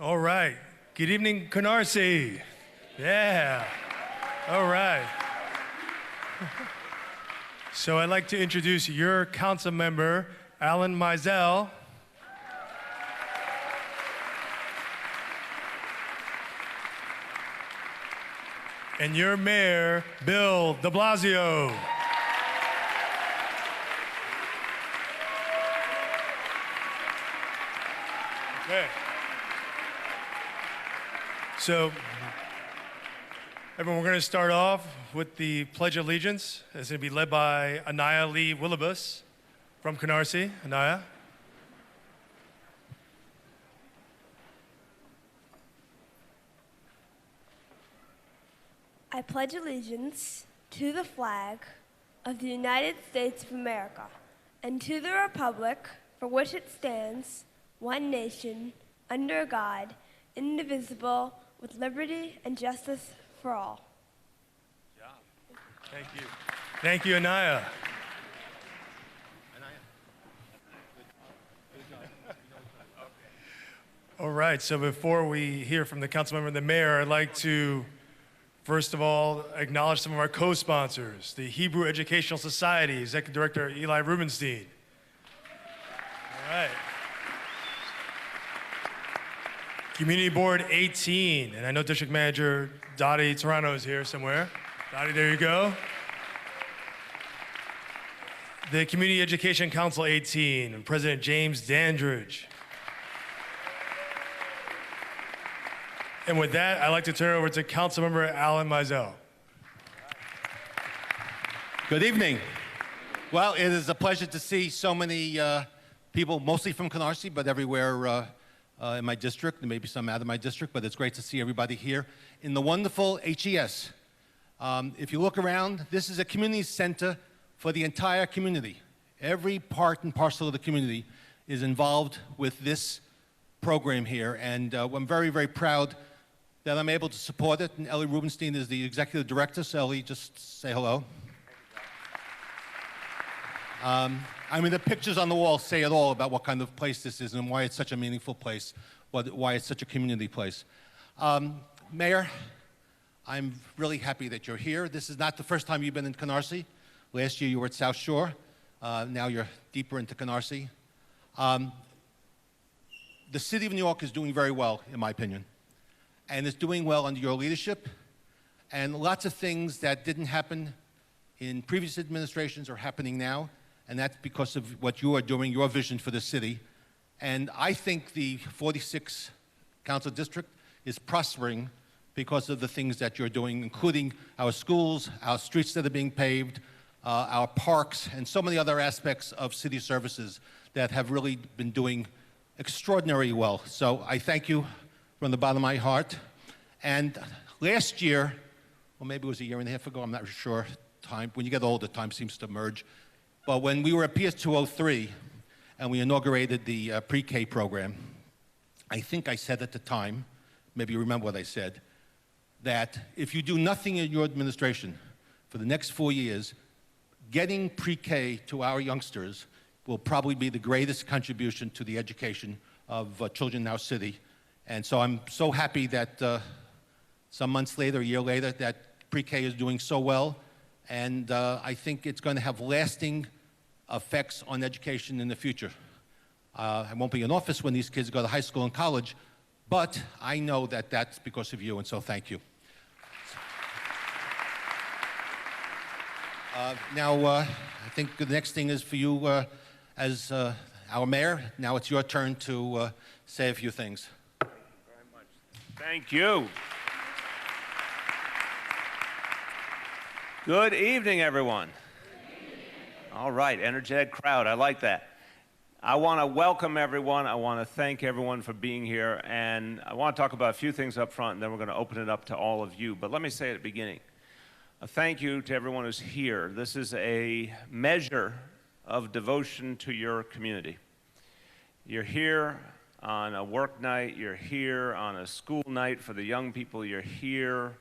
All right. Good evening, Canarsie. Yeah. All right. So I'd like to introduce your council member, Alan Mizell. And your mayor, Bill de Blasio. Okay. So, everyone, we're going to start off with the Pledge of Allegiance. It's going to be led by Anaya Lee Willibus from Canarsie. Anaya. I pledge allegiance to the flag of the United States of America and to the republic for which it stands, one nation, under God, indivisible, with liberty and justice for all. Yeah. Thank you. Thank you, Anaya. All right, so before we hear from the council member and the mayor, I'd like to first of all acknowledge some of our co-sponsors, the Hebrew Educational Society, Executive Director Eli Rubenstein. All right. Community Board 18, and I know District Manager Dottie Toronto is here somewhere. Dottie, there you go. The Community Education Council 18, and President James Dandridge. And with that, I'd like to turn it over to Councilmember Alan Mizell. Good evening. Well, it is a pleasure to see so many people, mostly from Canarsie, but everywhere in my district, and maybe some out of my district, but it's great to see everybody here in the wonderful HES. If you look around, this is a community center for the entire community. Every part and parcel of the community is involved with this program here, and I'm very, very proud that I'm able to support it, and Ellie Rubenstein is the executive director, so Ellie, just say hello. I mean, the pictures on the wall say it all about what kind of place this is and why it's such a meaningful place, why it's such a community place. Mayor, I'm really happy that you're here. This is not the first time you've been in Canarsie. Last year you were at South Shore. Now you're deeper into Canarsie. The city of New York is doing very well, in my opinion, and it's doing well under your leadership, and lots of things that didn't happen in previous administrations are happening now, and that's because of what you are doing, your vision for the city. And I think the 46 council district is prospering because of the things that you're doing, including our schools, our streets that are being paved, our parks, and so many other aspects of city services that have really been doing extraordinarily well. So I thank you from the bottom of my heart. And last year, well, maybe it was a year and a half ago, I'm not sure. Time, when you get older, time seems to merge. But when we were at PS 203 and we inaugurated the pre-K program, I think I said at the time, maybe you remember what I said, that if you do nothing in your administration for the next 4 years, getting pre-K to our youngsters will probably be the greatest contribution to the education of children in our city. And so I'm so happy that some months later, a year later, that pre-K is doing so well. And I think it's going to have lasting effects on education in the future. I won't be in office when these kids go to high school and college, but I know that that's because of you, and so thank you. Now, I think the next thing is for you as our mayor. Now it's your turn to say a few things. Thank you very much. Thank you. Good evening, everyone. All right, energetic crowd. I like that. I want to welcome everyone. I want to thank everyone for being here. And I want to talk about a few things up front, and then we're going to open it up to all of you. But let me say at the beginning, a thank you to everyone who's here. This is a measure of devotion to your community. You're here on a work night. You're here on a school night for the young people. You're here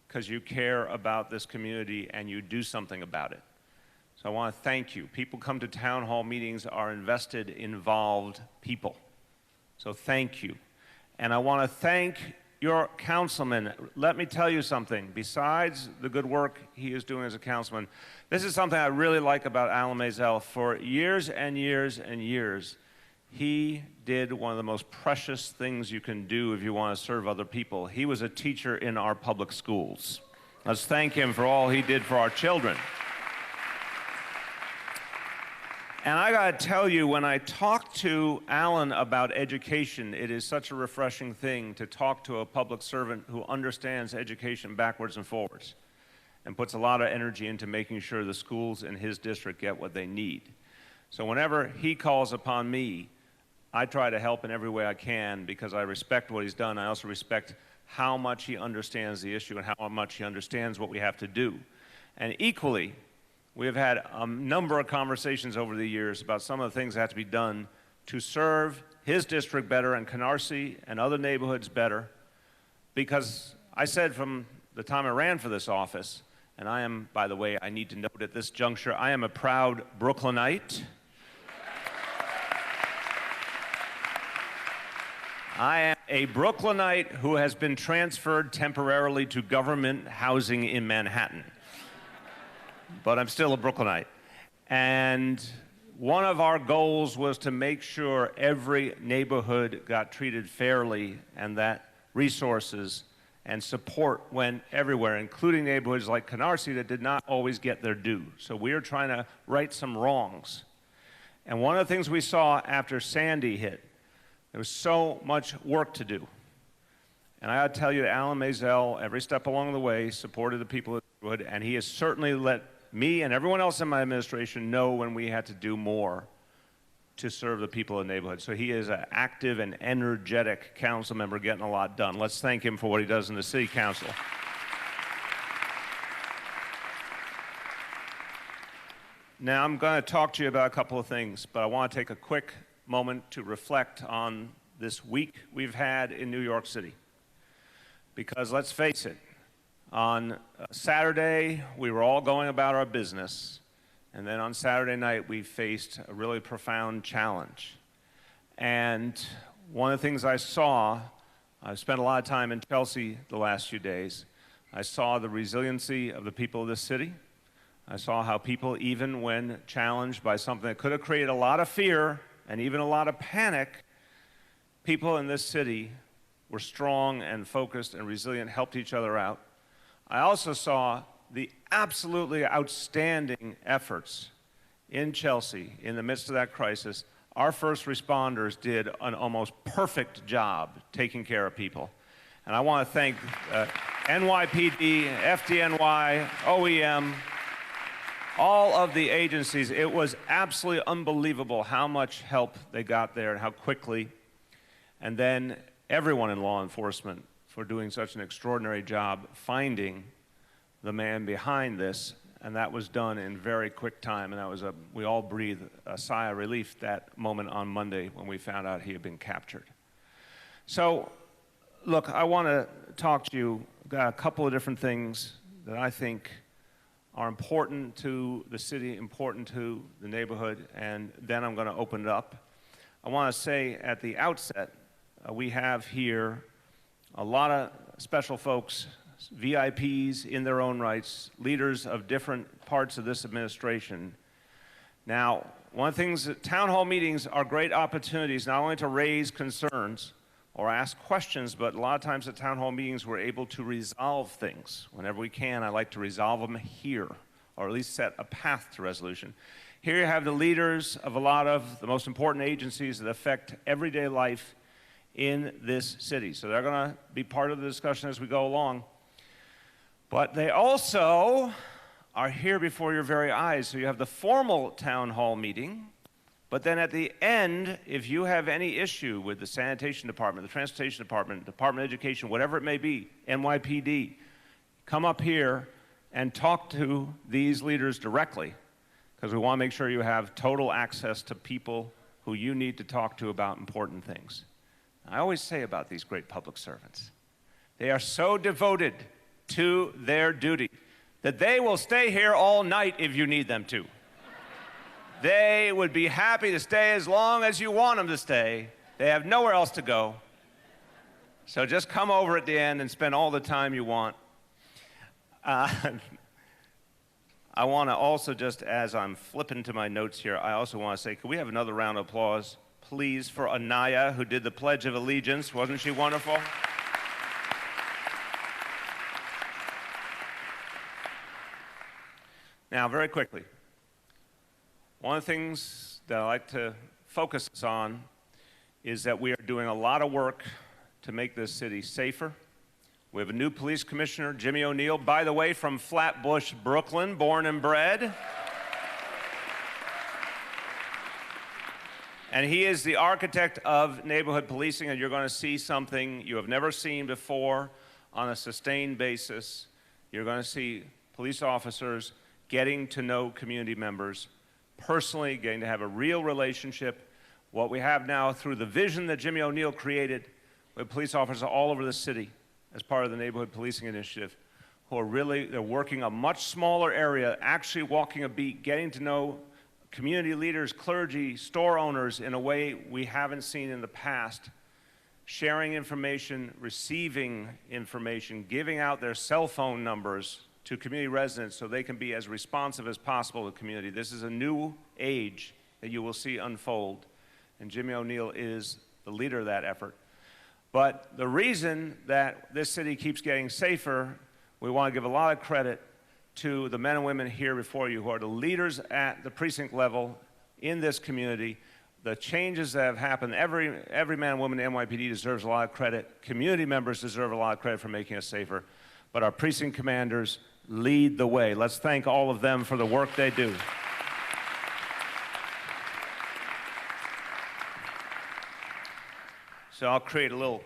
because you care about this community and you do something about it. So I want to thank you. People come to town hall meetings are invested, involved people. So thank you. And I want to thank your councilman. Let me tell you something. Besides the good work he is doing as a councilman, this is something I really like about Alan Maisel. For years and years and years, he did one of the most precious things you can do if you want to serve other people. He was a teacher in our public schools. Let's thank him for all he did for our children. And I got to tell you, when I talk to Alan about education, it is such a refreshing thing to talk to a public servant who understands education backwards and forwards and puts a lot of energy into making sure the schools in his district get what they need. So whenever he calls upon me, I try to help in every way I can because I respect what he's done. I also respect how much he understands the issue and how much he understands what we have to do. And equally, we have had a number of conversations over the years about some of the things that have to be done to serve his district better and Canarsie and other neighborhoods better. Because I said from the time I ran for this office, and I am, by the way, I need to note at this juncture, I am a proud Brooklynite. I am a Brooklynite who has been transferred temporarily to government housing in Manhattan. But I'm still a Brooklynite. And one of our goals was to make sure every neighborhood got treated fairly and that resources and support went everywhere, including neighborhoods like Canarsie that did not always get their due. So we are trying to right some wrongs. And one of the things we saw after Sandy hit, there was so much work to do. And I got to tell you, Alan Maisel, every step along the way, supported the people of the neighborhood, and he has certainly let me and everyone else in my administration know when we had to do more to serve the people of the neighborhood. So he is an active and energetic council member getting a lot done. Let's thank him for what he does in the city council. Now I'm going to talk to you about a couple of things, but I want to take a quick moment to reflect on this week we've had in New York City. Because let's face it, on Saturday, we were all going about our business, and then on Saturday night, we faced a really profound challenge. And one of the things I saw, I've spent a lot of time in Chelsea the last few days, I saw the resiliency of the people of this city. I saw how people, even when challenged by something that could have created a lot of fear and even a lot of panic, people in this city were strong and focused and resilient, helped each other out. I also saw the absolutely outstanding efforts in Chelsea in the midst of that crisis. Our first responders did an almost perfect job taking care of people. And I want to thank NYPD, FDNY, OEM, all of the agencies. It was absolutely unbelievable how much help they got there and how quickly. And then everyone in law enforcement for doing such an extraordinary job finding the man behind this, and that was done in very quick time, and that was we all breathed a sigh of relief that moment on Monday when we found out he had been captured. So, look, I want to talk to you about a couple of different things that I think are important to the city, important to the neighborhood, and then I'm going to open it up. I want to say at the outset, we have here a lot of special folks, VIPs in their own rights, leaders of different parts of this administration. Now, one of the things that town hall meetings are great opportunities not only to raise concerns or ask questions, but a lot of times at town hall meetings we're able to resolve things. Whenever we can, I like to resolve them here, or at least set a path to resolution. Here you have the leaders of a lot of the most important agencies that affect everyday life in this city. So they're going to be part of the discussion as we go along. But they also are here before your very eyes. So you have the formal town hall meeting, but then at the end, if you have any issue with the sanitation department, the transportation department, Department of Education, whatever it may be, NYPD, come up here and talk to these leaders directly, because we want to make sure you have total access to people who you need to talk to about important things. I always say about these great public servants, they are so devoted to their duty that they will stay here all night if you need them to. They would be happy to stay as long as you want them to stay. They have nowhere else to go. So just come over at the end and spend all the time you want. I want to also, just as I'm flipping to my notes here, I also want to say, could we have another round of applause, please, for Anaya, who did the Pledge of Allegiance? Wasn't she wonderful? Now, very quickly, one of the things that I like to focus on is that we are doing a lot of work to make this city safer. We have a new police commissioner, Jimmy O'Neill, by the way, from Flatbush, Brooklyn, born and bred. And he is the architect of neighborhood policing, and you're going to see something you have never seen before on a sustained basis. You're going to see police officers getting to know community members personally, getting to have a real relationship. What we have now through the vision that Jimmy O'Neill created, we have police officers all over the city as part of the neighborhood policing initiative who are they're working a much smaller area, actually walking a beat, getting to know community leaders, clergy, store owners in a way we haven't seen in the past, sharing information, receiving information, giving out their cell phone numbers to community residents so they can be as responsive as possible to the community. This is a new age that you will see unfold, and Jimmy O'Neill is the leader of that effort. But the reason that this city keeps getting safer, we want to give a lot of credit to the men and women here before you who are the leaders at the precinct level in this community. The changes that have happened, every man and woman in NYPD deserves a lot of credit. Community members deserve a lot of credit for making us safer. But our precinct commanders lead the way. Let's thank all of them for the work they do. So I'll create a little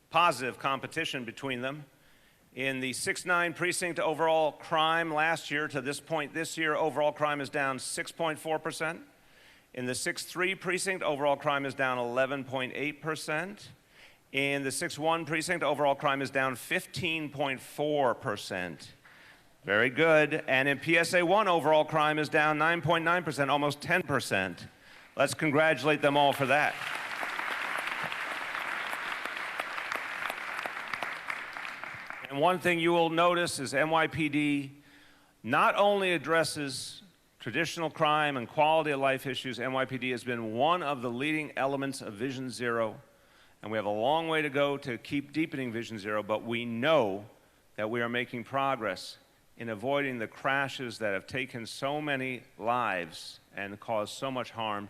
positive competition between them. In the 6-9 precinct, overall crime last year to this point this year, overall crime is down 6.4%. In the 6-3 precinct, overall crime is down 11.8%. In the 6-1 precinct, overall crime is down 15.4%. Very good. And in PSA 1, overall crime is down 9.9%, almost 10%. Let's congratulate them all for that. And one thing you will notice is NYPD not only addresses traditional crime and quality of life issues. NYPD has been one of the leading elements of Vision Zero, and we have a long way to go to keep deepening Vision Zero, but we know that we are making progress in avoiding the crashes that have taken so many lives and caused so much harm.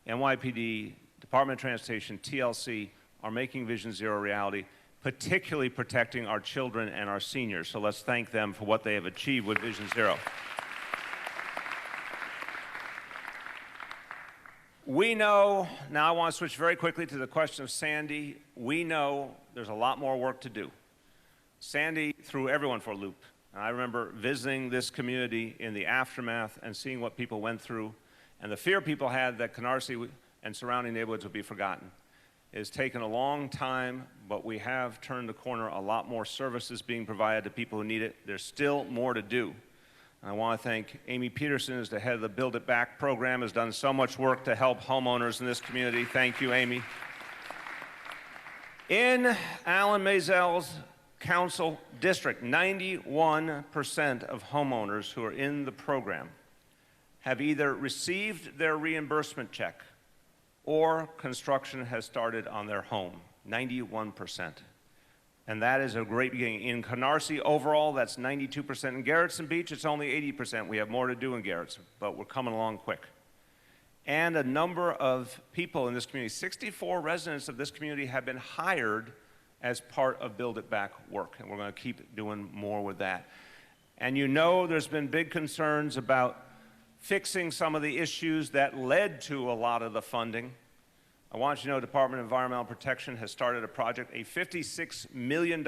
NYPD, Department of Transportation, TLC are making Vision Zero a reality, particularly protecting our children and our seniors. So let's thank them for what they have achieved with Vision Zero. We know, now I want to switch very quickly to the question of Sandy. We know there's a lot more work to do. Sandy threw everyone for a loop. And I remember visiting this community in the aftermath and seeing what people went through and the fear people had that Canarsie and surrounding neighborhoods would be forgotten. It has taken a long time, but we have turned the corner. A lot more services being provided to people who need it. There's still more to do. And I want to thank Amy Peterson, who's the head of the Build It Back program, has done so much work to help homeowners in this community. Thank you, Amy. In Alan Maisel's council district, 91% of homeowners who are in the program have either received their reimbursement check or construction has started on their home, 91%. And that is a great beginning. In Canarsie, overall, that's 92%. In Garrettson Beach, it's only 80%. We have more to do in Garrettson, but we're coming along quick. And a number of people in this community, 64 residents of this community have been hired as part of Build It Back work, and we're going to keep doing more with that. And you know there's been big concerns about fixing some of the issues that led to a lot of the funding. I want you to know Department of Environmental Protection has started a project, a $56 million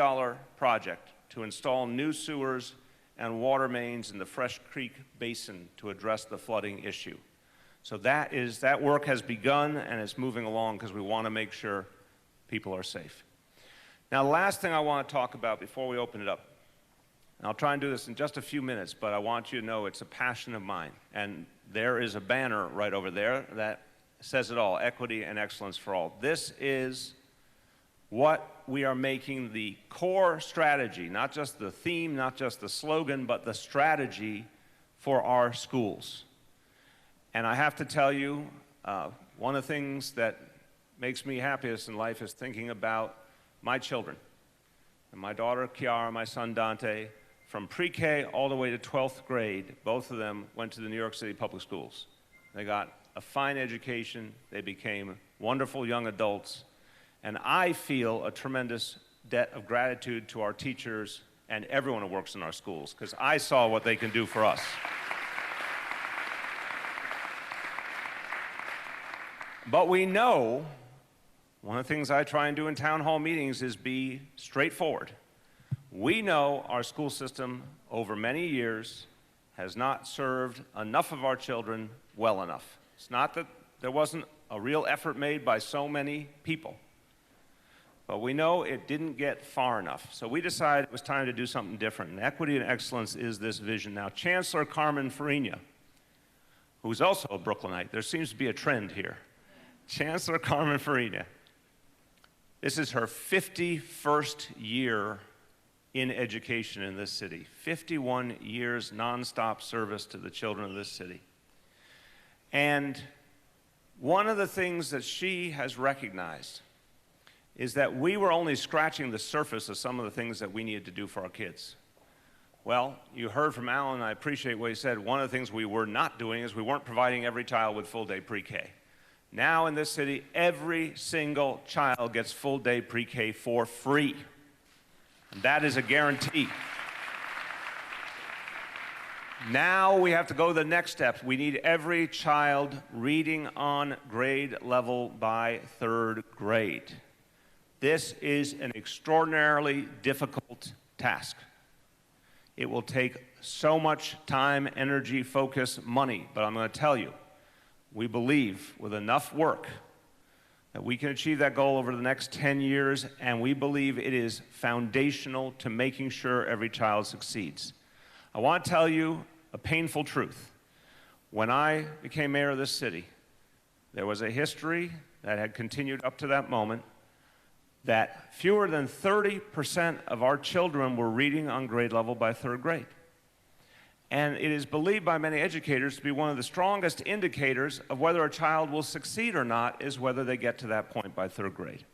project to install new sewers and water mains in the Fresh Creek Basin to address the flooding issue. So that work has begun and it's moving along because we want to make sure people are safe. Now, the last thing I want to talk about before we open it up, and I'll try and do this in just a few minutes, but I want you to know it's a passion of mine. And there is a banner right over there that says it all, equity and excellence for all. This is what we are making the core strategy, not just the theme, not just the slogan, but the strategy for our schools. And I have to tell you, one of the things that makes me happiest in life is thinking about my children. And my daughter, Kiara, my son, Dante, from pre-K all the way to 12th grade, both of them went to the New York City public schools. They got a fine education. They became wonderful young adults. And I feel a tremendous debt of gratitude to our teachers and everyone who works in our schools, because I saw what they can do for us. But we know, one of the things I try and do in town hall meetings is be straightforward. We know our school system over many years has not served enough of our children well enough. It's not that there wasn't a real effort made by so many people, but we know it didn't get far enough. So we decided it was time to do something different, and equity and excellence is this vision. Now, Chancellor Carmen Farina, who's also a Brooklynite, there seems to be a trend here. Chancellor Carmen Farina, this is her 51st year in education in this city. 51 years nonstop service to the children of this city. And one of the things that she has recognized is that we were only scratching the surface of some of the things that we needed to do for our kids. Well, you heard from Alan, I appreciate what he said. One of the things we were not doing is we weren't providing every child with full-day pre-K. Now in this city, every single child gets full-day pre-K for free. And that is a guarantee. Now we have to go to the next step. We need every child reading on grade level by 3rd grade. This is an extraordinarily difficult task. It will take so much time, energy, focus, money, but I'm going to tell you, we believe with enough work that we can achieve that goal over the next 10 years, and we believe it is foundational to making sure every child succeeds. I want to tell you a painful truth. When I became mayor of this city, there was a history that had continued up to that moment that fewer than 30% of our children were reading on grade level by 3rd grade. And it is believed by many educators to be one of the strongest indicators of whether a child will succeed or not is whether they get to that point by 3rd grade.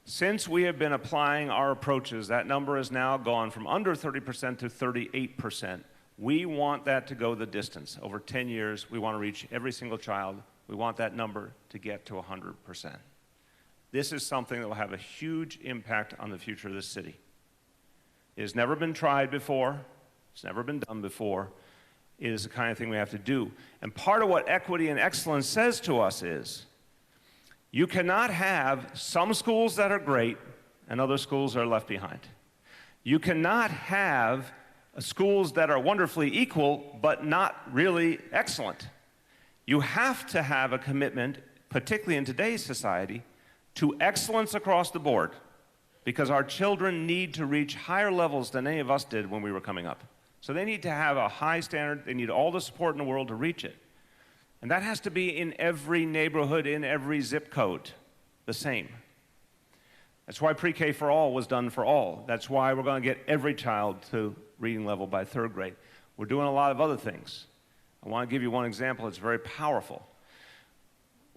Since we have been applying our approaches, that number has now gone from under 30% to 38%. We want that to go the distance. Over 10 years, we want to reach every single child. We want that number to get to 100%. This is something that will have a huge impact on the future of this city. It has never been tried before. It's never been done before. It is the kind of thing we have to do. And part of what equity and excellence says to us is, you cannot have some schools that are great and other schools that are left behind. You cannot have schools that are wonderfully equal but not really excellent. You have to have a commitment, particularly in today's society, to excellence across the board, because our children need to reach higher levels than any of us did when we were coming up. So they need to have a high standard. They need all the support in the world to reach it. And that has to be in every neighborhood, in every zip code, the same. That's why pre-K for all was done for all. That's why we're going to get every child to reading level by 3rd grade. We're doing a lot of other things. I want to give you one example that's very powerful.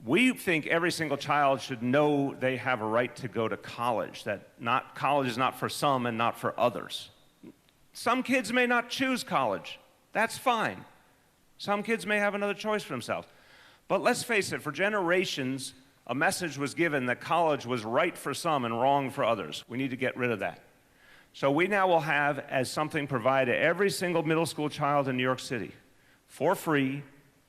We think every single child should know they have a right to go to college, that college is not for some and not for others. Some kids may not choose college. That's fine. Some kids may have another choice for themselves. But let's face it, for generations, a message was given that college was right for some and wrong for others. We need to get rid of that. So we now will have, as something provided, every single middle school child in New York City, for free,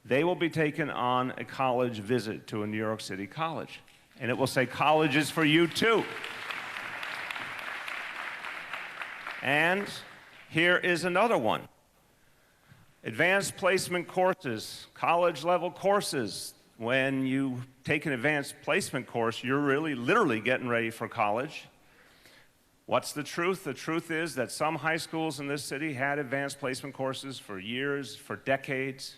they will be taken on a college visit to a New York City college. And it will say, college is for you too. And here is another one. Advanced placement courses, college-level courses. When you take an advanced placement course, you're really literally getting ready for college. What's the truth? The truth is that some high schools in this city had advanced placement courses for years, for decades.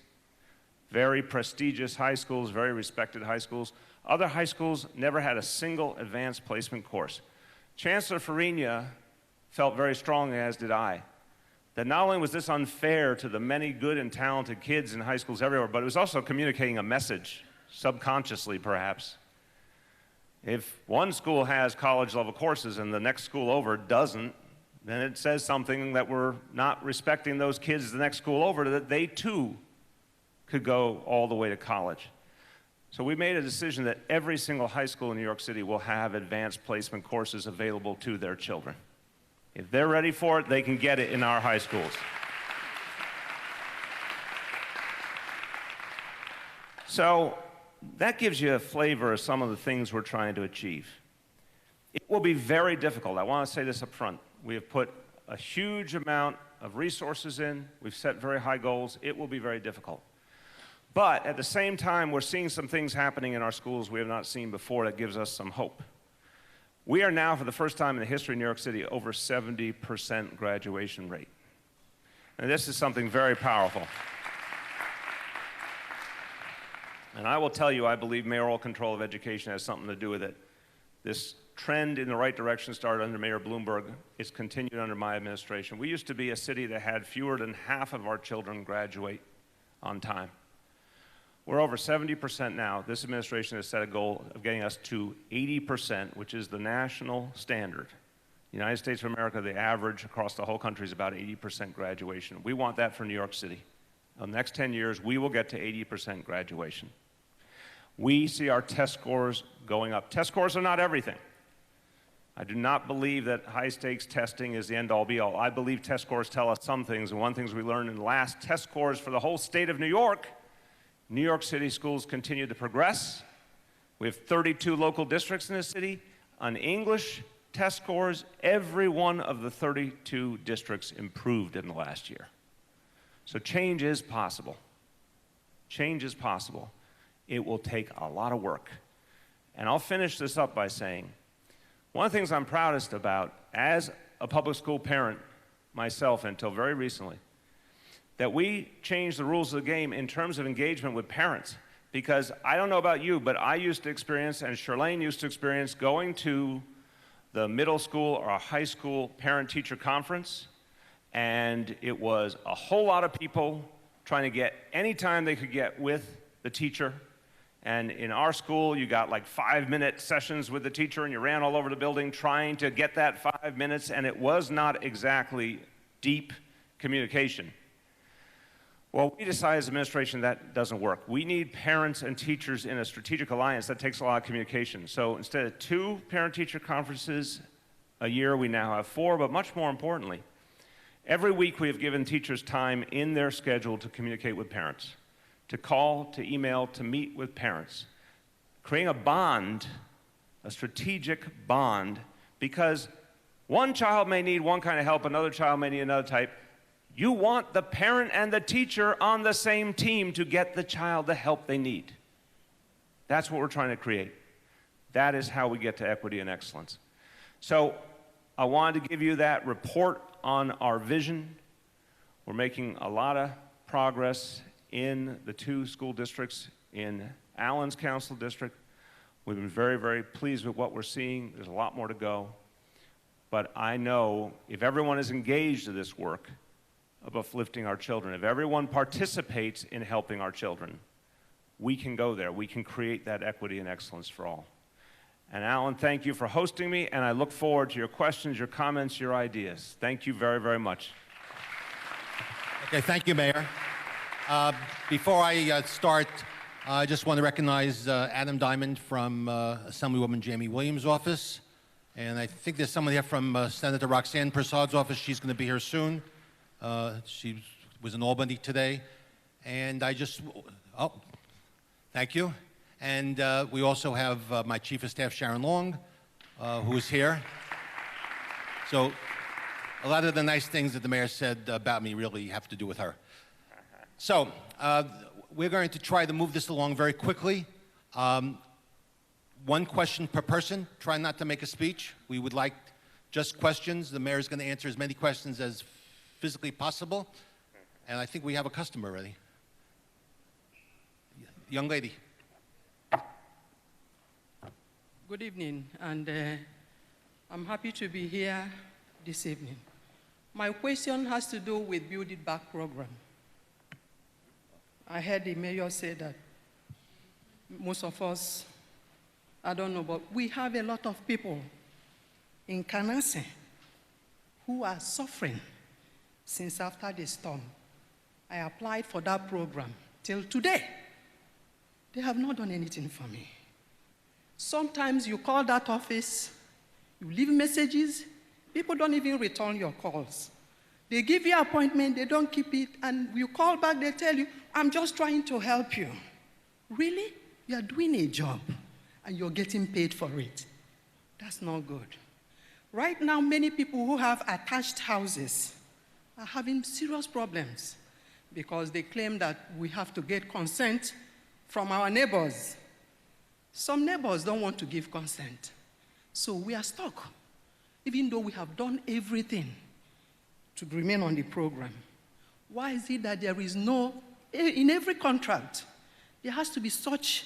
Very prestigious high schools, very respected high schools. Other high schools never had a single advanced placement course. Chancellor Farina felt very strongly, as did I, that not only was this unfair to the many good and talented kids in high schools everywhere, but it was also communicating a message, subconsciously perhaps. If one school has college-level courses and the next school over doesn't, then it says something that we're not respecting those kids the next school over, that they too could go all the way to college. So we made a decision that every single high school in New York City will have advanced placement courses available to their children. If they're ready for it, they can get it in our high schools. So that gives you a flavor of some of the things we're trying to achieve. It will be very difficult. I want to say this up front. We have put a huge amount of resources in. We've set very high goals. It will be very difficult. But at the same time, we're seeing some things happening in our schools we have not seen before that gives us some hope. We are now, for the first time in the history of New York City, over 70% graduation rate. And this is something very powerful. And I will tell you, I believe mayoral control of education has something to do with it. This trend in the right direction started under Mayor Bloomberg. It's continued under my administration. We used to be a city that had fewer than half of our children graduate on time. We're over 70% now. This administration has set a goal of getting us to 80%, which is the national standard. The United States of America, the average across the whole country is about 80% graduation. We want that for New York City. In the next 10 years, we will get to 80% graduation. We see our test scores going up. Test scores are not everything. I do not believe that high-stakes testing is the end-all, be-all. I believe test scores tell us some things, and one thing we learned in the last test scores for the whole state of New York City schools continue to progress. We have 32 local districts in the city. On English test scores, every one of the 32 districts improved in the last year. So change is possible. Change is possible. It will take a lot of work. And I'll finish this up by saying, one of the things I'm proudest about as a public school parent myself until very recently, that we changed the rules of the game in terms of engagement with parents. Because I don't know about you, but I used to experience, and Charlene used to experience, going to the middle school or a high school parent-teacher conference, and it was a whole lot of people trying to get any time they could get with the teacher. And in our school, you got like 5-minute sessions with the teacher, and you ran all over the building trying to get that 5 minutes, and it was not exactly deep communication. Well, we decided as administration that doesn't work. We need parents and teachers in a strategic alliance that takes a lot of communication. So instead of 2 parent-teacher conferences a year, we now have 4, but much more importantly, every week we have given teachers time in their schedule to communicate with parents, to call, to email, to meet with parents, creating a bond, a strategic bond, because one child may need one kind of help, another child may need another type. You want the parent and the teacher on the same team to get the child the help they need. That's what we're trying to create. That is how we get to equity and excellence. So I wanted to give you that report on our vision. We're making a lot of progress in the 2 school districts in Allen's Council District. We've been very, very pleased with what we're seeing. There's a lot more to go. But I know if everyone is engaged in this work of uplifting our children, if everyone participates in helping our children, we can go there. We can create that equity and excellence for all. And Alan, thank you for hosting me, and I look forward to your questions, your comments, your ideas. Thank you very, very much. Okay, thank you, Mayor. Before I start, I just want to recognize Adam Diamond from Assemblywoman Jamie Williams' office. And I think there's someone here from Senator Roxanne Prasad's office. She's going to be here soon. She was in Albany today. And thank you. And we also have my Chief of Staff, Sharon Long, who is here. So a lot of the nice things that the mayor said about me really have to do with her. So we're going to try to move this along very quickly. 1 question per person. Try not to make a speech. We would like just questions. The mayor is going to answer as many questions as physically possible. And I think we have a customer already. Young lady. Good evening, and I'm happy to be here this evening. My question has to do with Build It Back program. I heard the mayor say that most of us, I don't know, but we have a lot of people in Canarsie who are suffering since after the storm. I applied for that program till today. They have not done anything for me. Sometimes you call that office, you leave messages, people don't even return your calls. They give you an appointment, they don't keep it, and you call back, they tell you, I'm just trying to help you. Really? You are doing a job, and you're getting paid for it. That's not good. Right now, many people who have attached houses are having serious problems because they claim that we have to get consent from our neighbors. Some neighbors don't want to give consent. So we are stuck, even though we have done everything to remain on the program. Why is it that there is no, in every contract, there has to be such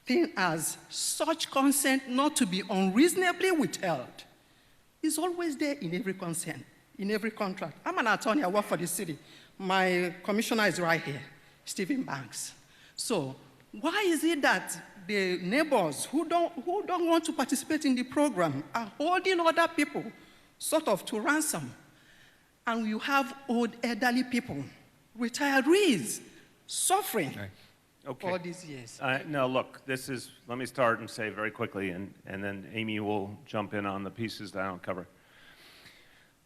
thing as such consent not to be unreasonably withheld? It's always there in every consent, in every contract. I'm an attorney, I work for the city. My commissioner is right here, Stephen Banks. So why is it that the neighbors who don't want to participate in the program are holding other people sort of to ransom? And you have old elderly people, retirees, suffering all these years. No, look, let me start and say very quickly, and then Amy will jump in on the pieces that I don't cover.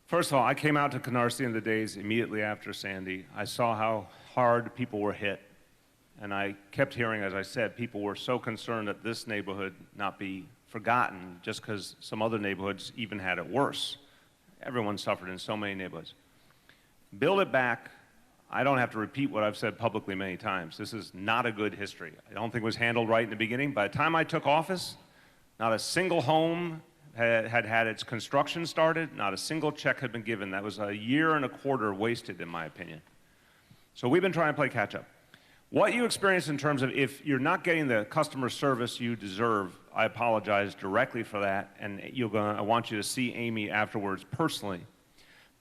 First of all, I came out to Canarsie in the days immediately after Sandy. I saw how hard people were hit. And I kept hearing, as I said, people were so concerned that this neighborhood not be forgotten just because some other neighborhoods even had it worse. Everyone suffered in so many neighborhoods. Build It Back, I don't have to repeat what I've said publicly many times. This is not a good history. I don't think it was handled right in the beginning. By the time I took office, not a single home had its construction started. Not a single check had been given. That was a year and a quarter wasted, in my opinion. So we've been trying to play catch up. What you experience in terms of if you're not getting the customer service you deserve, I apologize directly for that, and I want you to see Amy afterwards personally.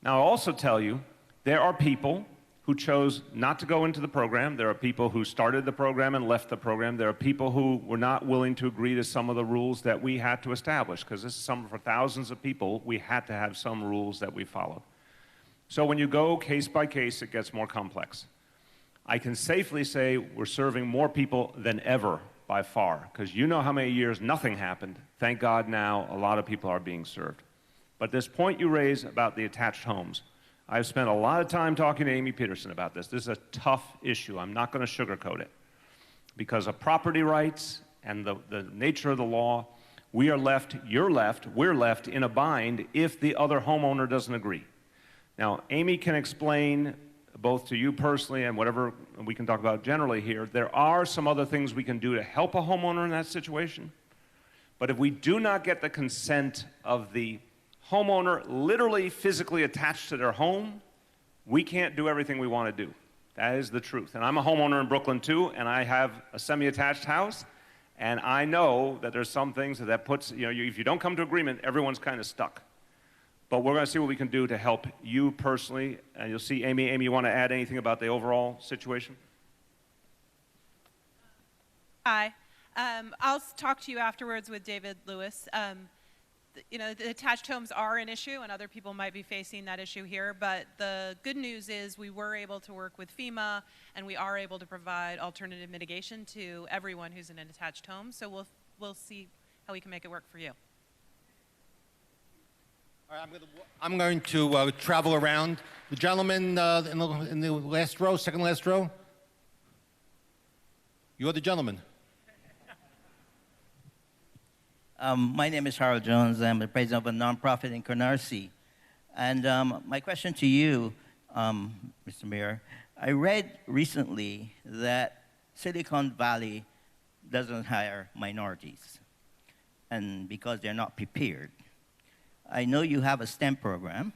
Now, I'll also tell you, there are people who chose not to go into the program. There are people who started the program and left the program. There are people who were not willing to agree to some of the rules that we had to establish, because this is for thousands of people, we had to have some rules that we followed. So when you go case by case, it gets more complex. I can safely say we're serving more people than ever by far, because you know how many years nothing happened. Thank God now a lot of people are being served. But this point you raise about the attached homes, I've spent a lot of time talking to Amy Peterson about this. This is a tough issue. I'm not going to sugarcoat it. Because of property rights and the nature of the law, we're left in a bind if the other homeowner doesn't agree. Now, Amy can explain both to you personally and whatever we can talk about generally here, there are some other things we can do to help a homeowner in that situation. But if we do not get the consent of the homeowner literally physically attached to their home, we can't do everything we want to do. That is the truth. And I'm a homeowner in Brooklyn too, and I have a semi-attached house, and I know that there's some things that puts, if you don't come to agreement, everyone's kind of stuck. But we're going to see what we can do to help you personally. And you'll see, Amy, you want to add anything about the overall situation? Hi. I'll talk to you afterwards with David Lewis. The attached homes are an issue, and other people might be facing that issue here. But the good news is we were able to work with FEMA, and we are able to provide alternative mitigation to everyone who's in an attached home. So we'll see how we can make it work for you. All right, I'm going to travel around. The gentleman in the last row, second last row. You're the gentleman. My name is Harold Jones. I'm the president of a nonprofit in Canarsie. And my question to you, Mr. Mayor, I read recently that Silicon Valley doesn't hire minorities, and because they're not prepared. I know you have a STEM program,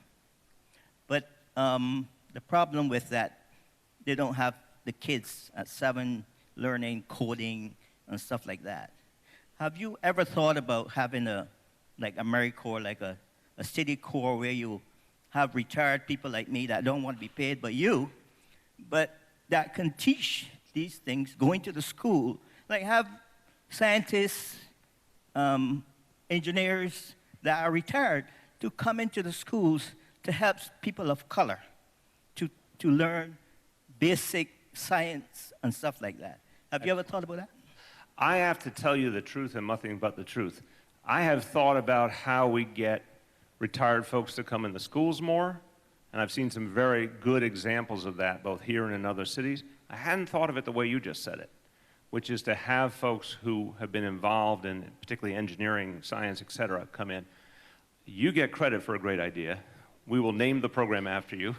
but the problem with that, they don't have the kids at 7 learning coding and stuff like that. Have you ever thought about having a like AmeriCorps, like a city corps where you have retired people like me that don't want to be paid by you, but that can teach these things, going to the school, like have scientists, engineers that are retired to come into the schools to help people of color to learn basic science and stuff like that. Have you ever thought about that? I have to tell you the truth and nothing but the truth. I have thought about how we get retired folks to come in the schools more, and I've seen some very good examples of that, both here and in other cities. I hadn't thought of it the way you just said it, which is to have folks who have been involved in particularly engineering, science, et cetera, come in. You get credit for a great idea. We will name the program after you.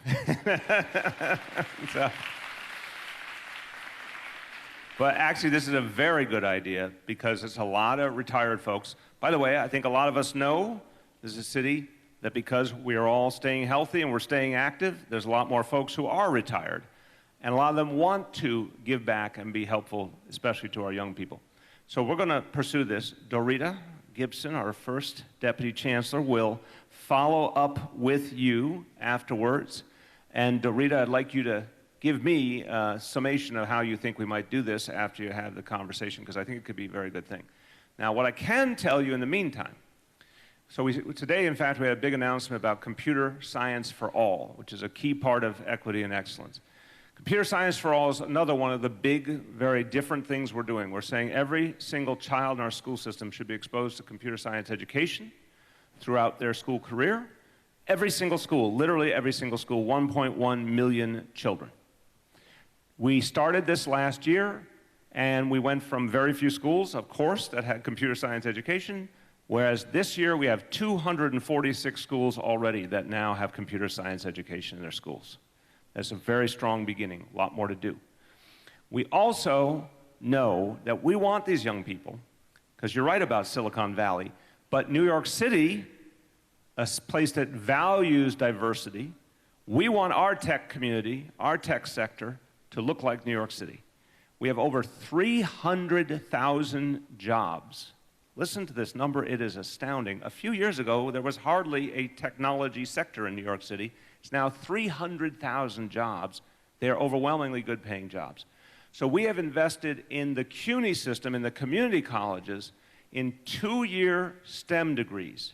But actually, this is a very good idea because it's a lot of retired folks. By the way, I think a lot of us know this is a city that because we are all staying healthy and we're staying active, there's a lot more folks who are retired. And a lot of them want to give back and be helpful, especially to our young people. So we're going to pursue this. Dorita Gibson, our first Deputy Chancellor, will follow up with you afterwards. And Dorita, I'd like you to give me a summation of how you think we might do this after you have the conversation, because I think it could be a very good thing. Now, what I can tell you in the meantime, today, in fact, we had a big announcement about computer science for all, which is a key part of equity and excellence. Computer science for all is another one of the big, very different things we're doing. We're saying every single child in our school system should be exposed to computer science education throughout their school career. Every single school, literally every single school, 1.1 million children. We started this last year, and we went from very few schools, of course, that had computer science education, whereas this year we have 246 schools already that now have computer science education in their schools. That's a very strong beginning, a lot more to do. We also know that we want these young people, because you're right about Silicon Valley, but New York City, a place that values diversity, we want our tech community, our tech sector, to look like New York City. We have over 300,000 jobs. Listen to this number, it is astounding. A few years ago, there was hardly a technology sector in New York City. It's now 300,000 jobs. They are overwhelmingly good-paying jobs. So we have invested in the CUNY system, in the community colleges, in 2-year STEM degrees.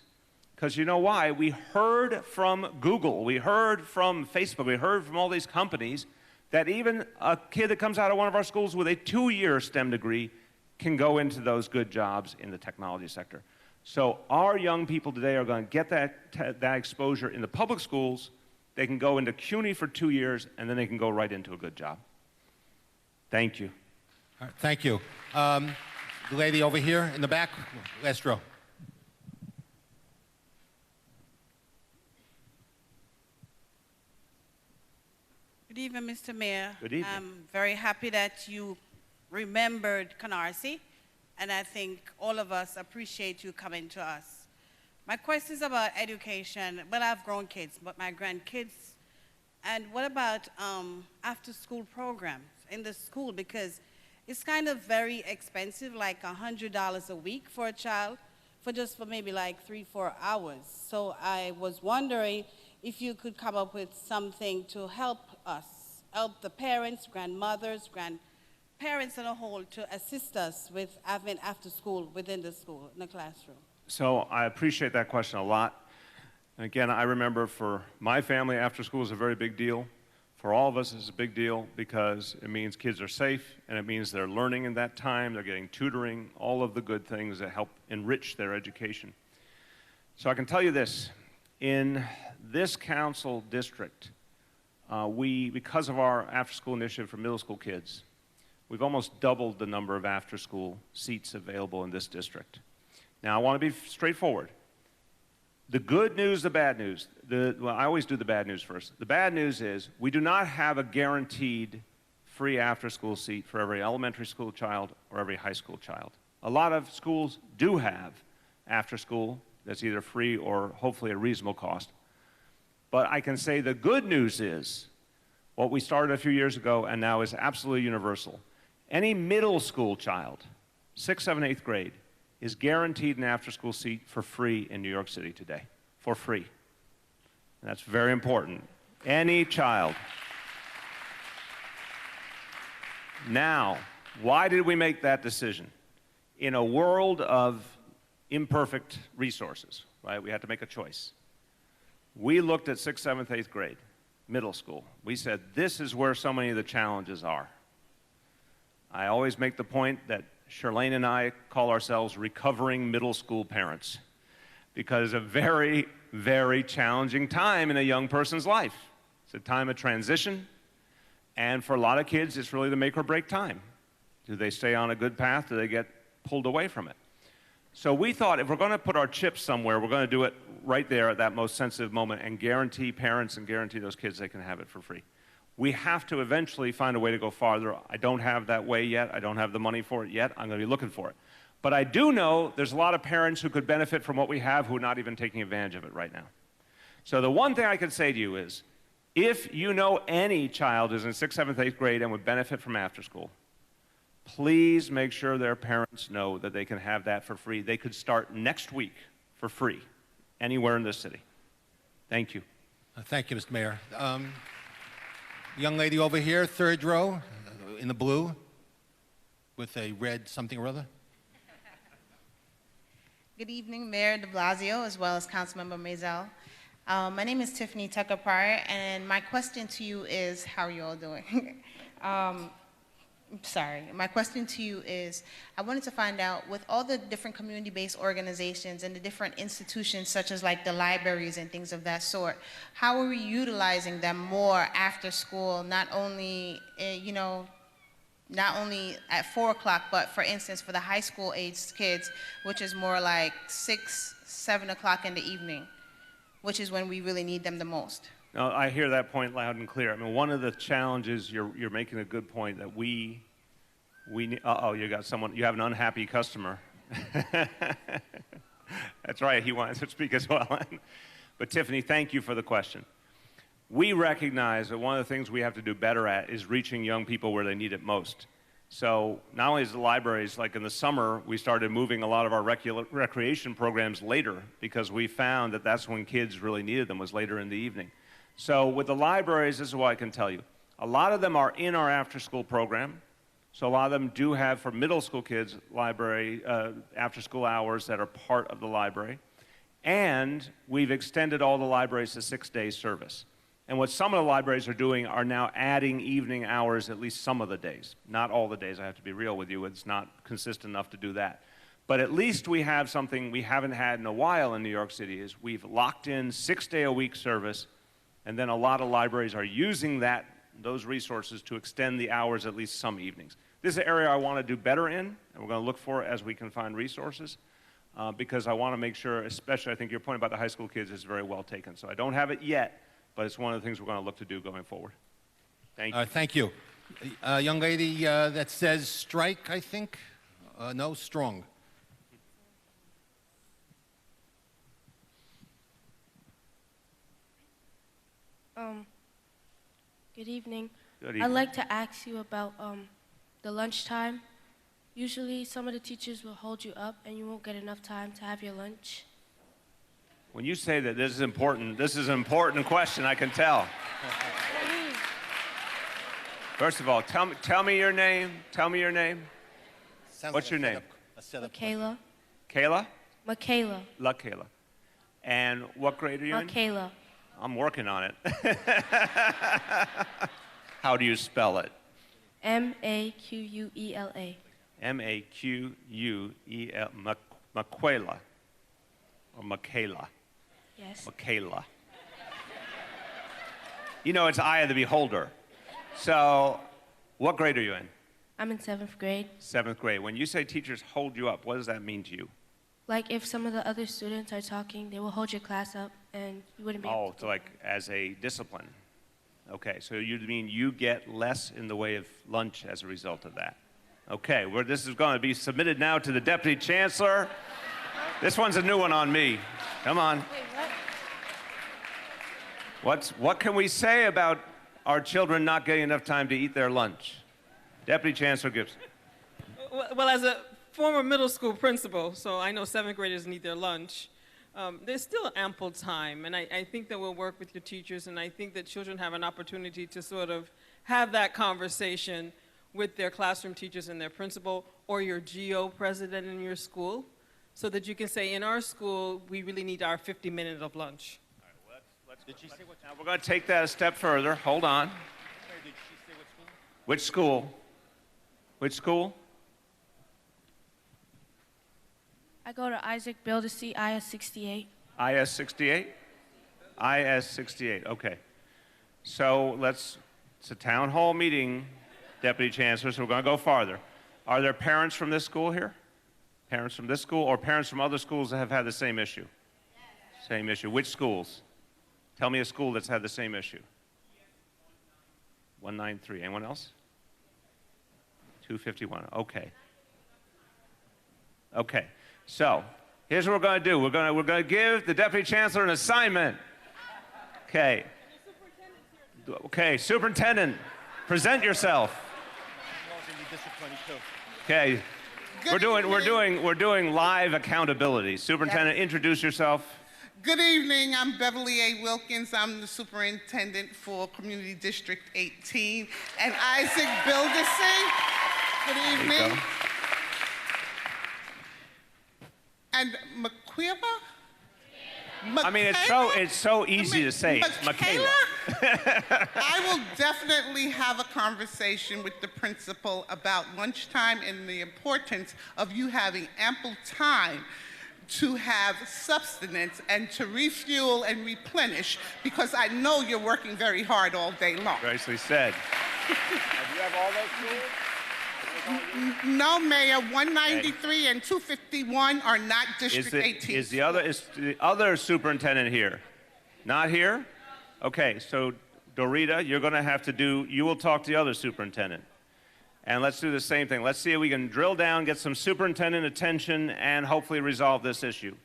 Because you know why? We heard from Google, we heard from Facebook, we heard from all these companies that even a kid that comes out of one of our schools with a 2-year STEM degree can go into those good jobs in the technology sector. So our young people today are going to get that exposure in the public schools. They can go into CUNY for 2 years, and then they can go right into a good job. Thank you. All right, thank you. The lady over here in the back, last row. Good evening, Mr. Mayor. Good evening. I'm very happy that you remembered Canarsie, and I think all of us appreciate you coming to us. My question is about education. Well, I have grown kids, but my grandkids. And what about after-school programs in the school? Because it's kind of very expensive, like $100 a week for a child, for maybe like 3-4 hours. So I was wondering if you could come up with something to help us, help the parents, grandmothers, grandparents as a whole, to assist us with having after-school within the school, in the classroom. So I appreciate that question a lot. And again, I remember for my family, after school is a very big deal. For all of us, it's a big deal because it means kids are safe, and it means they're learning in that time, they're getting tutoring, all of the good things that help enrich their education. So I can tell you this, in this council district, because of our after-school initiative for middle school kids, we've almost doubled the number of after-school seats available in this district. Now, I want to be straightforward. The good news, the bad news. Well, I always do the bad news first. The bad news is we do not have a guaranteed free after-school seat for every elementary school child or every high school child. A lot of schools do have after-school that's either free or hopefully a reasonable cost. But I can say the good news is what we started a few years ago and now is absolutely universal. Any middle school child, 6th, 7th, 8th grade, is guaranteed an after-school seat for free in New York City today, for free. And that's very important. Any child. Now, why did we make that decision? In a world of imperfect resources, right? We had to make a choice. We looked at 6th, 7th, 8th grade, middle school. We said, this is where so many of the challenges are. I always make the point that Charlene and I call ourselves recovering middle school parents because a very, very challenging time in a young person's life. It's a time of transition, and for a lot of kids, it's really the make or break time. Do they stay on a good path? Do they get pulled away from it? So we thought if we're going to put our chips somewhere, we're going to do it right there at that most sensitive moment and guarantee parents and guarantee those kids they can have it for free. We have to eventually find a way to go farther. I don't have that way yet. I don't have the money for it yet. I'm going to be looking for it. But I do know there's a lot of parents who could benefit from what we have who are not even taking advantage of it right now. So the one thing I can say to you is, if you know any child who's in 6th, 7th, 8th grade and would benefit from after school, please make sure their parents know that they can have that for free. They could start next week for free, anywhere in this city. Thank you. Thank you, Mr. Mayor. Young lady over here, third row, in the blue, with a red something or other. Good evening, Mayor de Blasio, as well as Councilmember Maisel. My name is Tiffany Tucker Pryor, and my question to you is, how are you all doing? Sorry, my question to you is, I wanted to find out, with all the different community-based organizations and the different institutions, such as like the libraries and things of that sort, how are we utilizing them more after school, not only, not only at 4 o'clock, but for instance, for the high school age kids, which is more like 6, 7 o'clock in the evening, which is when we really need them the most. No, I hear that point loud and clear. I mean, one of the challenges, you're making a good point, that we uh-oh, you have an unhappy customer. That's right, he wants to speak as well. But Tiffany, thank you for the question. We recognize that one of the things we have to do better at is reaching young people where they need it most. So not only is the libraries, like in the summer, we started moving a lot of our recreation programs later because we found that that's when kids really needed them, was later in the evening. So with the libraries, this is what I can tell you. A lot of them are in our after-school program. So a lot of them do have, for middle school kids, library after-school hours that are part of the library. And we've extended all the libraries to 6-day service. And what some of the libraries are doing are now adding evening hours at least some of the days. Not all the days, I have to be real with you. It's not consistent enough to do that. But at least we have something we haven't had in a while in New York City, is we've locked in 6-day-a-week service. And then a lot of libraries are using those resources to extend the hours at least some evenings. This is an area I want to do better in, and we're going to look for it as we can find resources, because I want to make sure, especially I think your point about the high school kids is very well taken. So I don't have it yet, but it's one of the things we're going to look to do going forward. Thank you. Thank you. Young lady that says strike, I think. No, strong. Good evening. Good evening. I'd like to ask you about the lunchtime. Usually some of the teachers will hold you up and you won't get enough time to have your lunch. When you say that this is an important question, I can tell. First of all, tell me your name. Tell me your name. What's your name? Michaela. Kayla? Michaela. La Kayla. And what grade are you in? Michaela. I'm working on it. How do you spell it? M-A-Q-U-E-L-A. M-A-Q-U-E-L, Michaela, or Michaela? Yes. Michaela. You know, it's eye of the beholder. So, what grade are you in? I'm in 7th grade. 7th grade. When you say teachers hold you up, what does that mean to you? Like if some of the other students are talking, they will hold your class up and you wouldn't be able to. Oh, so like as a discipline. Okay, so you mean you get less in the way of lunch as a result of that. Okay, this is going to be submitted now to the Deputy Chancellor. This one's a new one on me. Come on. Wait, what? What can we say about our children not getting enough time to eat their lunch? Deputy Chancellor Gibson. Well, as a former middle school principal, so I know 7th graders need their lunch. There's still ample time, and I think that we'll work with your teachers, and I think that children have an opportunity to sort of have that conversation with their classroom teachers and their principal or your GO president in your school, so that you can say, in our school, we really need our 50 minutes of lunch. All right, now we're going to take that a step further. Hold on. Did she say what school? Which school? Which school? I go to Isaac Bildersee, IS 68. IS 68? IS 68, okay. So it's a town hall meeting, Deputy Chancellor, so we're going to go farther. Are there parents from this school here? Parents from this school or parents from other schools that have had the same issue? Yes. Same issue. Which schools? Tell me a school that's had the same issue. 193. Anyone else? 251. Okay. Okay. So here's what we're going to do. We're going to give the Deputy Chancellor an assignment. Okay. Okay, Superintendent, present yourself. Okay. We're doing live accountability. Superintendent, introduce yourself. Good evening. I'm Beverly A. Wilkins. I'm the superintendent for Community District 18 and Isaac Bildersee. Good evening. And Maquila? I mean, it's so easy to say. Michaela. I will definitely have a conversation with the principal about lunchtime and the importance of you having ample time to have substance and to refuel and replenish, because I know you're working very hard all day long. Nicely said. Do you have all those schools? No, Mayor, 193 and 251 are not District 18. Is the other superintendent here? Not here? Okay, so Dorita, you're going to have to you will talk to the other superintendent. And let's do the same thing. Let's see if we can drill down, get some superintendent attention, and hopefully resolve this issue.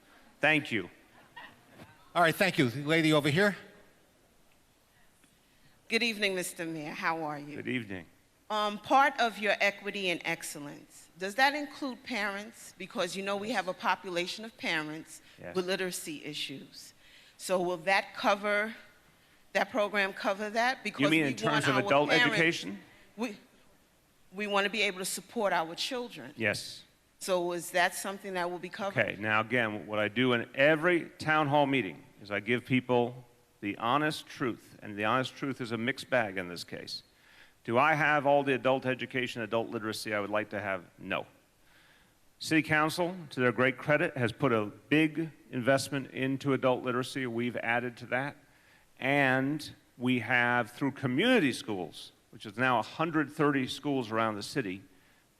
Thank you. All right, thank you. Lady over here. Good evening, Mr. Mayor. How are you? Good evening. Part of your equity and excellence, does that include parents? Because you know we have a population of parents with literacy issues. So will that program cover that? Because you mean in terms of adult education? We want to be able to support our children. Yes. So is that something that will be covered? Okay, now again, what I do in every town hall meeting is I give people the honest truth, and the honest truth is a mixed bag in this case. Do I have all the adult education, adult literacy I would like to have? No. City Council, to their great credit, has put a big investment into adult literacy. We've added to that. And we have, through community schools, which is now 130 schools around the city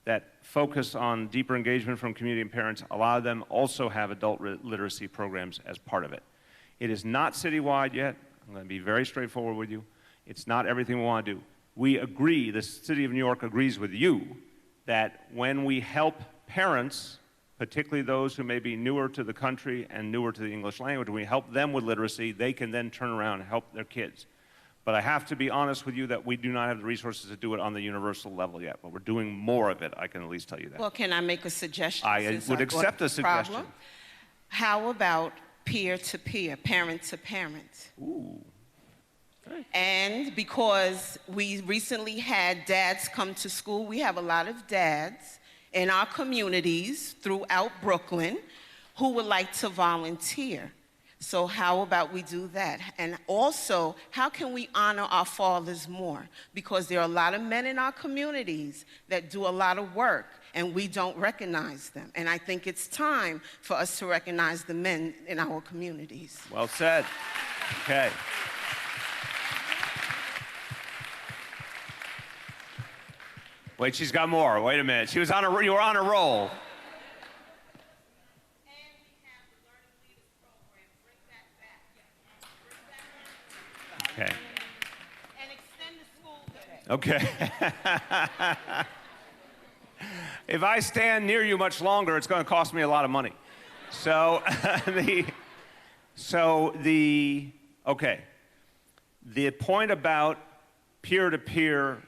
that focus on deeper engagement from community and parents, a lot of them also have adult literacy programs as part of it. It is not citywide yet. I'm going to be very straightforward with you. It's not everything we want to do. We agree, the City of New York agrees with you, that when we help parents, particularly those who may be newer to the country and newer to the English language, when we help them with literacy, they can then turn around and help their kids. But I have to be honest with you that we do not have the resources to do it on the universal level yet, but we're doing more of it, I can at least tell you that. Well, can I make a suggestion? I would accept a suggestion. Problem? How about peer-to-peer, parent-to-parent? Ooh. And because we recently had dads come to school, we have a lot of dads in our communities throughout Brooklyn who would like to volunteer. So how about we do that? And also, how can we honor our fathers more? Because there are a lot of men in our communities that do a lot of work, and we don't recognize them. And I think it's time for us to recognize the men in our communities. Well said. Okay. Wait, she's got more. Wait a minute. You were on a roll. Okay. And extend the school day. Okay. If I stand near you much longer, it's going to cost me a lot of money. So okay. The point about peer-to-peer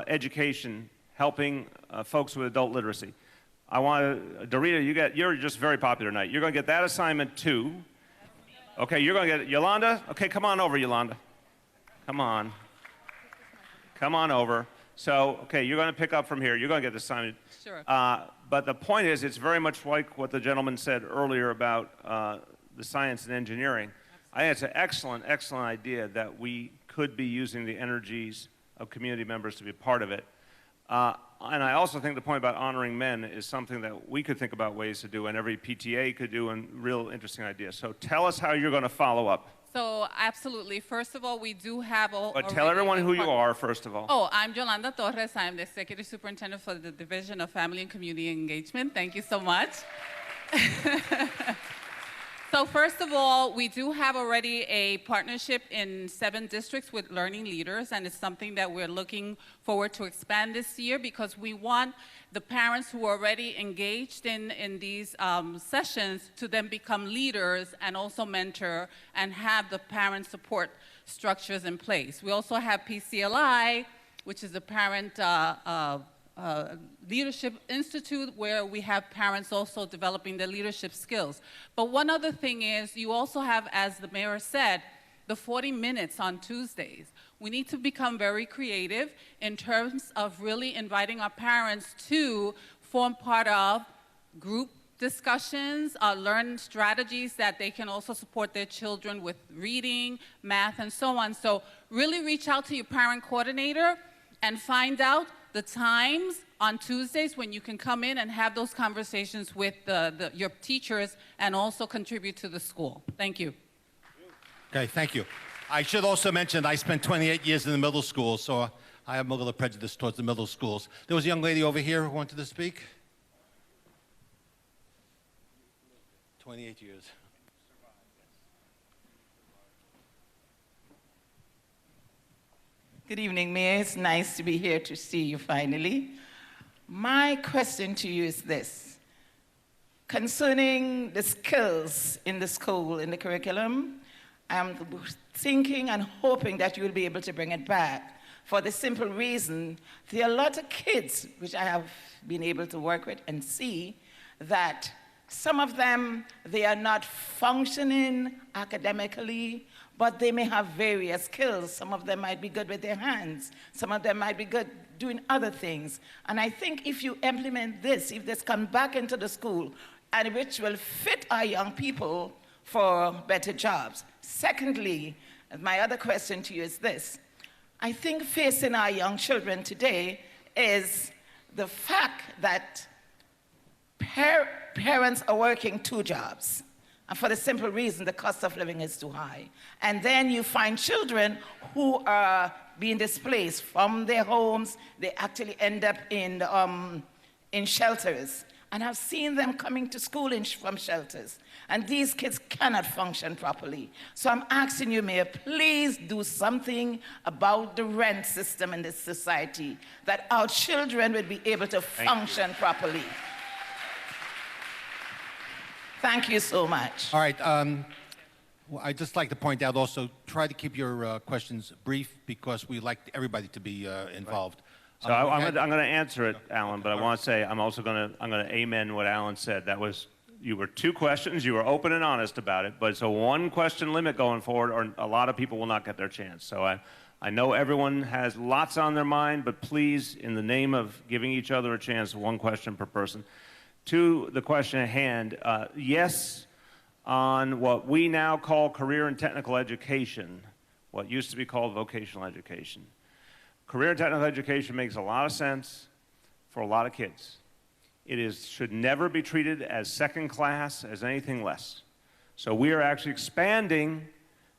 education, helping folks with adult literacy. I want to, Dorita, you're just very popular tonight. You're going to get that assignment too. Okay, you're going to get it. Yolanda? Okay, come on over, Yolanda. Come on. Come on over. So, okay, you're going to pick up from here. You're going to get the assignment. Sure. But the point is, it's very much like what the gentleman said earlier about the science and engineering. I think it's an excellent, excellent idea that we could be using the energies of community members to be part of it. And I also think the point about honoring men is something that we could think about ways to do, and every PTA could do, and real interesting ideas. So tell us how you're going to follow up. So absolutely. First of all, we do have But tell everyone who you are, first of all. Oh, I'm Yolanda Torres. I'm the Executive Superintendent for the Division of Family and Community Engagement. Thank you so much. So first of all, we do have already a partnership in 7 districts with learning leaders, and it's something that we're looking forward to expand this year because we want the parents who are already engaged in these sessions to then become leaders and also mentor and have the parent support structures in place. We also have PCLI, which is a parent Leadership Institute, where we have parents also developing their leadership skills. But one other thing is you also have, as the mayor said, the 40 minutes on Tuesdays. We need to become very creative in terms of really inviting our parents to form part of group discussions, learn strategies that they can also support their children with reading, math, and so on. So really reach out to your parent coordinator and find out the times on Tuesdays when you can come in and have those conversations with your teachers and also contribute to the school. Thank you. Okay, thank you. I should also mention I spent 28 years in the middle school, so I have a little prejudice towards the middle schools. There was a young lady over here who wanted to speak. 28 years. Good evening, Mayor. It's nice to be here to see you finally. My question to you is this. Concerning the skills in the school, in the curriculum, I'm thinking and hoping that you'll be able to bring it back for the simple reason there are a lot of kids which I have been able to work with and see that some of them, they are not functioning academically, but they may have various skills. Some of them might be good with their hands. Some of them might be good doing other things. And I think if you implement this, if this comes back into the school, and which will fit our young people for better jobs. Secondly, my other question to you is this. I think facing our young children today is the fact that parents are working 2 jobs. And for the simple reason, the cost of living is too high. And then you find children who are being displaced from their homes. They actually end up in shelters. And I've seen them coming to school from shelters. And these kids cannot function properly. So I'm asking you, Mayor, please do something about the rent system in this society, that our children would be able to function properly. Thank you so much. All right. Well, I'd just like to point out also, try to keep your questions brief because we like everybody to be involved. So I'm going to answer it, Alan, but I want to say I'm also going to amen what Alan said. That was, you were 2 questions. You were open and honest about it, but it's a 1-question limit going forward, or a lot of people will not get their chance. So I know everyone has lots on their mind, but please, in the name of giving each other a chance, 1 question per person. To the question at hand, yes, on what we now call career and technical education, what used to be called vocational education. Career and technical education makes a lot of sense for a lot of kids. It should never be treated as second class, as anything less. So we are actually expanding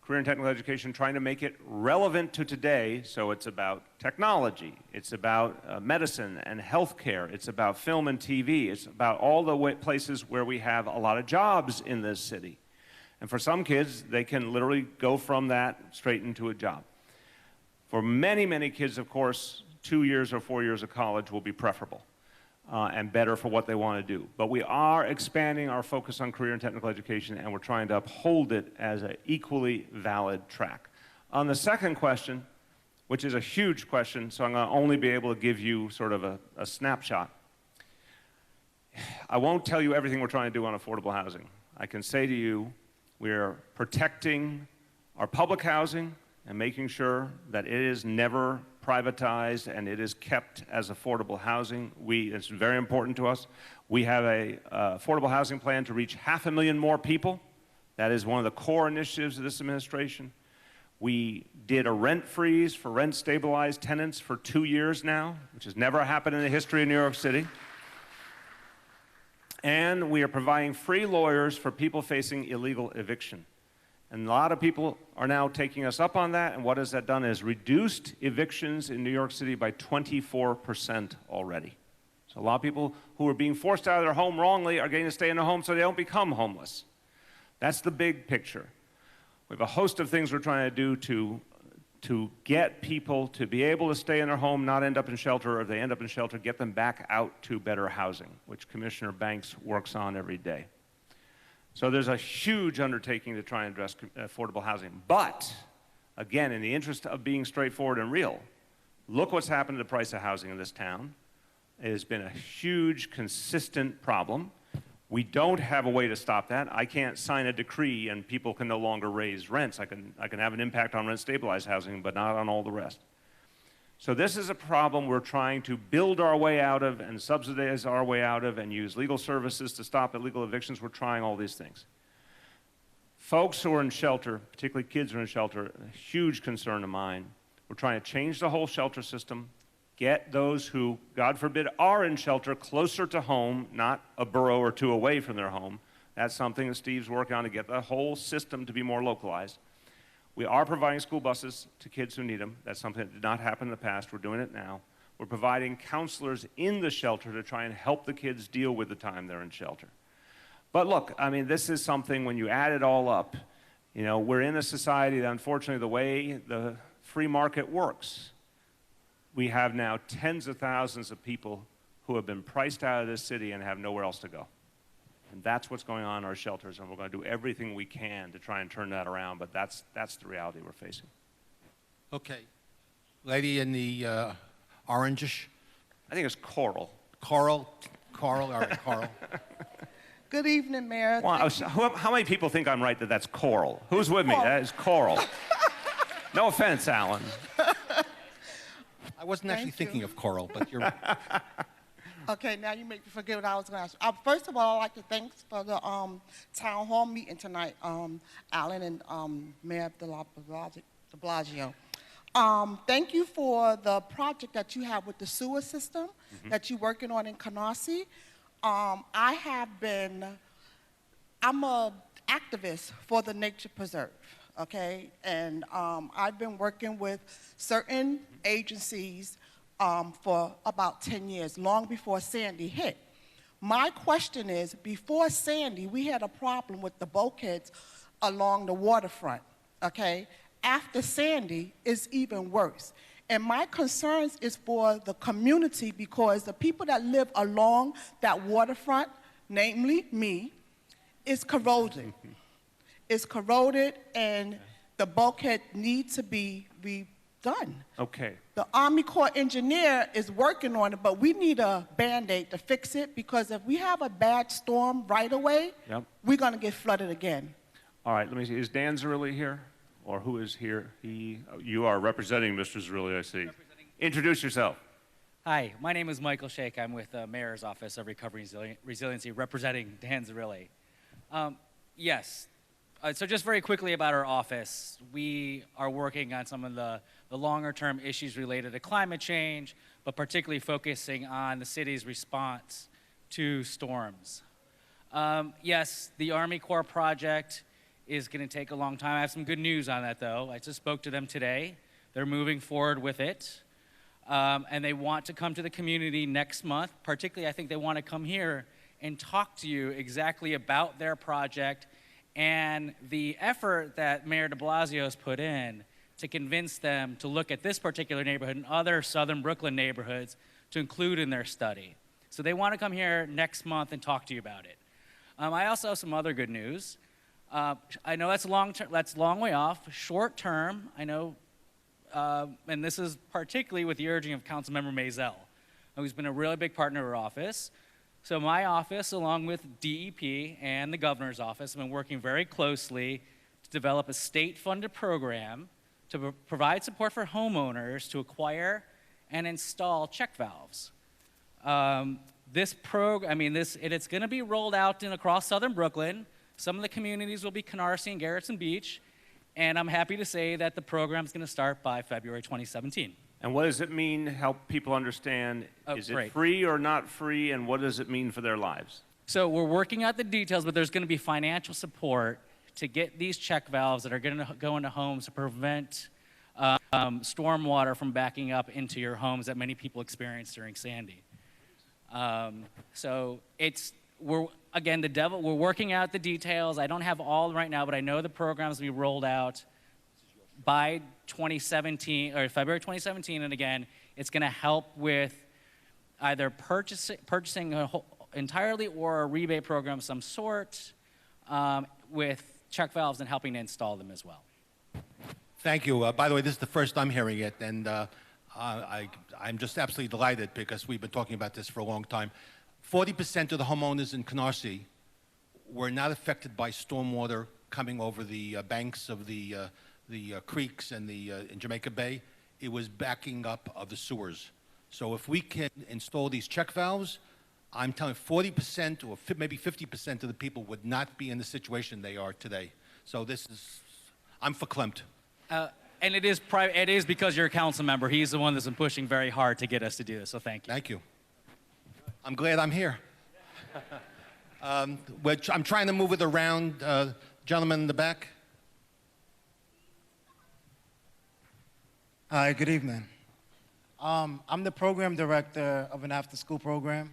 career and technical education, trying to make it relevant to today. So it's about technology, it's about medicine and healthcare, it's about film and TV, it's about all the places where we have a lot of jobs in this city. And for some kids, they can literally go from that straight into a job. For many, many kids, of course, 2 years or 4 years of college will be preferable and better for what they want to do. But we are expanding our focus on career and technical education, and we're trying to uphold it as an equally valid track. On the second question, which is a huge question, so I'm going to only be able to give you sort of a snapshot. I won't tell you everything we're trying to do on affordable housing. I can say to you, we're protecting our public housing and making sure that it is never privatized and it is kept as affordable housing. It's very important to us. We have a affordable housing plan to reach 500,000 more people. That is one of the core initiatives of this administration. We did a rent freeze for rent-stabilized tenants for 2 years now, which has never happened in the history of New York City. And we are providing free lawyers for people facing illegal eviction. And a lot of people are now taking us up on that, and what has that done is reduced evictions in New York City by 24% already. So a lot of people who are being forced out of their home wrongly are getting to stay in their home so they don't become homeless. That's the big picture. We have a host of things we're trying to do to get people to be able to stay in their home, not end up in shelter, or if they end up in shelter, get them back out to better housing, which Commissioner Banks works on every day. So there's a huge undertaking to try and address affordable housing. But, again, in the interest of being straightforward and real, look what's happened to the price of housing in this town. It has been a huge, consistent problem. We don't have a way to stop that. I can't sign a decree and people can no longer raise rents. I can have an impact on rent-stabilized housing, but not on all the rest. So this is a problem we're trying to build our way out of and subsidize our way out of and use legal services to stop illegal evictions. We're trying all these things. Folks who are in shelter, particularly kids who are in shelter, a huge concern of mine. We're trying to change the whole shelter system, get those who, God forbid, are in shelter closer to home, not a borough or two away from their home. That's something that Steve's working on to get the whole system to be more localized. We are providing school buses to kids who need them. That's something that did not happen in the past. We're doing it now. We're providing counselors in the shelter to try and help the kids deal with the time they're in shelter. But look, I mean, this is something, when you add it all up, you know, we're in a society that, unfortunately, the way the free market works, we have now tens of thousands of people who have been priced out of this city and have nowhere else to go. And that's what's going on in our shelters, and we're going to do everything we can to try and turn that around, but that's the reality we're facing. Okay. Lady in the orangish. I think it's coral. Coral, all right, Coral. Good evening, Mayor. Well, how many people think I'm right that that's coral? Who's with me? That is coral. No offense, Alan. I wasn't actually thinking of coral, but you're... Okay, now you make me forget what I was going to ask. First of all, I'd like to thank for the town hall meeting tonight, Alan and Mayor de Blasio. Thank you for the project that you have with the sewer system that you're working on in Canarsie. I'm an activist for the nature preserve, okay? And I've been working with certain agencies for about 10 years, long before Sandy hit. My question is, before Sandy, we had a problem with the bulkheads along the waterfront, okay? After Sandy, it's even worse. And my concerns is for the community, because the people that live along that waterfront, namely me, is corroded. It's corroded, and the bulkhead needs to be redone. Okay. The Army Corps engineer is working on it, but we need a Band-Aid to fix it, because if we have a bad storm right away, we're going to get flooded again. All right, let me see. Is Dan Zerilli here? Or who is here? You are representing Mr. Zerilli, I see. Introduce yourself. Hi, my name is Michael Shake. I'm with the Mayor's Office of Recovery and Resiliency, representing Dan Zerilli. Yes. So just very quickly about our office, we are working on some of the longer-term issues related to climate change, but particularly focusing on the city's response to storms. Yes, the Army Corps project is going to take a long time. I have some good news on that, though. I just spoke to them today. They're moving forward with it, and they want to come to the community next month. Particularly, I think they want to come here and talk to you exactly about their project and the effort that Mayor de Blasio has put in to convince them to look at this particular neighborhood and other southern Brooklyn neighborhoods to include in their study. So they want to come here next month and talk to you about it. I also have some other good news. I know that's a long way off. Short term, I know, and this is particularly with the urging of Councilmember Maisel, who's been a really big partner of our office. So my office, along with DEP and the governor's office, have been working very closely to develop a state-funded program to provide support for homeowners to acquire and install check valves. It's going to be rolled out across southern Brooklyn. Some of the communities will be Canarsie and Garrison Beach, and I'm happy to say that the program's going to start by February 2017. And what does it mean? Help people understand. Is it great. free or not free, and what does it mean for their lives? So we're working out the details, but there's going to be financial support to get these check valves that are going to go into homes to prevent stormwater from backing up into your homes that many people experienced during Sandy. We're working out the details. I don't have all right now, but I know the programs will be rolled out by 2017 or February 2017, and again, it's going to help with either purchasing entirely or a rebate program of some sort with check valves and helping to install them as well. Thank you. By the way, this is the first I'm hearing it, and I'm just absolutely delighted because we've been talking about this for a long time. 40% of the homeowners in Canarsie were not affected by stormwater coming over the banks of the creeks and in Jamaica Bay. It was backing up of the sewers. So if we can install these check valves, I'm telling you 40% or maybe 50% of the people would not be in the situation they are today. So I'm verklempt. And it is because you're a council member. He's the one that's been pushing very hard to get us to do this, so thank you. Thank you. I'm glad I'm here. I'm trying to move it around. Gentleman in the back. Hi, good evening. I'm the program director of an after-school program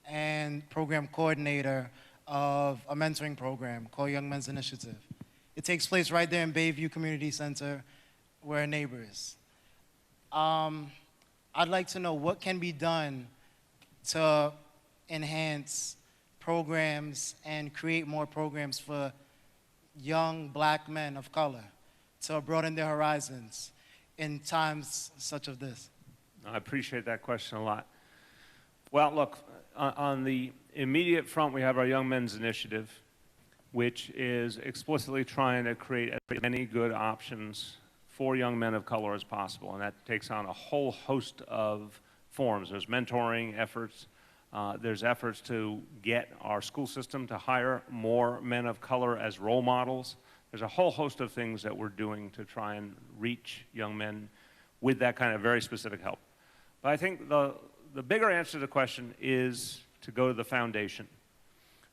and program coordinator of a mentoring program called Young Men's Initiative. It takes place right there in Bayview Community Center, where a neighbor is. I'd like to know what can be done to enhance programs and create more programs for young black men of color to broaden their horizons in times such as this. I appreciate that question a lot. Well, look, on the immediate front, we have our Young Men's Initiative, which is explicitly trying to create as many good options for young men of color as possible. And that takes on a whole host of forms. There's mentoring efforts. There's efforts to get our school system to hire more men of color as role models. There's a whole host of things that we're doing to try and reach young men with that kind of very specific help. But I think the bigger answer to the question is to go to the foundation.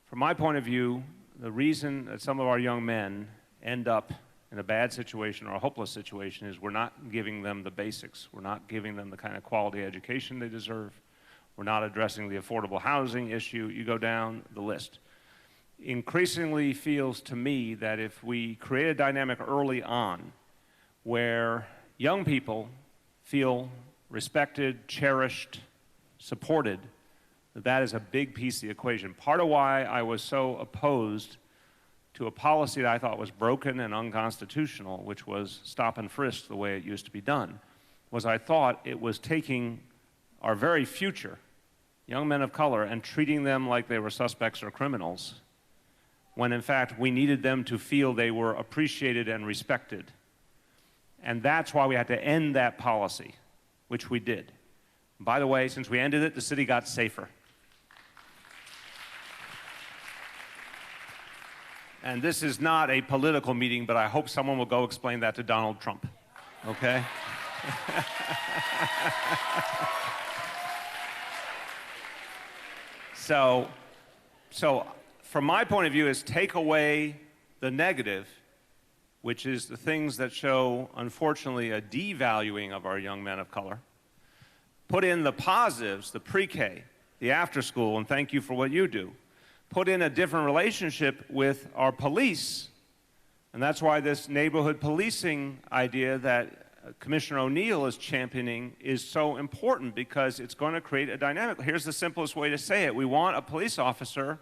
From my point of view, the reason that some of our young men end up in a bad situation or a hopeless situation is we're not giving them the basics. We're not giving them the kind of quality education they deserve. We're not addressing the affordable housing issue. You go down the list. Increasingly feels to me that if we create a dynamic early on where young people feel respected, cherished, supported, that is a big piece of the equation. Part of why I was so opposed to a policy that I thought was broken and unconstitutional, which was stop and frisk the way it used to be done, was I thought it was taking our very future young men of color and treating them like they were suspects or criminals, when in fact we needed them to feel they were appreciated and respected. And that's why we had to end that policy, which we did. By the way, since we ended it, the city got safer. And this is not a political meeting, but I hope someone will go explain that to Donald Trump, okay? So from my point of view is take away the negative, which is the things that show, unfortunately, a devaluing of our young men of color. Put in the positives, the pre-K, the after school, and thank you for what you do. Put in a different relationship with our police, and that's why this neighborhood policing idea that Commissioner O'Neill is championing is so important, because it's going to create a dynamic. Here's the simplest way to say it. We want a police officer,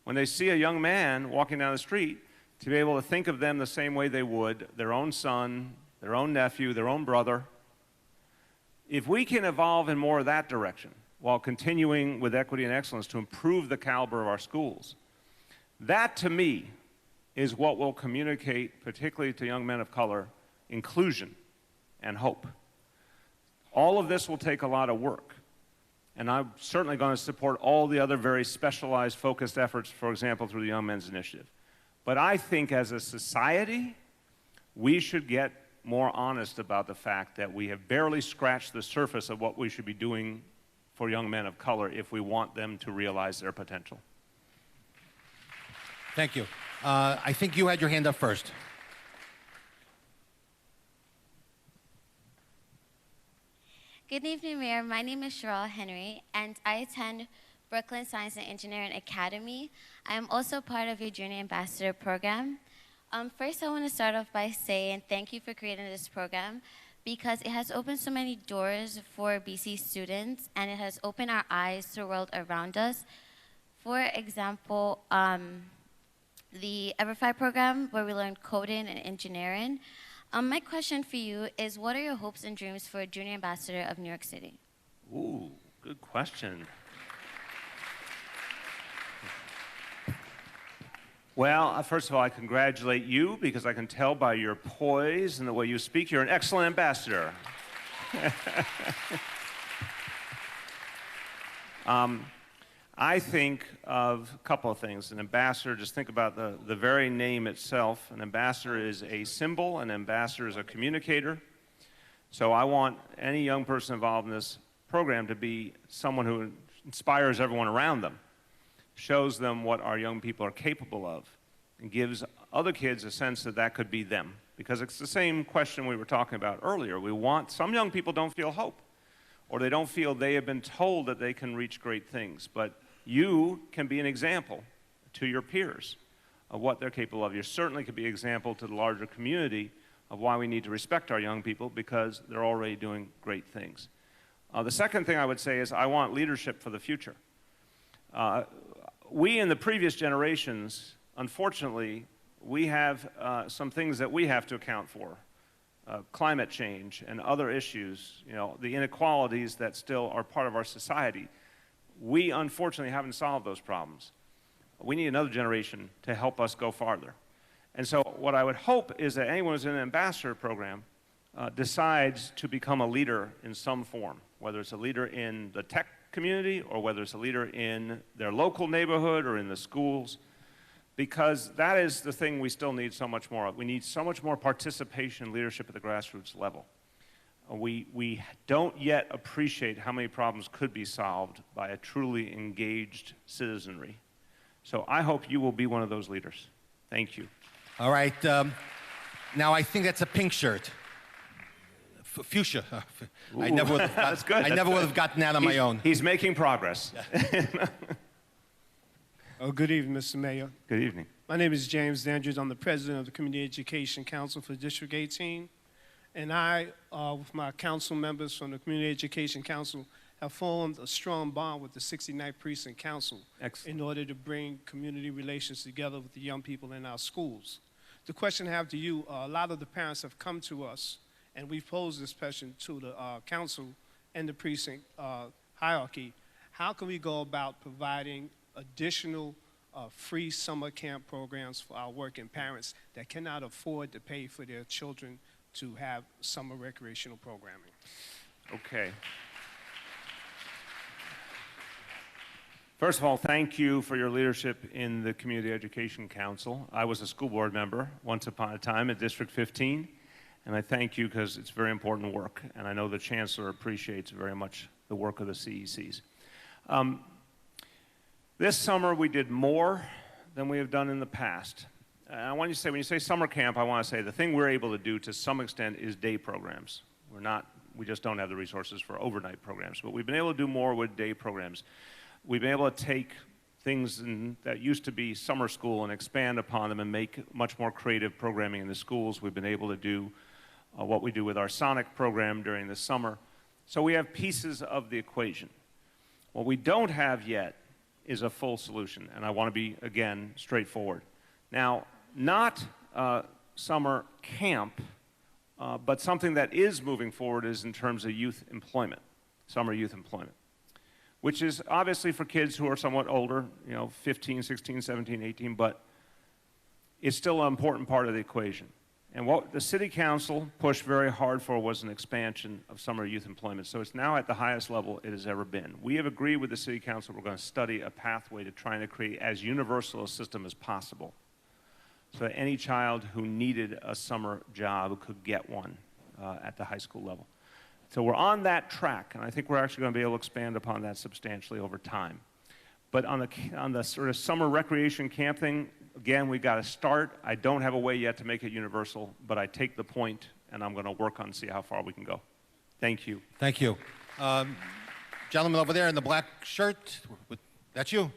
when they see a young man walking down the street, to be able to think of them the same way they would their own son, their own nephew, their own brother. If we can evolve in more of that direction, while continuing with equity and excellence to improve the caliber of our schools. That, to me, is what will communicate, particularly to young men of color, inclusion and hope. All of this will take a lot of work. And I'm certainly going to support all the other very specialized, focused efforts, for example, through the Young Men's Initiative. But I think as a society, we should get more honest about the fact that we have barely scratched the surface of what we should be doing for young men of color if we want them to realize their potential. Thank you. I think you had your hand up first. Good evening, Mayor. My name is Cheryl Henry, and I attend Brooklyn Science and Engineering Academy. I am also part of your Junior Ambassador program. First, I want to start off by saying thank you for creating this program because it has opened so many doors for BC students, and it has opened our eyes to the world around us. For example, the EverFi program, where we learn coding and engineering. My question for you is, what are your hopes and dreams for Junior Ambassador of New York City? Ooh, good question. Well, first of all, I congratulate you because I can tell by your poise and the way you speak, you're an excellent ambassador. I think of a couple of things. An ambassador, just think about the very name itself. An ambassador is a symbol, an ambassador is a communicator. So I want any young person involved in this program to be someone who inspires everyone around them, shows them what our young people are capable of, and gives other kids a sense that that could be them. Because it's the same question we were talking about earlier. Some young people don't feel hope, or they don't feel they have been told that they can reach great things. But you can be an example to your peers of what they're capable of. You certainly could be an example to the larger community of why we need to respect our young people because they're already doing great things. The second thing I would say is I want leadership for the future. We in the previous generations, unfortunately, we have some things that we have to account for. Climate change and other issues, the inequalities that still are part of our society. We unfortunately haven't solved those problems. We need another generation to help us go farther. And so what I would hope is that anyone who's in an ambassador program decides to become a leader in some form, whether it's a leader in the tech community or whether it's a leader in their local neighborhood or in the schools, because that is the thing we still need so much more of. We need so much more participation and leadership at the grassroots level. We don't yet appreciate how many problems could be solved by a truly engaged citizenry. So I hope you will be one of those leaders. Thank you. All right. Now I think that's a pink shirt. Fuchsia. Ooh, I never would have that's good. I never would have gotten that on my own. He's making progress. Oh, good evening, Mr. Mayor. Good evening. My name is James Andrews. I'm the president of the Community Education Council for District 18. And I, with my council members from the Community Education Council, have formed a strong bond with the 69th Precinct Council in order to bring community relations together with the young people in our schools. The question I have to you, a lot of the parents have come to us, and we've posed this question to the council and the precinct hierarchy. How can we go about providing additional free summer camp programs for our working parents that cannot afford to pay for their children to have summer recreational programming? Okay. First of all, thank you for your leadership in the Community Education Council. I was a school board member once upon a time at District 15, and I thank you because it's very important work, and I know the Chancellor appreciates very much the work of the CECs. This summer we did more than we have done in the past. I want you to say, when you say summer camp, I want to say the thing we're able to do to some extent is day programs. We just don't have the resources for overnight programs, but we've been able to do more with day programs. We've been able to take things that used to be summer school and expand upon them and make much more creative programming in the schools. We've been able to do what we do with our Sonic program during the summer. So we have pieces of the equation. What we don't have yet is a full solution, and I want to be, again, straightforward. Now, not summer camp, but something that is moving forward is in terms of youth employment, summer youth employment. which is obviously for kids who are somewhat older, 15, 16, 17, 18, but it's still an important part of the equation. And what the city council pushed very hard for was an expansion of summer youth employment. So it's now at the highest level it has ever been. We have agreed with the city council we're going to study a pathway to trying to create as universal a system as possible, so that any child who needed a summer job could get one at the high school level. So we're on that track, and I think we're actually going to be able to expand upon that substantially over time. But on the sort of summer recreation camp thing, again, we've got to start. I don't have a way yet to make it universal, but I take the point, and I'm going to work on see how far we can go. Thank you. Thank you. Gentleman over there in the black shirt, that's you.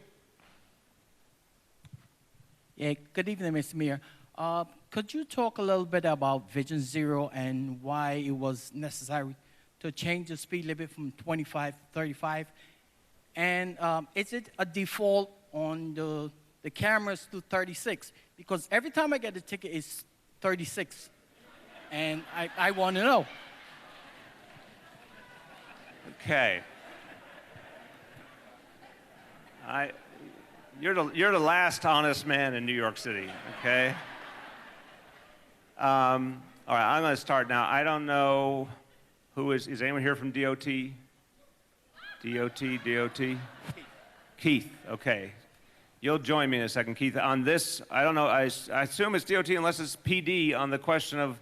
Yeah, good evening, Mr. Mayor. Could you talk a little bit about Vision Zero and why it was necessary to change the speed limit from 25 to 35? And is it a default on the cameras to 36? Because every time I get a ticket, it's 36. And I want to know. Okay. You're the last honest man in New York City, okay? All right, I'm going to start now. I don't know who is anyone here from DOT? DOT? Keith, okay. You'll join me in a second, Keith. On this, I don't know, I assume it's DOT unless it's PD on the question of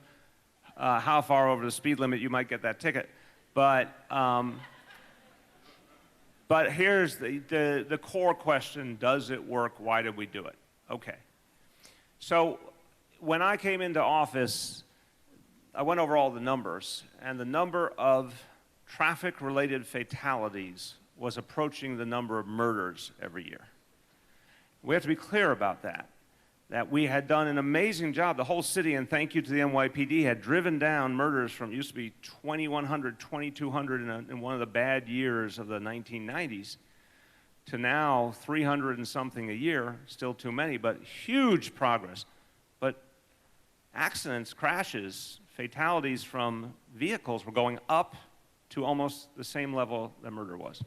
how far over the speed limit you might get that ticket. But here's the core question: does it work? Why did we do it? Okay. So when I came into office, I went over all the numbers, and the number of traffic-related fatalities was approaching the number of murders every year. We have to be clear about that we had done an amazing job. The whole city, and thank you to the NYPD, had driven down murders from used to be 2,100, 2,200 in one of the bad years of the 1990s to now 300 and something a year, still too many, but huge progress. But accidents, crashes, fatalities from vehicles were going up to almost the same level that murder was.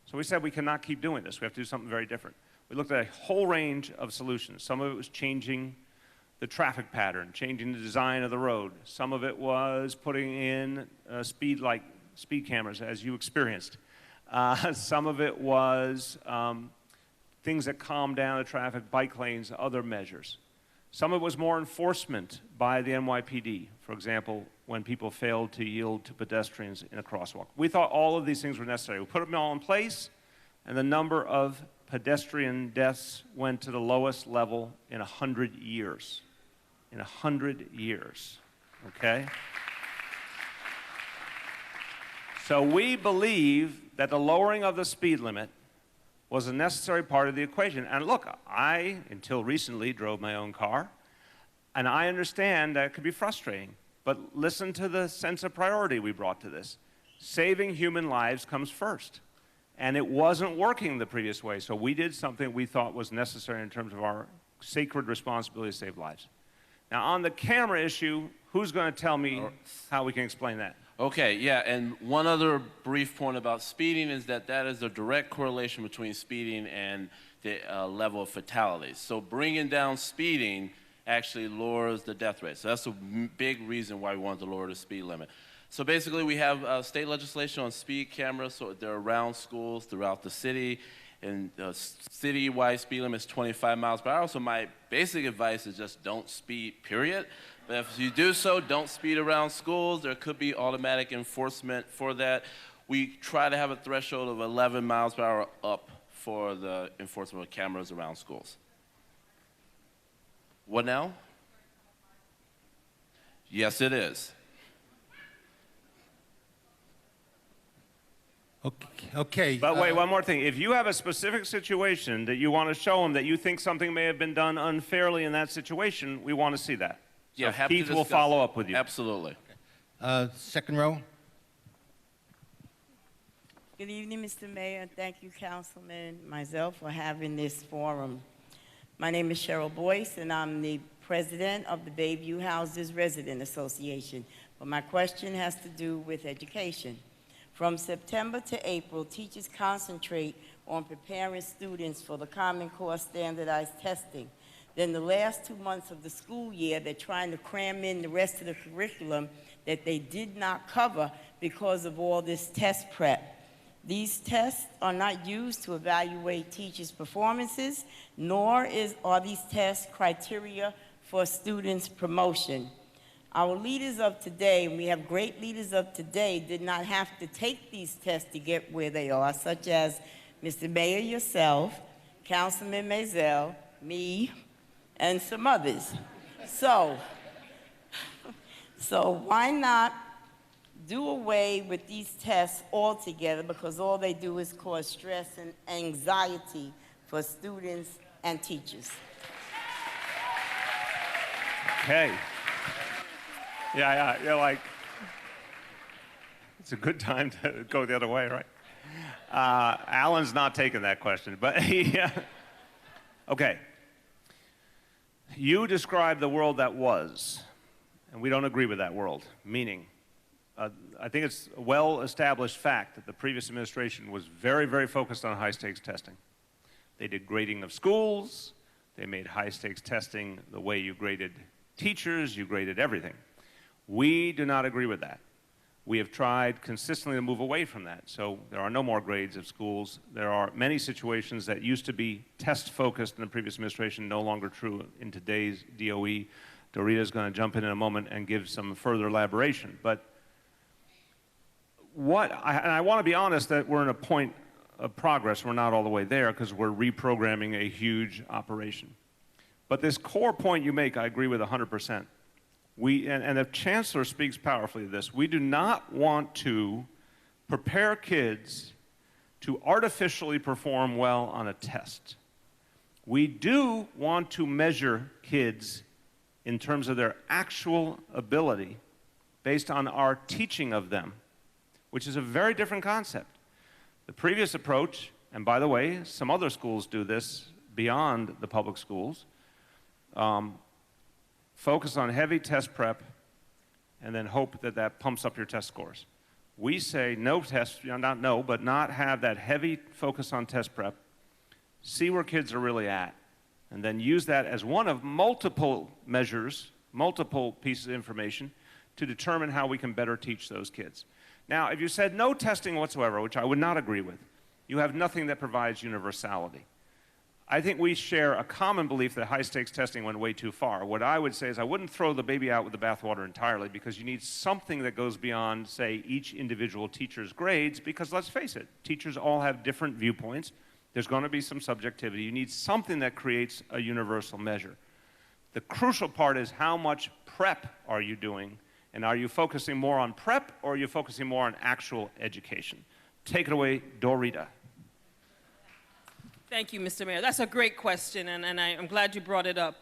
So we said we cannot keep doing this. We have to do something very different. We looked at a whole range of solutions. Some of it was changing the traffic pattern, changing the design of the road. Some of it was putting in speed cameras, as you experienced. Some of it was things that calm down the traffic, bike lanes, other measures. Some of it was more enforcement by the NYPD, for example, when people failed to yield to pedestrians in a crosswalk. We thought all of these things were necessary. We put them all in place, and the number of pedestrian deaths went to the lowest level in 100 years. In 100 years, okay? So we believe that the lowering of the speed limit was a necessary part of the equation. And look, I, until recently, drove my own car, and I understand that it could be frustrating, but listen to the sense of priority we brought to this. Saving human lives comes first. And it wasn't working the previous way, so we did something we thought was necessary in terms of our sacred responsibility to save lives. Now, on the camera issue, who's going to tell me how we can explain that? Okay, yeah, and one other brief point about speeding is that is a direct correlation between speeding and the level of fatalities. So bringing down speeding actually lowers the death rate. So that's a big reason why we wanted to lower the speed limit. So basically, we have state legislation on speed cameras, so they're around schools throughout the city, and the city-wide speed limit is 25 miles per hour. So my basic advice is just don't speed, period. But if you do so, don't speed around schools. There could be automatic enforcement for that. We try to have a threshold of 11 miles per hour up for the enforcement of cameras around schools. What now? Yes, it is. Okay. But wait, one more thing. If you have a specific situation that you want to show them that you think something may have been done unfairly in that situation, we want to see that. Yeah, so Keith will follow up with you. Absolutely. Second row. Good evening, Mr. Mayor. Thank you, Councilman Mizell, for having this forum. My name is Cheryl Boyce, and I'm the president of the Bayview Houses Resident Association. But my question has to do with education. From September to April, teachers concentrate on preparing students for the Common Core standardized testing. Then the last 2 months of the school year, they're trying to cram in the rest of the curriculum that they did not cover because of all this test prep. These tests are not used to evaluate teachers' performances, nor are these tests criteria for students' promotion. Our leaders of today, and we have great leaders of today, did not have to take these tests to get where they are, such as Mr. Mayor, yourself, Councilman Maisel, me, and some others. So why not do away with these tests altogether, because all they do is cause stress and anxiety for students and teachers. Okay. Yeah, like, it's a good time to go the other way, right? Alan's not taking that question, but okay. You described the world that was, and we don't agree with that world, meaning, I think it's a well-established fact that the previous administration was very, very focused on high-stakes testing. They did grading of schools. They made high-stakes testing the way you graded teachers, you graded everything. We do not agree with that. We have tried consistently to move away from that. So there are no more grades of schools. There are many situations that used to be test-focused in the previous administration, no longer true in today's DOE. Dorita's going to jump in a moment and give some further elaboration. But I want to be honest that we're in a point of progress. We're not all the way there because we're reprogramming a huge operation. But this core point you make, I agree with 100%. And the Chancellor speaks powerfully to this. We do not want to prepare kids to artificially perform well on a test. We do want to measure kids in terms of their actual ability based on our teaching of them, which is a very different concept. The previous approach, and by the way, some other schools do this beyond the public schools, focus on heavy test prep and then hope that that pumps up your test scores. We say no test, not no, but not have that heavy focus on test prep, see where kids are really at, and then use that as one of multiple measures, multiple pieces of information to determine how we can better teach those kids. Now, if you said no testing whatsoever, which I would not agree with, you have nothing that provides universality. I think we share a common belief that high-stakes testing went way too far. What I would say is I wouldn't throw the baby out with the bathwater entirely, because you need something that goes beyond, say, each individual teacher's grades, because let's face it, teachers all have different viewpoints. There's going to be some subjectivity. You need something that creates a universal measure. The crucial part is how much prep are you doing, and are you focusing more on prep, or are you focusing more on actual education? Take it away, Dorita. Thank you, Mr. Mayor. That's a great question, and I'm glad you brought it up.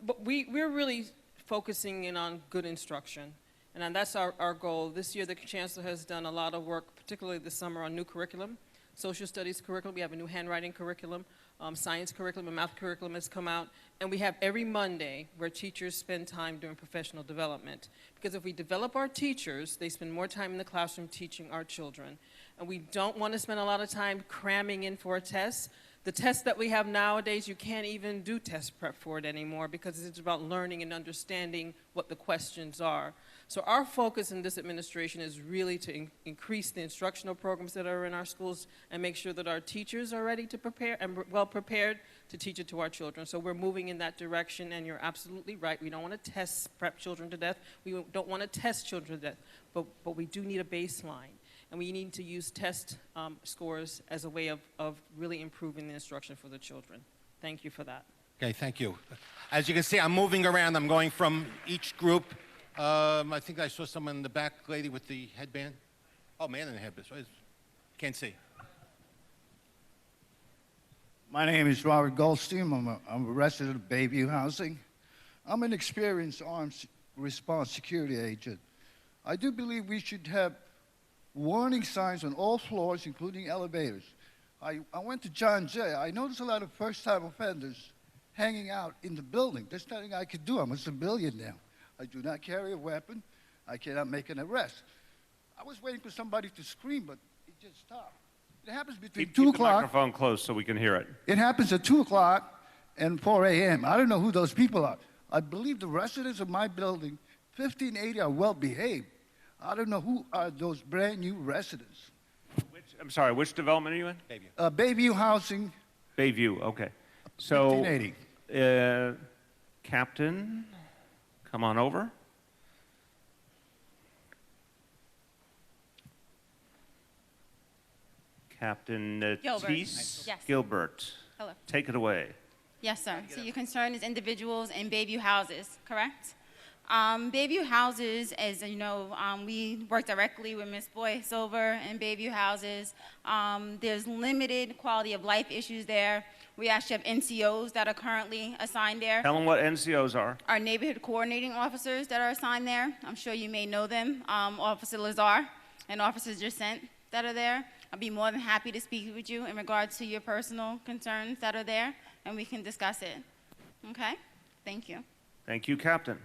But we're really focusing in on good instruction, and that's our goal. This year, the Chancellor has done a lot of work, particularly this summer, on new curriculum. Social studies curriculum, we have a new handwriting curriculum, science curriculum and math curriculum has come out, and we have every Monday where teachers spend time doing professional development. Because if we develop our teachers, they spend more time in the classroom teaching our children. And we don't want to spend a lot of time cramming in for a test. The tests that we have nowadays, you can't even do test prep for it anymore because it's about learning and understanding what the questions are. So our focus in this administration is really to increase the instructional programs that are in our schools and make sure that our teachers are ready to prepare and well prepared to teach it to our children. So we're moving in that direction, and you're absolutely right. We don't want to test prep children to death. We don't want to test children to death, but we do need a baseline. And we need to use test scores as a way of really improving the instruction for the children. Thank you for that. Okay, thank you. As you can see, I'm moving around. I'm going from each group. I think I saw someone in the back, lady with the headband. Oh, man in the headband. Can't see. My name is Robert Goldstein. I'm a resident of Bayview Housing. I'm an experienced armed response security agent. I do believe we should have warning signs on all floors, including elevators. I went to John Jay. I noticed a lot of first-time offenders hanging out in the building. There's nothing I could do. I'm a civilian now. I do not carry a weapon. I cannot make an arrest. I was waiting for somebody to scream, but it just stopped. It happens between Keep 2 the o'clock. microphone close so we can hear it. It happens at 2 o'clock and 4 a.m. I don't know who those people are. I believe the residents of my building, 1580, are well behaved. I don't know who are those brand new residents. I'm sorry, which development are you in? Bayview Housing. Bayview, okay. So, 1580. Captain, come on over. Captain Gilbert. Teese Yes. Gilbert. Hello. Take it away. Yes, sir. So your concern is individuals in Bayview houses, correct? Bayview houses, as you know, we work directly with Ms. Boyce over in Bayview houses. There's limited quality of life issues there. We actually have NCOs that are currently assigned there. Tell them what NCOs are. Our neighborhood coordinating officers that are assigned there. I'm sure you may know them, Officer Lazar and Officer Jacent that are there. I'll be more than happy to speak with you in regards to your personal concerns that are there, and we can discuss it. Okay? Thank you. Thank you, Captain.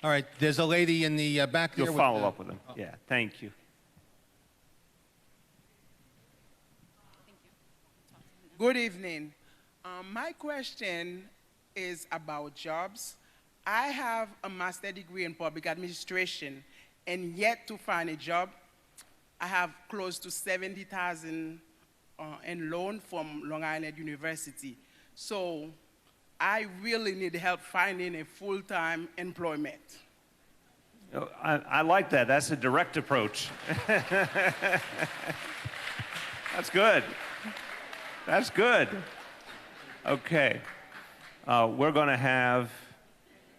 All right, there's a lady in the back there. You'll follow up with him. Yeah, thank you. Good evening. My question is about jobs. I have a master's degree in public administration and yet to find a job. I have close to $70,000 in loan from Long Island University. So I really need help finding a full-time employment. Oh, I like that. That's a direct approach. That's good. That's good. Okay. We're going to have,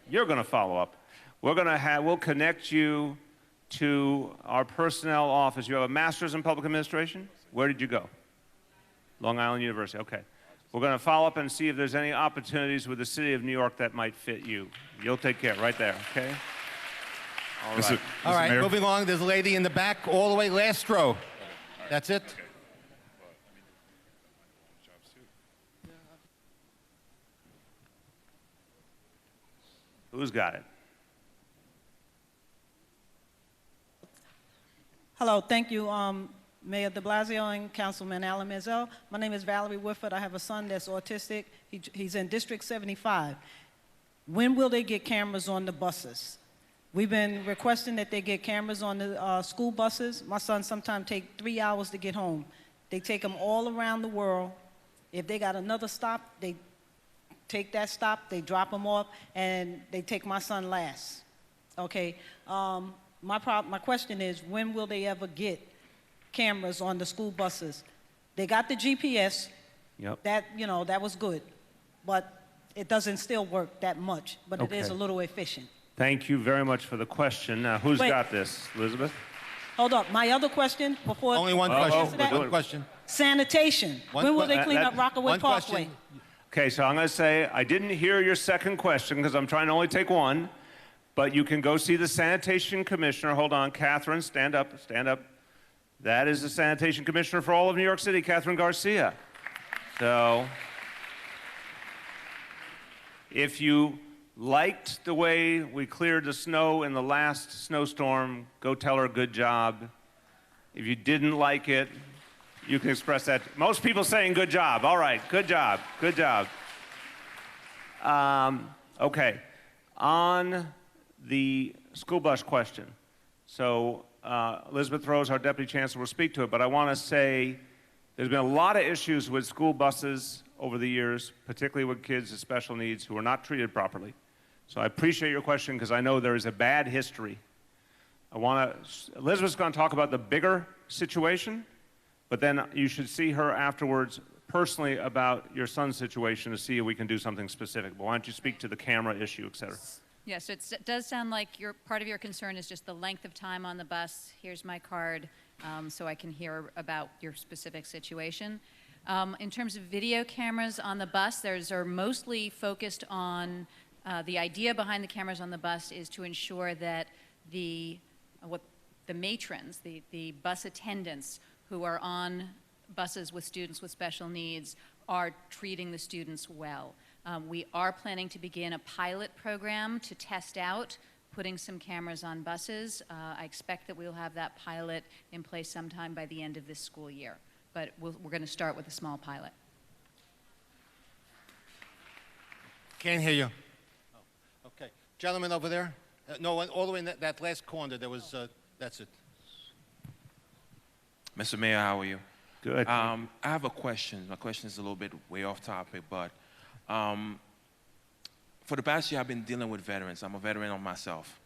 you're going to follow up. We'll connect you to our personnel office. You have a master's in public administration? Where did you go? Long Island University, okay. We're going to follow up and see if there's any opportunities with the city of New York that might fit you. You'll take care right there, okay? All right. All right, moving along. There's a lady in the back, all the way last row. That's it. Who's got it? Hello, thank you, Mayor de Blasio and Councilman Alan Mizell. My name is Valerie Woodford. I have a son that's autistic. He's in District 75. When will they get cameras on the buses? We've been requesting that they get cameras on the school buses. My son sometimes takes 3 hours to get home. They take them all around the world. If they got another stop, they take that stop, they drop them off, and they take my son last. Okay. My question is, when will they ever get cameras on the school buses? They got the GPS. Yep. That, you know, that was good. But it doesn't still work that much, but it is Okay. a little efficient. Thank you very much for the question. Now, who's Wait. got this? Elizabeth? Hold up. My other question before. Only one before I question. answer that? One question. Sanitation. When will they clean up Rockaway one Parkway? question. Okay, so I'm going to say I didn't hear your second question because I'm trying to only take one, but you can go see the sanitation commissioner. Hold on, Catherine, stand up, stand up. That is the sanitation commissioner for all of New York City, Catherine Garcia. So, if you liked the way we cleared the snow in the last snowstorm, go tell her good job. If you didn't like it, you can express that. Most people saying good job. All right, good job, good job. Okay, on the school bus question. So Elizabeth Rose, our deputy chancellor, will speak to it, but I want to say there's been a lot of issues with school buses over the years, particularly with kids with special needs who are not treated properly. So I appreciate your question because I know there is a bad history. Elizabeth's going to talk about the bigger situation, but then you should see her afterwards personally about your son's situation to see if we can do something specific. But why don't you speak to the camera issue, et cetera? Yes, it does sound like part of your concern is just the length of time on the bus. Here's my card, so I can hear about your specific situation. In terms of video cameras on the bus, those are mostly focused on the idea behind the cameras on the bus is to ensure that the matrons, the bus attendants who are on buses with students with special needs are treating the students well. We are planning to begin a pilot program to test out putting some cameras on buses. I expect that we'll have that pilot in place sometime by the end of this school year. But we're going to start with a small pilot. Can't hear you. Oh, okay. Gentleman over there. No, all the way in that last corner, there was, that's it. Mr. Mayor, how are you? Good. I have a question. My question is a little bit way off topic, but for the past year, I've been dealing with veterans. I'm a veteran on myself,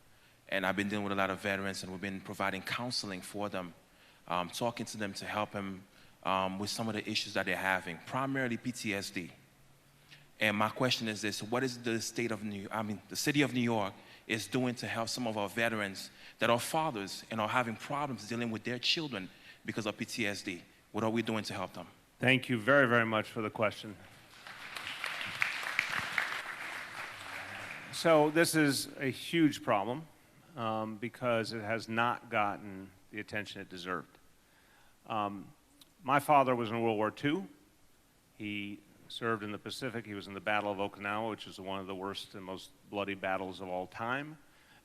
and I've been dealing with a lot of veterans, and we've been providing counseling for them, talking to them to help them with some of the issues that they're having, primarily PTSD. And my question is this: what is the city of New York is doing to help some of our veterans that are fathers and are having problems dealing with their children because of PTSD? What are we doing to help them? Thank you very, very much for the question. So this is a huge problem because it has not gotten the attention it deserved. My father was in World War II. He served in the Pacific. He was in the Battle of Okinawa, which is one of the worst and most bloody battles of all time.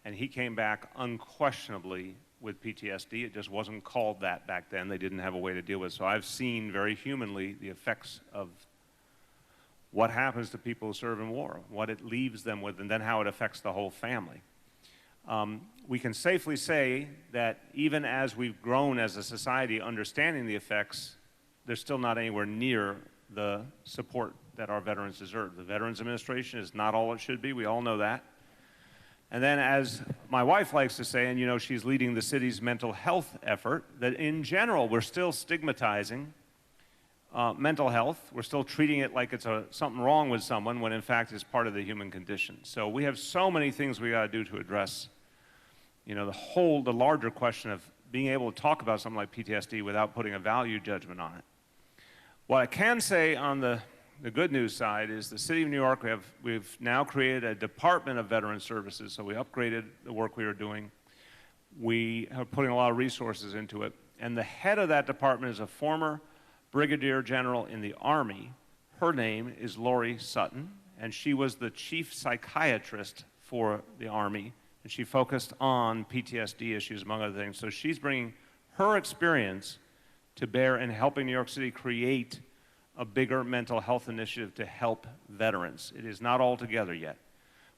And he came back unquestionably with PTSD. It just wasn't called that back then. They didn't have a way to deal with it. So I've seen very humanly the effects of what happens to people who serve in war, what it leaves them with, and then how it affects the whole family. We can safely say that even as we've grown as a society understanding the effects, they're still not anywhere near the support that our veterans deserve. The Veterans Administration is not all it should be. We all know that. And then, as my wife likes to say, and you know she's leading the city's mental health effort, that in general we're still stigmatizing mental health. We're still treating it like it's something wrong with someone when in fact it's part of the human condition. So we have so many things we got to do to address, you know, the larger question of being able to talk about something like PTSD without putting a value judgment on it. What I can say on the good news side is the City of New York, we've now created a Department of Veteran Services, so we upgraded the work we were doing. We are putting a lot of resources into it, and the head of that department is a former Brigadier General in the Army. Her name is Lori Sutton, and she was the chief psychiatrist for the Army, and she focused on PTSD issues, among other things. So she's bringing her experience to bear in helping New York City create a bigger mental health initiative to help veterans. It is not all together yet.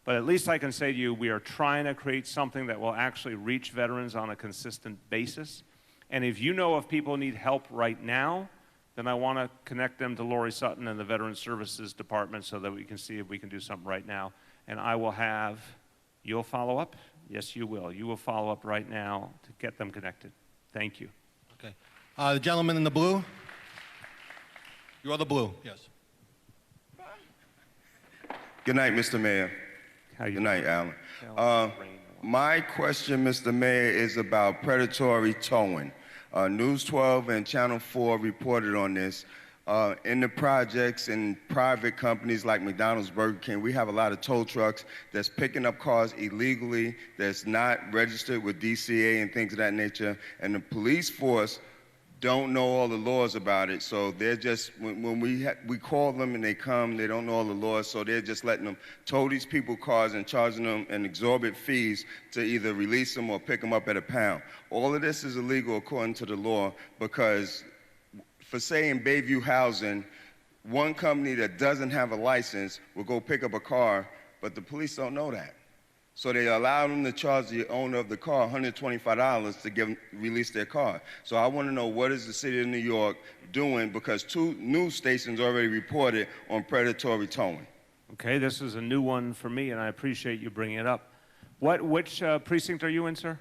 But at least I can say to you, we are trying to create something that will actually reach veterans on a consistent basis. And if you know if people need help right now, then I want to connect them to Lori Sutton and the Veterans Services Department so that we can see if we can do something right now. And I will have, you'll follow up? Yes, you will. You will follow up right now to get them connected. Thank you. Okay. The gentleman in the blue. You are the blue, yes. Good night, Mr. Mayor. Good night, Alan. My question, Mr. Mayor, is about predatory towing. News 12 and Channel 4 reported on this. In the projects and private companies like McDonald's, Burger King, we have a lot of tow trucks that's picking up cars illegally, that's not registered with DCA and things of that nature, and the police force don't know all the laws about it, so they're just, when we call them and they come, they don't know all the laws, so they're just letting them tow these people's cars and charging them an exorbitant fees to either release them or pick them up at a pound. All of this is illegal according to the law because, for say in Bayview Housing, one company that doesn't have a license will go pick up a car, but the police don't know that. So they allow them to charge the owner of the car $125 to release their car. So I want to know, what is the city of New York doing, because 2 news stations already reported on predatory towing. Okay, this is a new one for me, and I appreciate you bringing it up. Which precinct are you in, sir?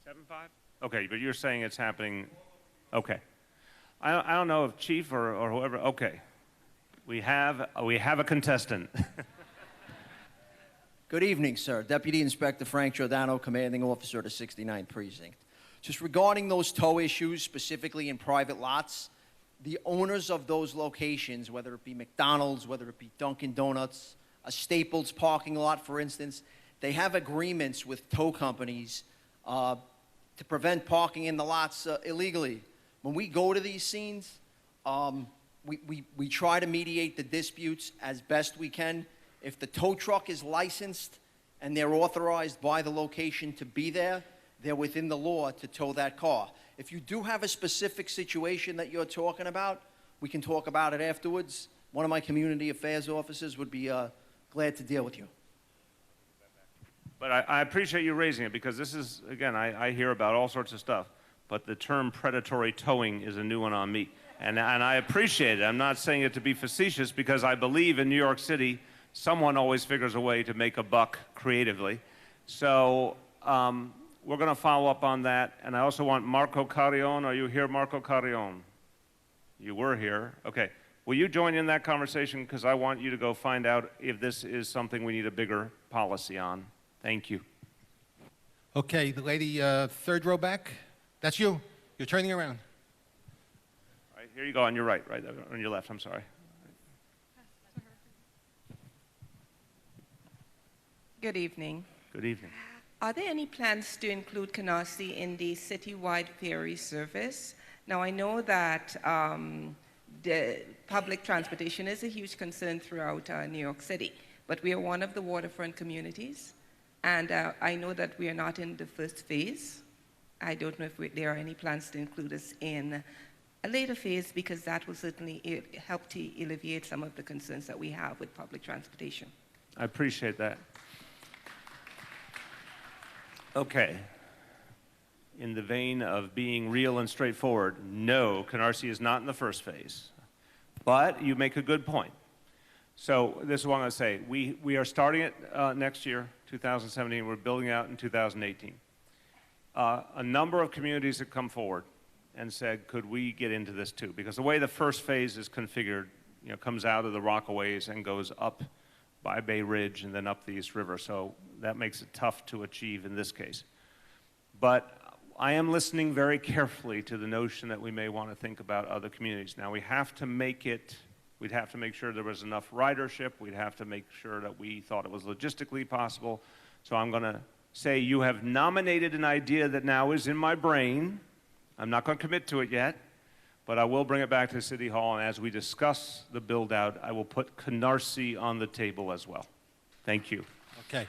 7-5? Okay, but you're saying it's happening. Okay. I don't know if Chief or whoever. Okay. We have a contestant. Good evening, sir. Deputy Inspector Frank Giordano, Commanding Officer of the 69th Precinct. Just regarding those tow issues, specifically in private lots, the owners of those locations, whether it be McDonald's, whether it be Dunkin' Donuts, a Staples parking lot, for instance, they have agreements with tow companies to prevent parking in the lots illegally. When we go to these scenes, we try to mediate the disputes as best we can. If the tow truck is licensed and they're authorized by the location to be there, they're within the law to tow that car. If you do have a specific situation that you're talking about, we can talk about it afterwards. One of my community affairs officers would be glad to deal with you. But I appreciate you raising it because this is, again, I hear about all sorts of stuff, but the term predatory towing is a new one on me. And I appreciate it. I'm not saying it to be facetious because I believe in New York City, someone always figures a way to make a buck creatively. So we're going to follow up on that. And I also want Marco Carrion. Are you here, Marco Carrion? You were here. Okay. Will you join in that conversation? Because I want you to go find out if this is something we need a bigger policy on. Thank you. Okay, the lady third row back. That's you. You're turning around. All right, here you go on your right, on your left, I'm sorry. Good evening. Good evening. Are there any plans to include Canarsie in the citywide ferry service? Now, I know that the public transportation is a huge concern throughout New York City, but we are one of the waterfront communities, and I know that we are not in the first phase. I don't know if there are any plans to include us in a later phase, because that will certainly help to alleviate some of the concerns that we have with public transportation. I appreciate that. Okay. In the vein of being real and straightforward, no, Canarsie is not in the first phase. But you make a good point. So this is what I'm going to say. We are starting it next year, 2017. We're building out in 2018. A number of communities have come forward and said, could we get into this too? Because the way the first phase is configured, comes out of the Rockaways and goes up by Bay Ridge and then up the East River. So that makes it tough to achieve in this case. But I am listening very carefully to the notion that we may want to think about other communities. Now, we'd have to make sure there was enough ridership. We'd have to make sure that we thought it was logistically possible. So I'm going to say you have nominated an idea that now is in my brain. I'm not going to commit to it yet, but I will bring it back to City Hall, and as we discuss the build-out, I will put Canarsie on the table as well. Thank you. Okay.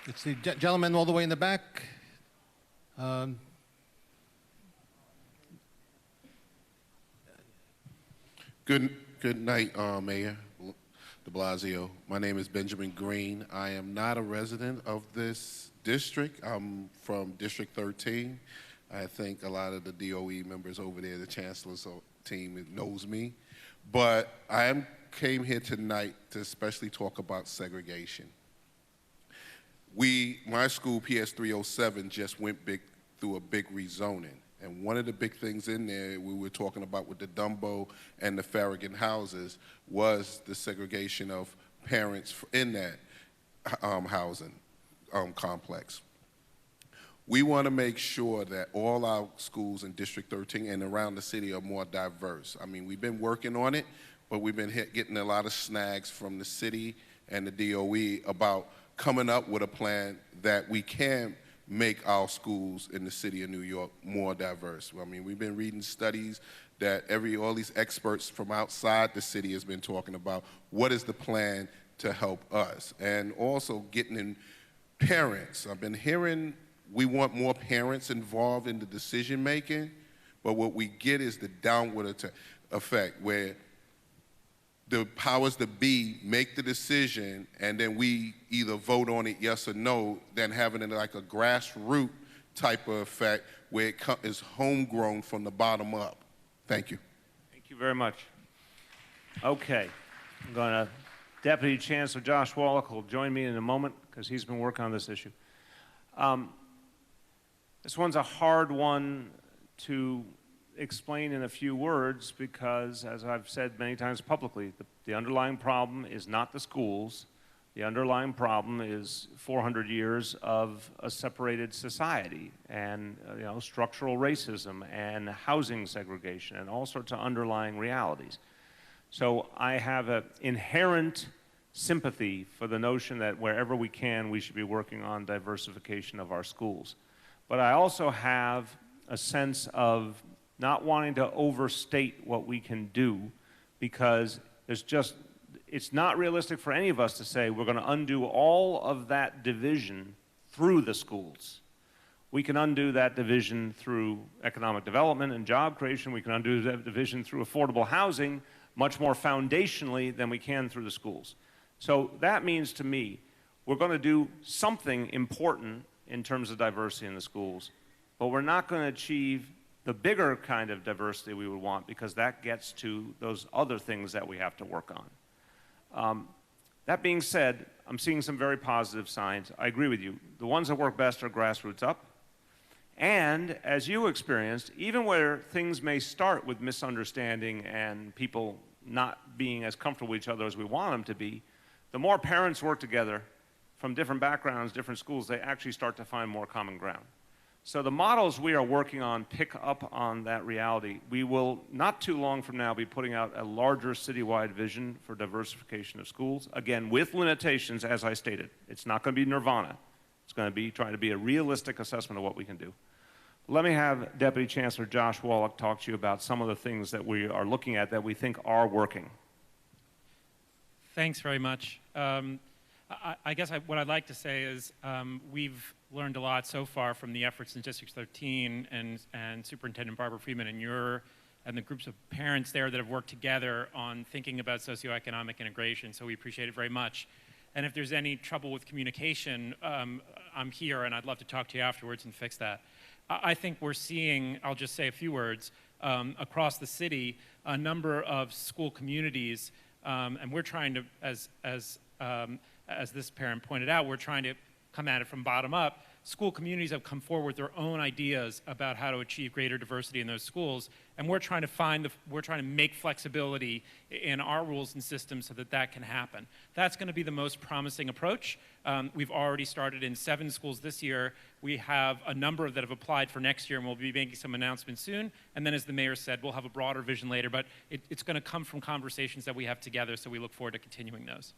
It's the gentleman all the way in the back. Good night, Mayor de Blasio. My name is Benjamin Green. I am not a resident of this district. I'm from District 13. I think a lot of the DOE members over there, the Chancellor's team, knows me. But I came here tonight to especially talk about segregation. My school, PS 307, just went through a big rezoning. And one of the big things in there we were talking about with the Dumbo and the Farragut houses was the segregation of parents in that housing complex. We want to make sure that all our schools in District 13 and around the city are more diverse. I mean, we've been working on it, but we've been getting a lot of snags from the city and the DOE about coming up with a plan that we can make our schools in the city of New York more diverse. I mean, we've been reading studies that all these experts from outside the city has been talking about what is the plan to help us. And also getting in parents. I've been hearing we want more parents involved in the decision making, but what we get is the downward effect where the powers that be make the decision and then we either vote on it yes or no, then having it like a grassroots type of effect where it is homegrown from the bottom up. Thank you. Thank you very much. Okay, I'm going to, Deputy Chancellor Josh Wallach will join me in a moment because he's been working on this issue. This one's a hard one to explain in a few words because, as I've said many times publicly, the underlying problem is not the schools. The underlying problem is 400 years of a separated society and structural racism and housing segregation and all sorts of underlying realities. So I have an inherent sympathy for the notion that wherever we can, we should be working on diversification of our schools. But I also have a sense of not wanting to overstate what we can do because there's just, it's not realistic for any of us to say we're going to undo all of that division through the schools. We can undo that division through economic development and job creation. We can undo that division through affordable housing much more foundationally than we can through the schools. So that means to me, we're going to do something important in terms of diversity in the schools, but we're not going to achieve the bigger kind of diversity we would want because that gets to those other things that we have to work on. That being said, I'm seeing some very positive signs. I agree with you. The ones that work best are grassroots up. And as you experienced, even where things may start with misunderstanding and people not being as comfortable with each other as we want them to be, the more parents work together from different backgrounds, different schools, they actually start to find more common ground. So the models we are working on pick up on that reality. We will, not too long from now, be putting out a larger citywide vision for diversification of schools, again, with limitations, as I stated. It's not going to be nirvana. It's going to be trying to be a realistic assessment of what we can do. Let me have Deputy Chancellor Josh Wallach talk to you about some of the things that we are looking at that we think are working. Thanks very much. I guess what I'd like to say is we've learned a lot so far from the efforts in District 13 and Superintendent Barbara Freeman and the groups of parents there that have worked together on thinking about socioeconomic integration, so we appreciate it very much. And if there's any trouble with communication, I'm here and I'd love to talk to you afterwards and fix that. I think we're seeing, I'll just say a few words, across the city, a number of school communities, and we're trying to, as this parent pointed out, we're trying to come at it from bottom up. School communities have come forward with their own ideas about how to achieve greater diversity in those schools, and we're trying to make flexibility in our rules and systems so that that can happen. That's going to be the most promising approach. We've already started in 7 schools this year. We have a number that have applied for next year, and we'll be making some announcements soon. And then, as the mayor said, we'll have a broader vision later, but it's going to come from conversations that we have together, so we look forward to continuing those.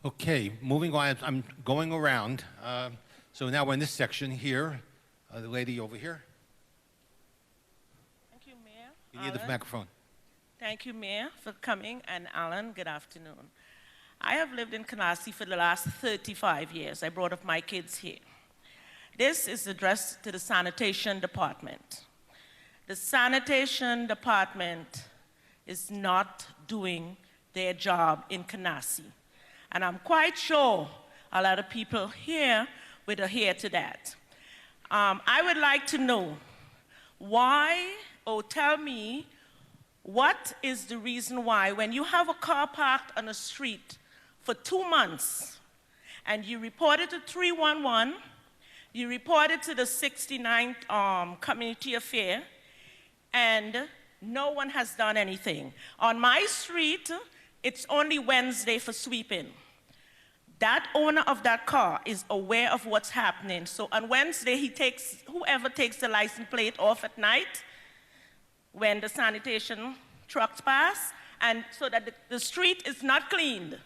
Okay, moving on, I'm going around. So now we're in this section here. The lady over here. Thank you, Mayor. You need the microphone. Thank you, Mayor, for coming. And Alan, good afternoon. I have lived in Canarsie for the last 35 years. I brought up my kids here. This is addressed to the sanitation department. The sanitation department is not doing their job in Canarsie. And I'm quite sure a lot of people here would adhere to that. I would like to know why, or tell me, what is the reason why when you have a car parked on a street for 2 months and you report it to 311, you report it to the 69th Community Affair, and no one has done anything. On my street, it's only Wednesday for sweeping. That owner of that car is aware of what's happening. So on Wednesday, whoever takes the license plate off at night when the sanitation trucks pass, and so that the street is not cleaned.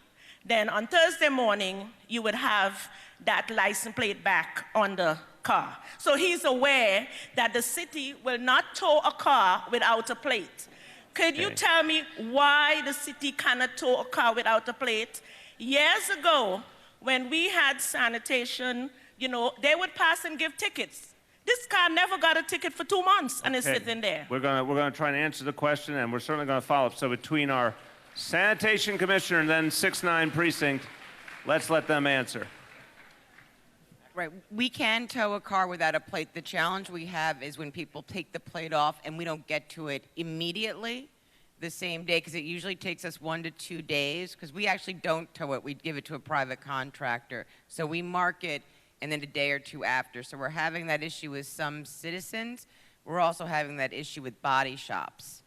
Then on Thursday morning, you would have that license plate back on the car. So he's aware that the city will not tow a car without a plate. Could you tell me why the city cannot tow a car without a plate? Years ago, when we had sanitation, you know, they would pass and give tickets. This car never got a ticket for 2 months, and it's sitting there. We're gonna try and answer the question, and we're certainly gonna follow up. So between our sanitation commissioner and then 6-9 precinct, let's let them answer. Right, we can tow a car without a plate. The challenge we have is when people take the plate off and we don't get to it immediately the same day, because it usually takes us 1 to 2 days, because we actually don't tow it, we give it to a private contractor. So we mark it and then a day or 2 after. So we're having that issue with some citizens. We're also having that issue with body shops,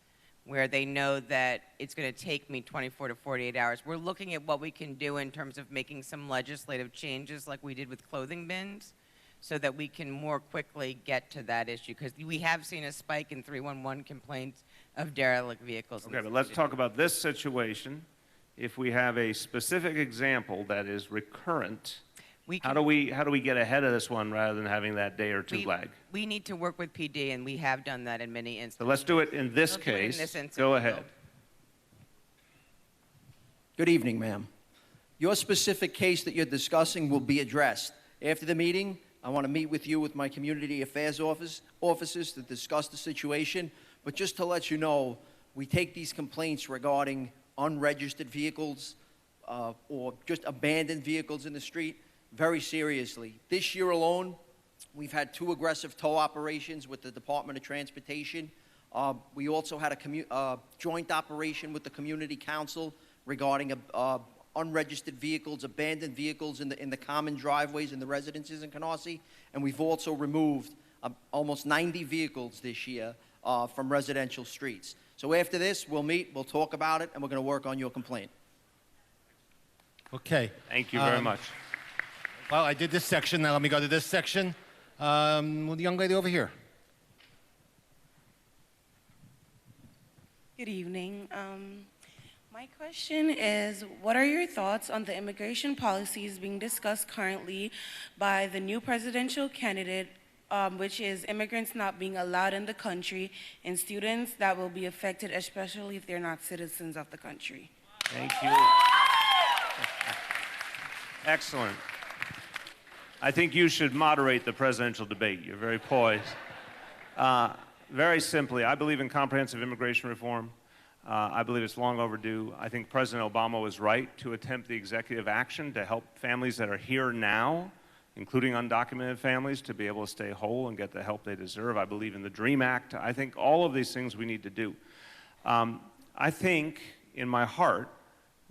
where they know that it's going to take me 24 to 48 hours. We're looking at what we can do in terms of making some legislative changes like we did with clothing bins, so that we can more quickly get to that issue, because we have seen a spike in 311 complaints of derelict vehicles. Okay, but let's talk about this situation. If we have a specific example that is recurrent, how do we get ahead of this one rather than having that day or 2 lag? We need to work with PD, and we have done that in many instances. So let's do it in this case. Go ahead. Good evening, ma'am. Your specific case that you're discussing will be addressed. After the meeting, I want to meet with you with my community affairs officers to discuss the situation. But just to let you know, we take these complaints regarding unregistered vehicles or just abandoned vehicles in the street very seriously. This year alone, we've had 2 aggressive tow operations with the Department of Transportation. We also had a joint operation with the Community Council regarding unregistered vehicles, abandoned vehicles in the common driveways in the residences in Canarsie. And we've also removed almost 90 vehicles this year from residential streets. So after this, we'll meet, we'll talk about it, and we're going to work on your complaint. Okay. Thank you very much. Well, I did this section. Now let me go to this section. With the young lady over here. Good evening. My question is, what are your thoughts on the immigration policies being discussed currently by the new presidential candidate, which is immigrants not being allowed in the country and students that will be affected, especially if they're not citizens of the country? Thank you. Excellent. I think you should moderate the presidential debate. You're very poised. Very simply, I believe in comprehensive immigration reform. I believe it's long overdue. I think President Obama was right to attempt the executive action to help families that are here now, including undocumented families, to be able to stay whole and get the help they deserve. I believe in the DREAM Act. I think all of these things we need to do. I think in my heart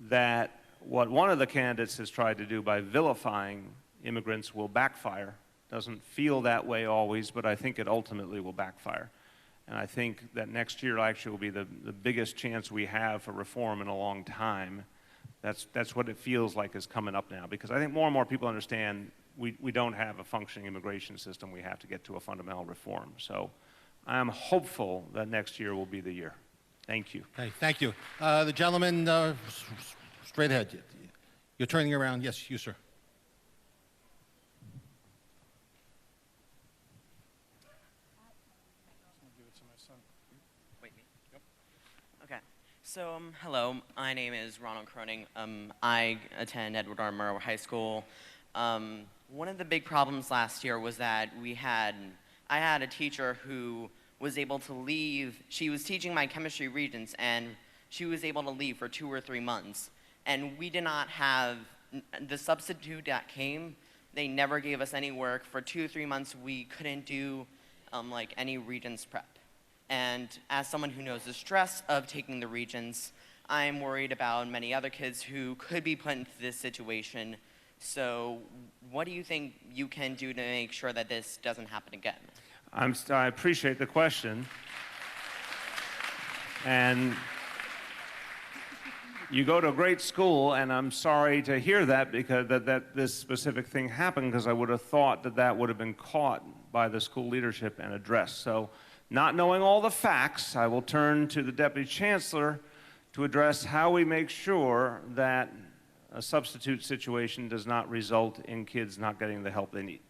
that what one of the candidates has tried to do by vilifying immigrants will backfire. Doesn't feel that way always, but I think it ultimately will backfire. And I think that next year actually will be the biggest chance we have for reform in a long time. That's what it feels like is coming up now, because I think more and more people understand we don't have a functioning immigration system. We have to get to a fundamental reform. So I am hopeful that next year will be the year. Thank you. Okay, thank you. The gentleman straight ahead. You're turning around. Yes, you, sir. Okay, so hello, my name is Ronald Croning. I attend Edward R. Murrow High School. One of the big problems last year was that I had a teacher who was able to leave. She was teaching my chemistry regents, and she was able to leave for 2 or 3 months. And we did not have, the substitute that came, they never gave us any work. For 2 or 3 months, we couldn't do like any regents prep. And as someone who knows the stress of taking the regents, I'm worried about many other kids who could be put into this situation. So what do you think you can do to make sure that this doesn't happen again? I appreciate the question. And you go to a great school, and I'm sorry to hear that, because that this specific thing happened, because I would have thought that would have been caught by the school leadership and addressed. So, not knowing all the facts, I will turn to the Deputy Chancellor to address how we make sure that a substitute situation does not result in kids not getting the help they need.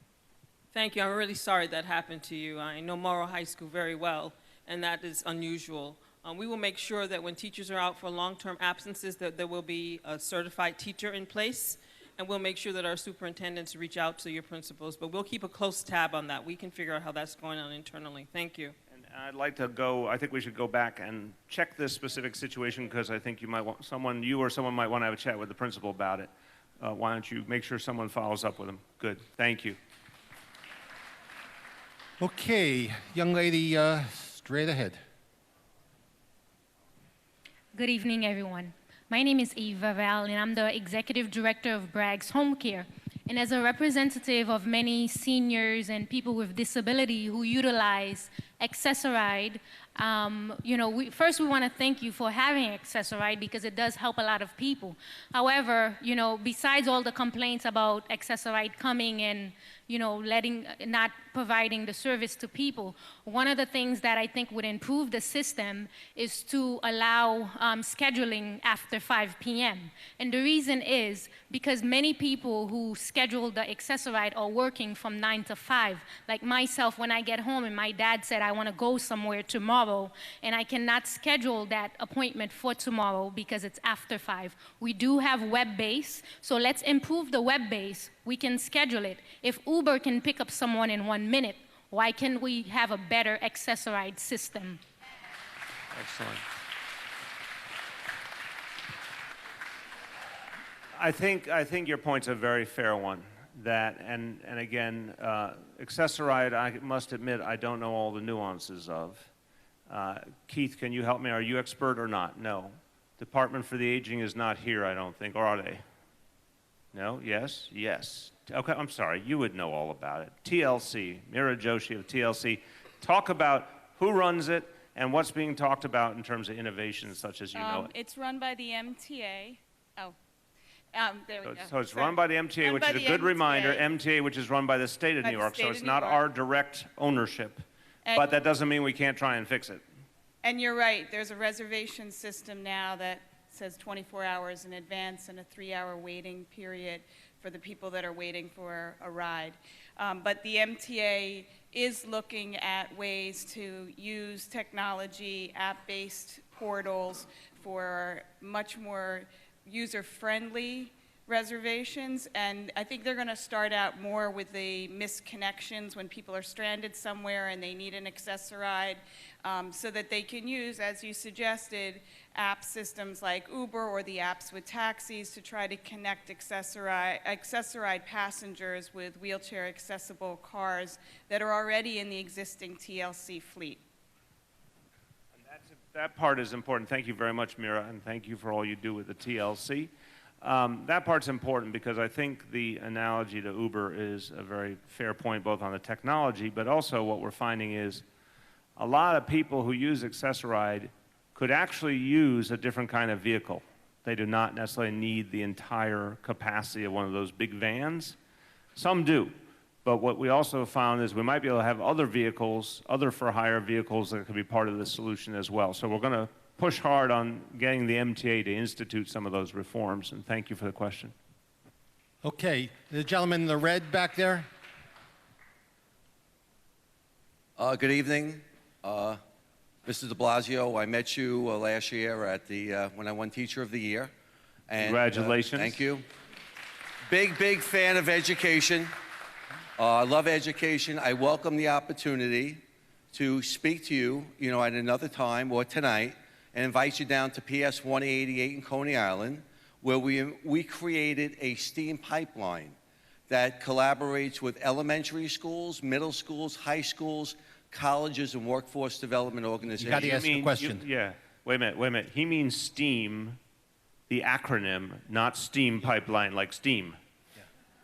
Thank you. I'm really sorry that happened to you. I know Morrow High School very well, and that is unusual. We will make sure that when teachers are out for long-term absences, that there will be a certified teacher in place, and we'll make sure that our superintendents reach out to your principals. But we'll keep a close tab on that. We can figure out how that's going on internally. Thank you. And I'd like to I think we should go back and check this specific situation, because I think you might want you or someone might want to have a chat with the principal about it. Why don't you make sure someone follows up with them? Good. Thank you. Okay, young lady, straight ahead. Good evening, everyone. My name is Eva Val, and I'm the Executive Director of Bragg's Home Care. And as a representative of many seniors and people with disability who utilize Accessoride, first we want to thank you for having Accessoride, because it does help a lot of people. However, besides all the complaints about Accessoride coming and, not providing the service to people. One of the things that I think would improve the system is to allow scheduling after 5 p.m. And the reason is because many people who schedule the Access-a-Ride are working from 9 to 5. Like myself, when I get home and my dad said, I want to go somewhere tomorrow, and I cannot schedule that appointment for tomorrow because it's after 5. We do have web-based, so let's improve the web-based. We can schedule it. If Uber can pick up someone in 1 minute, why can't we have a better Access-a-Ride system? Excellent. I think your point's a very fair one. That and again, Access-a-Ride, I must admit, I don't know all the nuances of. Keith, can you help me? Are you expert or not? No. Department for the Aging is not here, I don't think, or are they? No? Yes? Yes. Okay, I'm sorry. You would know all about it. TLC, Mira Joshi of TLC. Talk about who runs it and what's being talked about in terms of innovation, such as you know it. It's run by the MTA. Oh, there we go. So it's run by the MTA, which is a good reminder. MTA, which is run by the state of New York, so it's not our direct ownership. But that doesn't mean we can't try and fix it. And you're right. There's a reservation system now that says 24 hours in advance and a 3-hour waiting period for the people that are waiting for a ride. But the MTA is looking at ways to use technology, app-based portals for much more user-friendly reservations, and I think they're going to start out more with the missed connections when people are stranded somewhere and they need an Access-a-Ride, so that they can use, as you suggested, app systems like Uber or the apps with taxis to try to connect Access-a-Ride passengers with wheelchair-accessible cars that are already in the existing TLC fleet. That part is important. Thank you very much, Mira, and thank you for all you do with the TLC. That part's important because I think the analogy to Uber is a very fair point, both on the technology, but also what we're finding is a lot of people who use Access-a-Ride could actually use a different kind of vehicle. They do not necessarily need the entire capacity of one of those big vans. Some do. But what we also found is we might be able to have other vehicles, other for-hire vehicles that could be part of the solution as well. So we're going to push hard on getting the MTA to institute some of those reforms, and thank you for the question. Okay, the gentleman in the red back there. Good evening. Mr. de Blasio, I met you last year at the, when I won Teacher of the Year. And, congratulations. Thank you. Big fan of education. I love education. I welcome the opportunity to speak to you, at another time or tonight, and invite you down to PS 188 in Coney Island, where we created a STEAM pipeline that collaborates with elementary schools, middle schools, high schools, colleges, and workforce development organizations. You got to ask the question. Yeah, wait a minute. He means STEAM, the acronym, not STEAM pipeline like STEAM.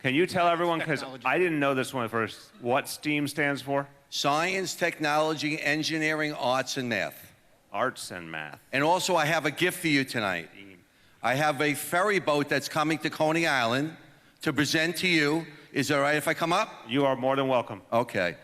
Can you tell everyone, because I didn't know this one first, what STEAM stands for? Science, technology, engineering, arts, and math. Arts and math. And also, I have a gift for you tonight. I have a ferry boat that's coming to Coney Island to present to you. Is it all right if I come up? You are more than welcome. Okay.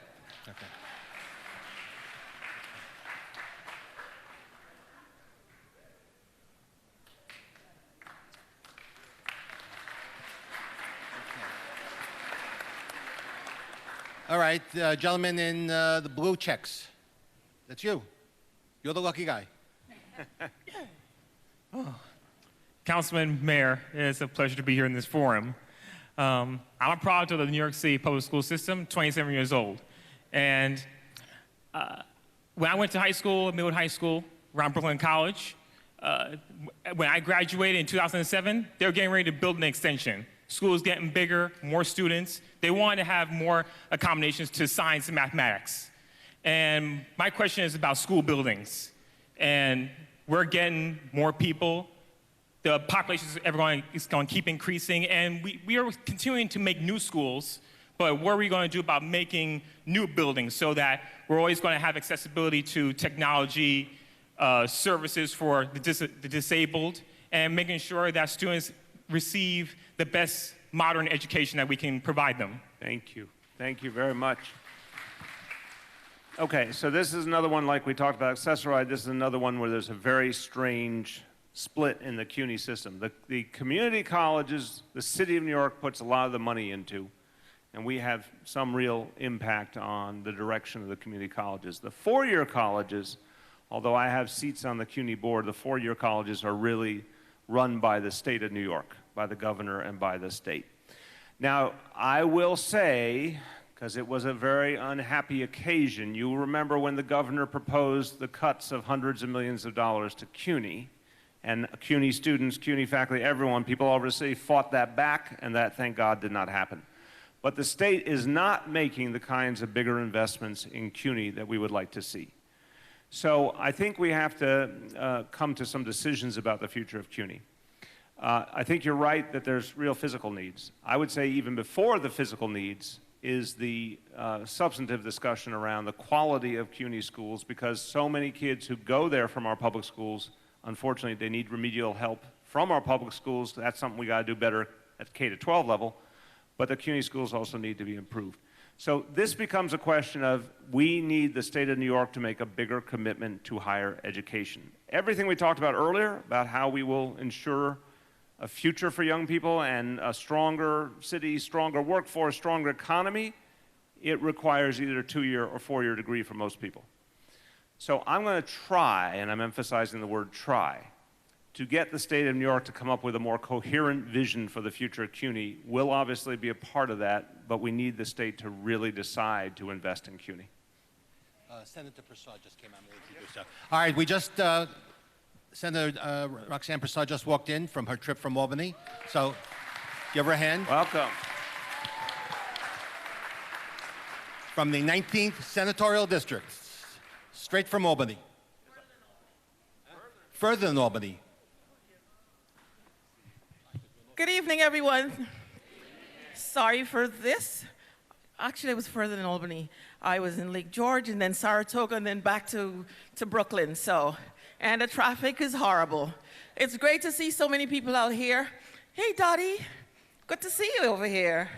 All right, gentleman in the blue checks. That's you. You're the lucky guy. Councilman, Mayor, it's a pleasure to be here in this forum. I'm a product of the New York City public school system, 27 years old. And when I went to high school, Millwood High School, around Brooklyn College, when I graduated in 2007, they were getting ready to build an extension. School is getting bigger, more students. They wanted to have more accommodations to science and mathematics. And my question is about school buildings. And we're getting more people. The population is going to keep increasing. And we are continuing to make new schools. But what are we going to do about making new buildings so that we're always going to have accessibility to technology, services for the disabled, and making sure that students receive the best modern education that we can provide them? Thank you. Thank you very much. Okay, so this is another one like we talked about accessorized. This is another one where there's a very strange split in the CUNY system. The community colleges, the city of New York puts a lot of the money into, and we have some real impact on the direction of the community colleges. The four-year colleges, although I have seats on the CUNY board, the four-year colleges are really run by the state of New York, by the governor and by the state. Now, I will say, because it was a very unhappy occasion, you remember when the governor proposed the cuts of hundreds of millions of dollars to CUNY, and CUNY students, CUNY faculty, everyone, people all over the city fought that back, and that, thank God, did not happen. But the state is not making the kinds of bigger investments in CUNY that we would like to see. So I think we have to come to some decisions about the future of CUNY. I think you're right that there's real physical needs. I would say even before the physical needs is the substantive discussion around the quality of CUNY schools, because so many kids who go there from our public schools, unfortunately, they need remedial help from our public schools. That's something we got to do better at K-12 level, but the CUNY schools also need to be improved. So this becomes a question of we need the state of New York to make a bigger commitment to higher education. Everything we talked about earlier about how we will ensure a future for young people and a stronger city, stronger workforce, stronger economy, it requires either a 2-year or 4-year degree for most people. So I'm going to try, and I'm emphasizing the word try, to get the state of New York to come up with a more coherent vision for the future of CUNY. We'll obviously be a part of that, but we need the state to really decide to invest in CUNY. Senator Prasad just came out. All right, we just, Senator Roxanne Prasad just walked in from her trip from Albany. So give her a hand. Welcome. From the 19th Senatorial District, straight from Albany. Further than Albany. Good evening, everyone. Sorry for this. Actually, I was further than Albany. I was in Lake George and then Saratoga and then back to Brooklyn. And the traffic is horrible. It's great to see so many people out here. Hey, Dottie, good to see you over here.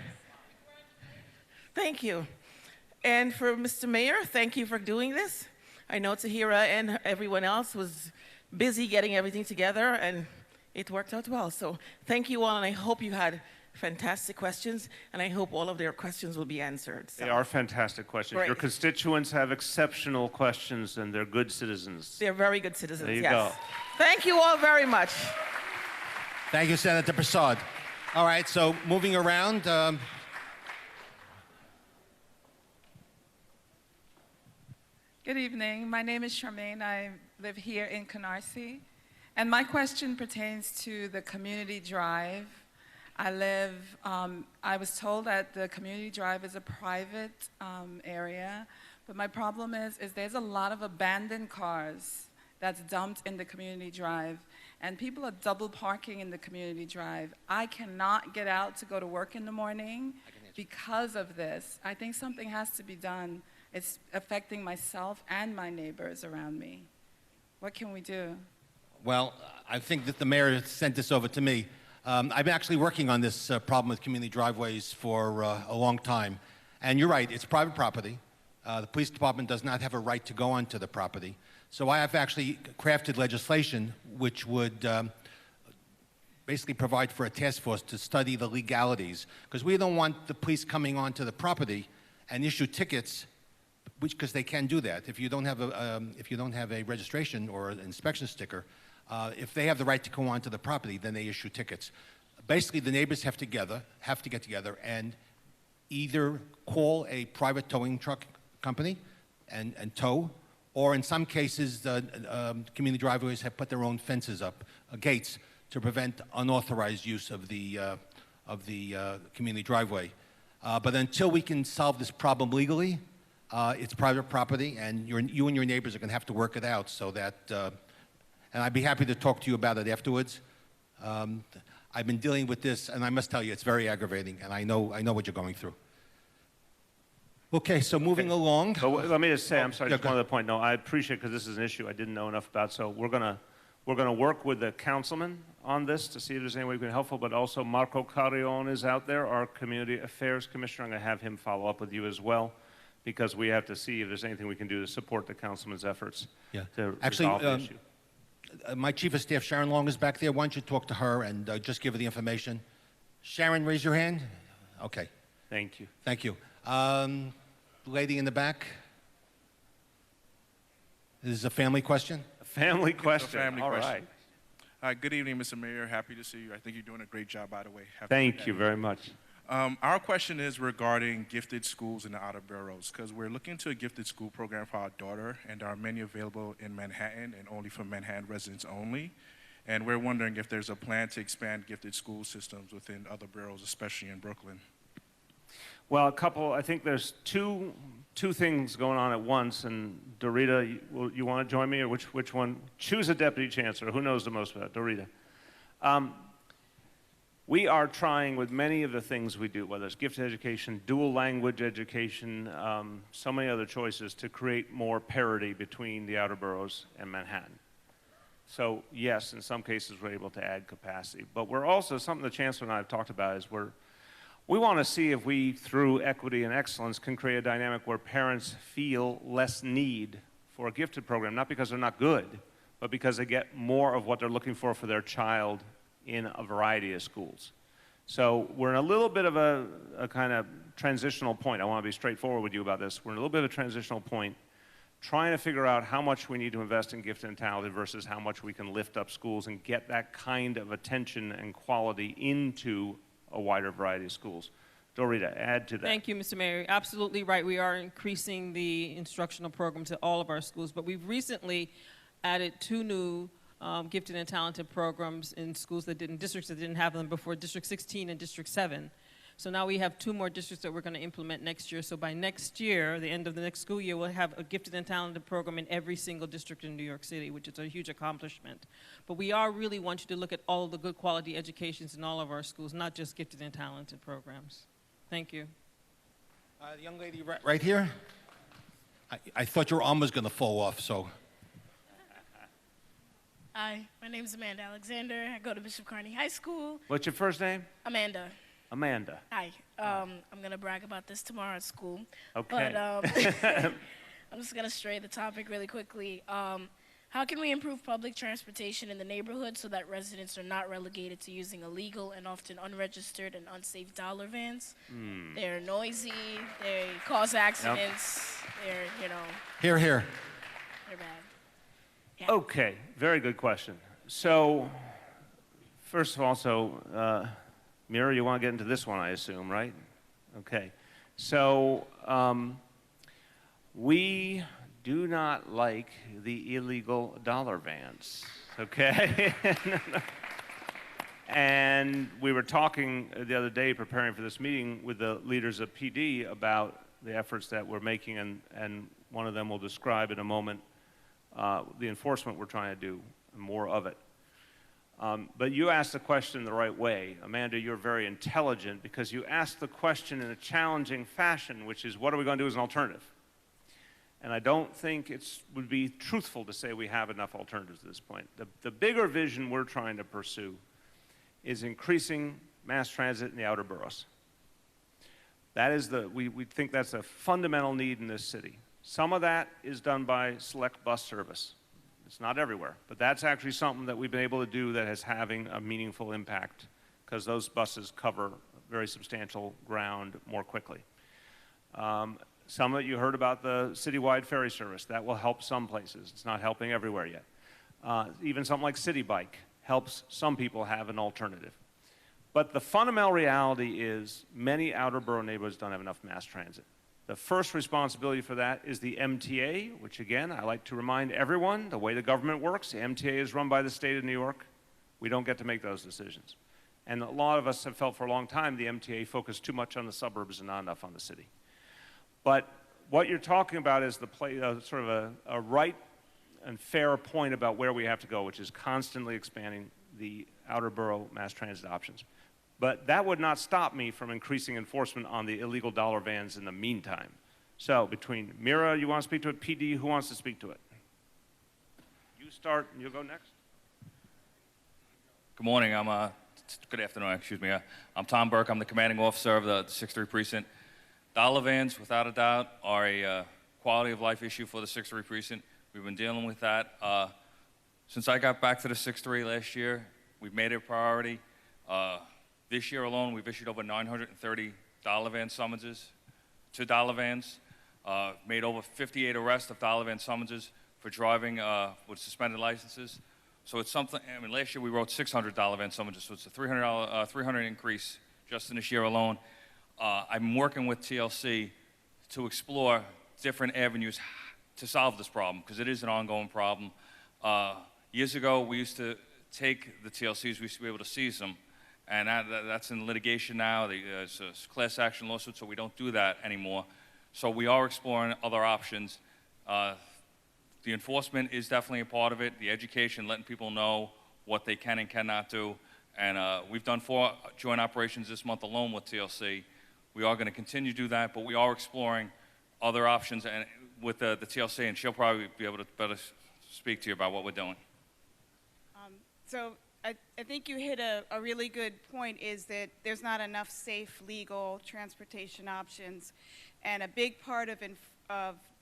Thank you. And for Mr. Mayor, thank you for doing this. I know Tahira and everyone else was busy getting everything together, and it worked out well. So thank you all, and I hope you had fantastic questions, and I hope all of their questions will be answered. So. They are fantastic questions. Great. Your constituents have exceptional questions, and they're good citizens. They're very good citizens, there you yes. go. Thank you all very much. Thank you, Senator Prasad. All right, so moving around. Good evening. My name is Charmaine. I live here in Canarsie. And my question pertains to the community drive. I was told that the community drive is a private area, but my problem is there's a lot of abandoned cars that's dumped in the community drive, and people are double parking in the community drive. I cannot get out to go to work in the morning because of this. I think something has to be done. It's affecting myself and my neighbors around me. What can we do? Well, I think that the mayor sent this over to me. I've been actually working on this problem with community driveways for a long time. And you're right, it's private property. The police department does not have a right to go onto the property. So I have actually crafted legislation which would basically provide for a task force to study the legalities. Because we don't want the police coming onto the property and issue tickets, because they can do that. If you don't have a registration or an inspection sticker, if they have the right to go onto the property, then they issue tickets. Basically, the neighbors have to get together and either call a private towing truck company and tow, or in some cases, community driveways have put their own fences up, gates, to prevent unauthorized use of the community driveway. But until we can solve this problem legally, it's private property, and you and your neighbors are going to have to work it out so that, and I'd be happy to talk to you about it afterwards. I've been dealing with this, and I must tell you, it's very aggravating, and I know what you're going through. Okay, so moving along. So let me just say, I'm sorry, just one other point. No, I appreciate, because this is an issue I didn't know enough about, so we're going We're going to work with the councilman on this to see if there's any way we can be helpful, but also Marco Carrion is out there, our Community Affairs Commissioner. I'm going to have him follow up with you as well, because we have to see if there's anything we can do to support the councilman's efforts to resolve the issue. My Chief of Staff, Sharon Long, is back there. Why don't you talk to her and just give her the information? Sharon, raise your hand. Okay. Thank you. Thank you. Lady in the back. This is a family question? A family question. It's a family All question. right. Good evening, Mr. Mayor. Happy to see you. I think you're doing a great job, by the way. Thank you very much. Our question is regarding gifted schools in the outer boroughs, because we're looking to a gifted school program for our daughter, and there are many available in Manhattan and only for Manhattan residents only. And we're wondering if there's a plan to expand gifted school systems within other boroughs, especially in Brooklyn. Well, I think there's two things going on at once, and Dorita, you want to join me, or which one? Choose a deputy chancellor. Who knows the most about it? Dorita. We are trying with many of the things we do, whether it's gifted education, dual language education, so many other choices, to create more parity between the outer boroughs and Manhattan. So yes, in some cases we're able to add capacity, but we're also, something the Chancellor and I have talked about, is we want to see if we, through equity and excellence, can create a dynamic where parents feel less need for a gifted program, not because they're not good, but because they get more of what they're looking for their child in a variety of schools. So we're in a little bit of a kind of transitional point. I want to be straightforward with you about this. We're in a little bit of a transitional point, trying to figure out how much we need to invest in gifted and talented versus how much we can lift up schools and get that kind of attention and quality into a wider variety of schools. Dorita, add to that. Thank you, Mr. Mayor. Absolutely right. We are increasing the instructional programs at all of our schools, but we've recently added 2 new gifted and talented programs in schools districts that didn't have them before, District 16 and District 7. So now we have 2 more districts that we're going to implement next year. So by next year, the end of the next school year, we'll have a gifted and talented program in every single district in New York City, which is a huge accomplishment. But we really want you to look at all the good quality educations in all of our schools, not just gifted and talented programs. Thank you. The young lady right here. I thought your arm was going to fall off, so. Hi, my name is Amanda Alexander. I go to Bishop Kearney High School. What's your first name? Amanda. Amanda. Hi. I'm going to brag about this tomorrow at school. Okay. But I'm just going to stray the topic really quickly. How can we improve public transportation in the neighborhood so that residents are not relegated to using illegal and often unregistered and unsafe dollar vans? They're noisy, they cause accidents, they're, Here, here. they're bad. Okay, very good question. So, first of all, Mira, you want to get into this one, I assume, right? Okay. So, we do not like the illegal dollar vans, okay? And we were talking the other day, preparing for this meeting, with the leaders of PD about the efforts that we're making, and one of them will describe in a moment the enforcement we're trying to do, more of it. But you asked the question the right way. Amanda, you're very intelligent because you asked the question in a challenging fashion, which is, what are we going to do as an alternative? And I don't think it would be truthful to say we have enough alternatives at this point. The bigger vision we're trying to pursue is increasing mass transit in the outer boroughs. That is we think that's a fundamental need in this city. Some of that is done by select bus service. It's not everywhere, but that's actually something that we've been able to do that is having a meaningful impact, because those buses cover very substantial ground more quickly. Some of it you heard about the citywide ferry service. That will help some places. It's not helping everywhere yet. Even something like City Bike helps some people have an alternative. But the fundamental reality is many outer borough neighborhoods don't have enough mass transit. The first responsibility for that is the MTA, which again, I like to remind everyone, the way the government works, the MTA is run by the state of New York. We don't get to make those decisions. And a lot of us have felt for a long time the MTA focused too much on the suburbs and not enough on the city. But what you're talking about is sort of a right and fair point about where we have to go, which is constantly expanding the outer borough mass transit options. But that would not stop me from increasing enforcement on the illegal dollar vans in the meantime. So between Mira, you want to speak to it? PD, who wants to speak to it? You start and you'll go next. Good morning. Good afternoon, excuse me. I'm Tom Burke. I'm the commanding officer of the 6-3 precinct. Dollar vans, without a doubt, are a quality of life issue for the 6-3 precinct. We've been dealing with that. Since I got back to the 6-3 last year, we've made it a priority. This year alone, we've issued over 930 dollar van summonses to dollar vans. Made over 58 arrests of dollar van summonses for driving with suspended licenses. So it's something, I mean, last year we wrote 600 dollar van summonses, so it's a $300 increase just in this year alone. I'm working with TLC to explore different avenues to solve this problem, because it is an ongoing problem. Years ago, we used to take the TLCs, we used to be able to seize them, and that's in litigation now. It's a class action lawsuit, so we don't do that anymore. So we are exploring other options. The enforcement is definitely a part of it, the education, letting people know what they can and cannot do. And we've done 4 joint operations this month alone with TLC. We are going to continue to do that, but we are exploring other options and with the TLC, and she'll probably be able to better speak to you about what we're doing. So I think you hit a really good point, is that there's not enough safe, legal transportation options. And a big part of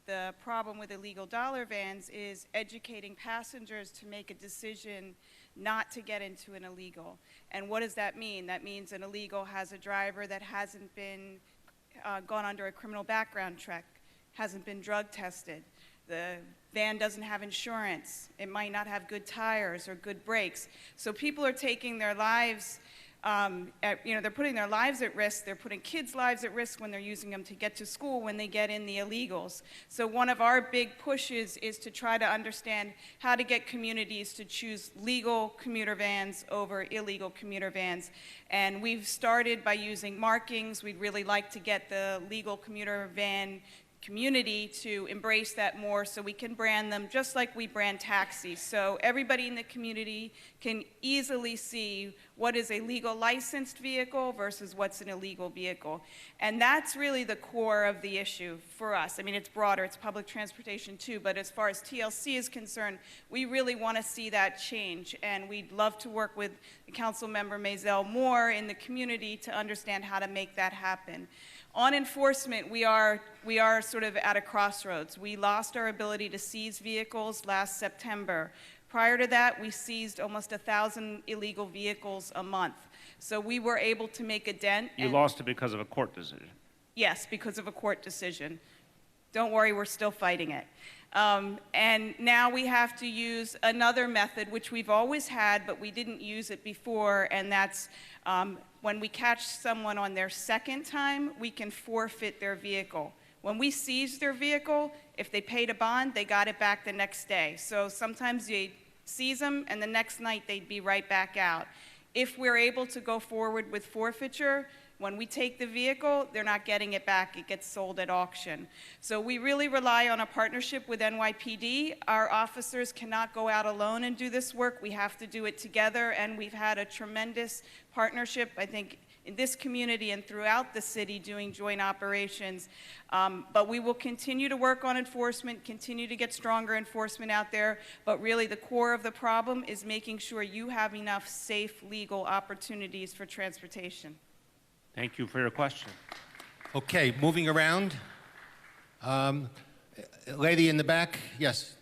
the problem with illegal dollar vans is educating passengers to make a decision not to get into an illegal. And what does that mean? That means an illegal has a driver that hasn't been gone under a criminal background check, hasn't been drug tested. The van doesn't have insurance. It might not have good tires or good brakes. So people are taking their lives, they're putting their lives at risk. They're putting kids' lives at risk when they're using them to get to school when they get in the illegals. So one of our big pushes is to try to understand how to get communities to choose legal commuter vans over illegal commuter vans. And we've started by using markings. We'd really like to get the legal commuter van community to embrace that more, so we can brand them just like we brand taxis. So everybody in the community can easily see what is a legal licensed vehicle versus what's an illegal vehicle. And that's really the core of the issue for us. I mean, it's broader, it's public transportation too, but as far as TLC is concerned, we really want to see that change. And we'd love to work with Council Member Maisel more in the community to understand how to make that happen. On enforcement, we are sort of at a crossroads. We lost our ability to seize vehicles last September. Prior to that, we seized almost 1,000 illegal vehicles a month. So we were able to make a dent. You lost it because of a court decision. Yes, because of a court decision. Don't worry, we're still fighting it. And now we have to use another method, which we've always had, but we didn't use it before, and that's when we catch someone on their second time, we can forfeit their vehicle. When we seize their vehicle, if they paid a bond, they got it back the next day. So sometimes you seize them, and the next night they'd be right back out. If we're able to go forward with forfeiture, when we take the vehicle, they're not getting it back. It gets sold at auction. So we really rely on a partnership with NYPD. Our officers cannot go out alone and do this work. We have to do it together, and we've had a tremendous partnership, I think, in this community and throughout the city doing joint operations. But we will continue to work on enforcement, continue to get stronger enforcement out there, but really the core of the problem is making sure you have enough safe, legal opportunities for transportation. Thank you for your question. Okay, moving around. Lady in the back, yes.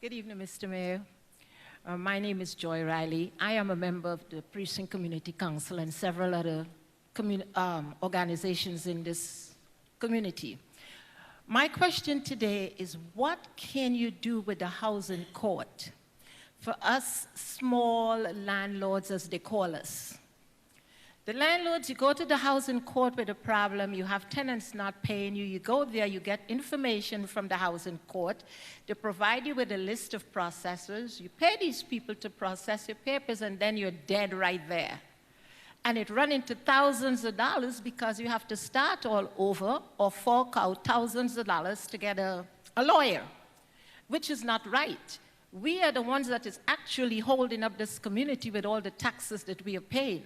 Good evening, Mr. Mayor. My name is Joy Riley. I am a member of the Precinct Community Council and several other organizations in this community. My question today is, what can you do with the housing court for us small landlords, as they call us? The landlords, you go to the housing court with a problem, you have tenants not paying you, you go there, you get information from the housing court, they provide you with a list of processors, you pay these people to process your papers, and then you're dead right there. And it runs into thousands of dollars because you have to start all over or fork out thousands of dollars to get a lawyer, which is not right. We are the ones that is actually holding up this community with all the taxes that we are paying.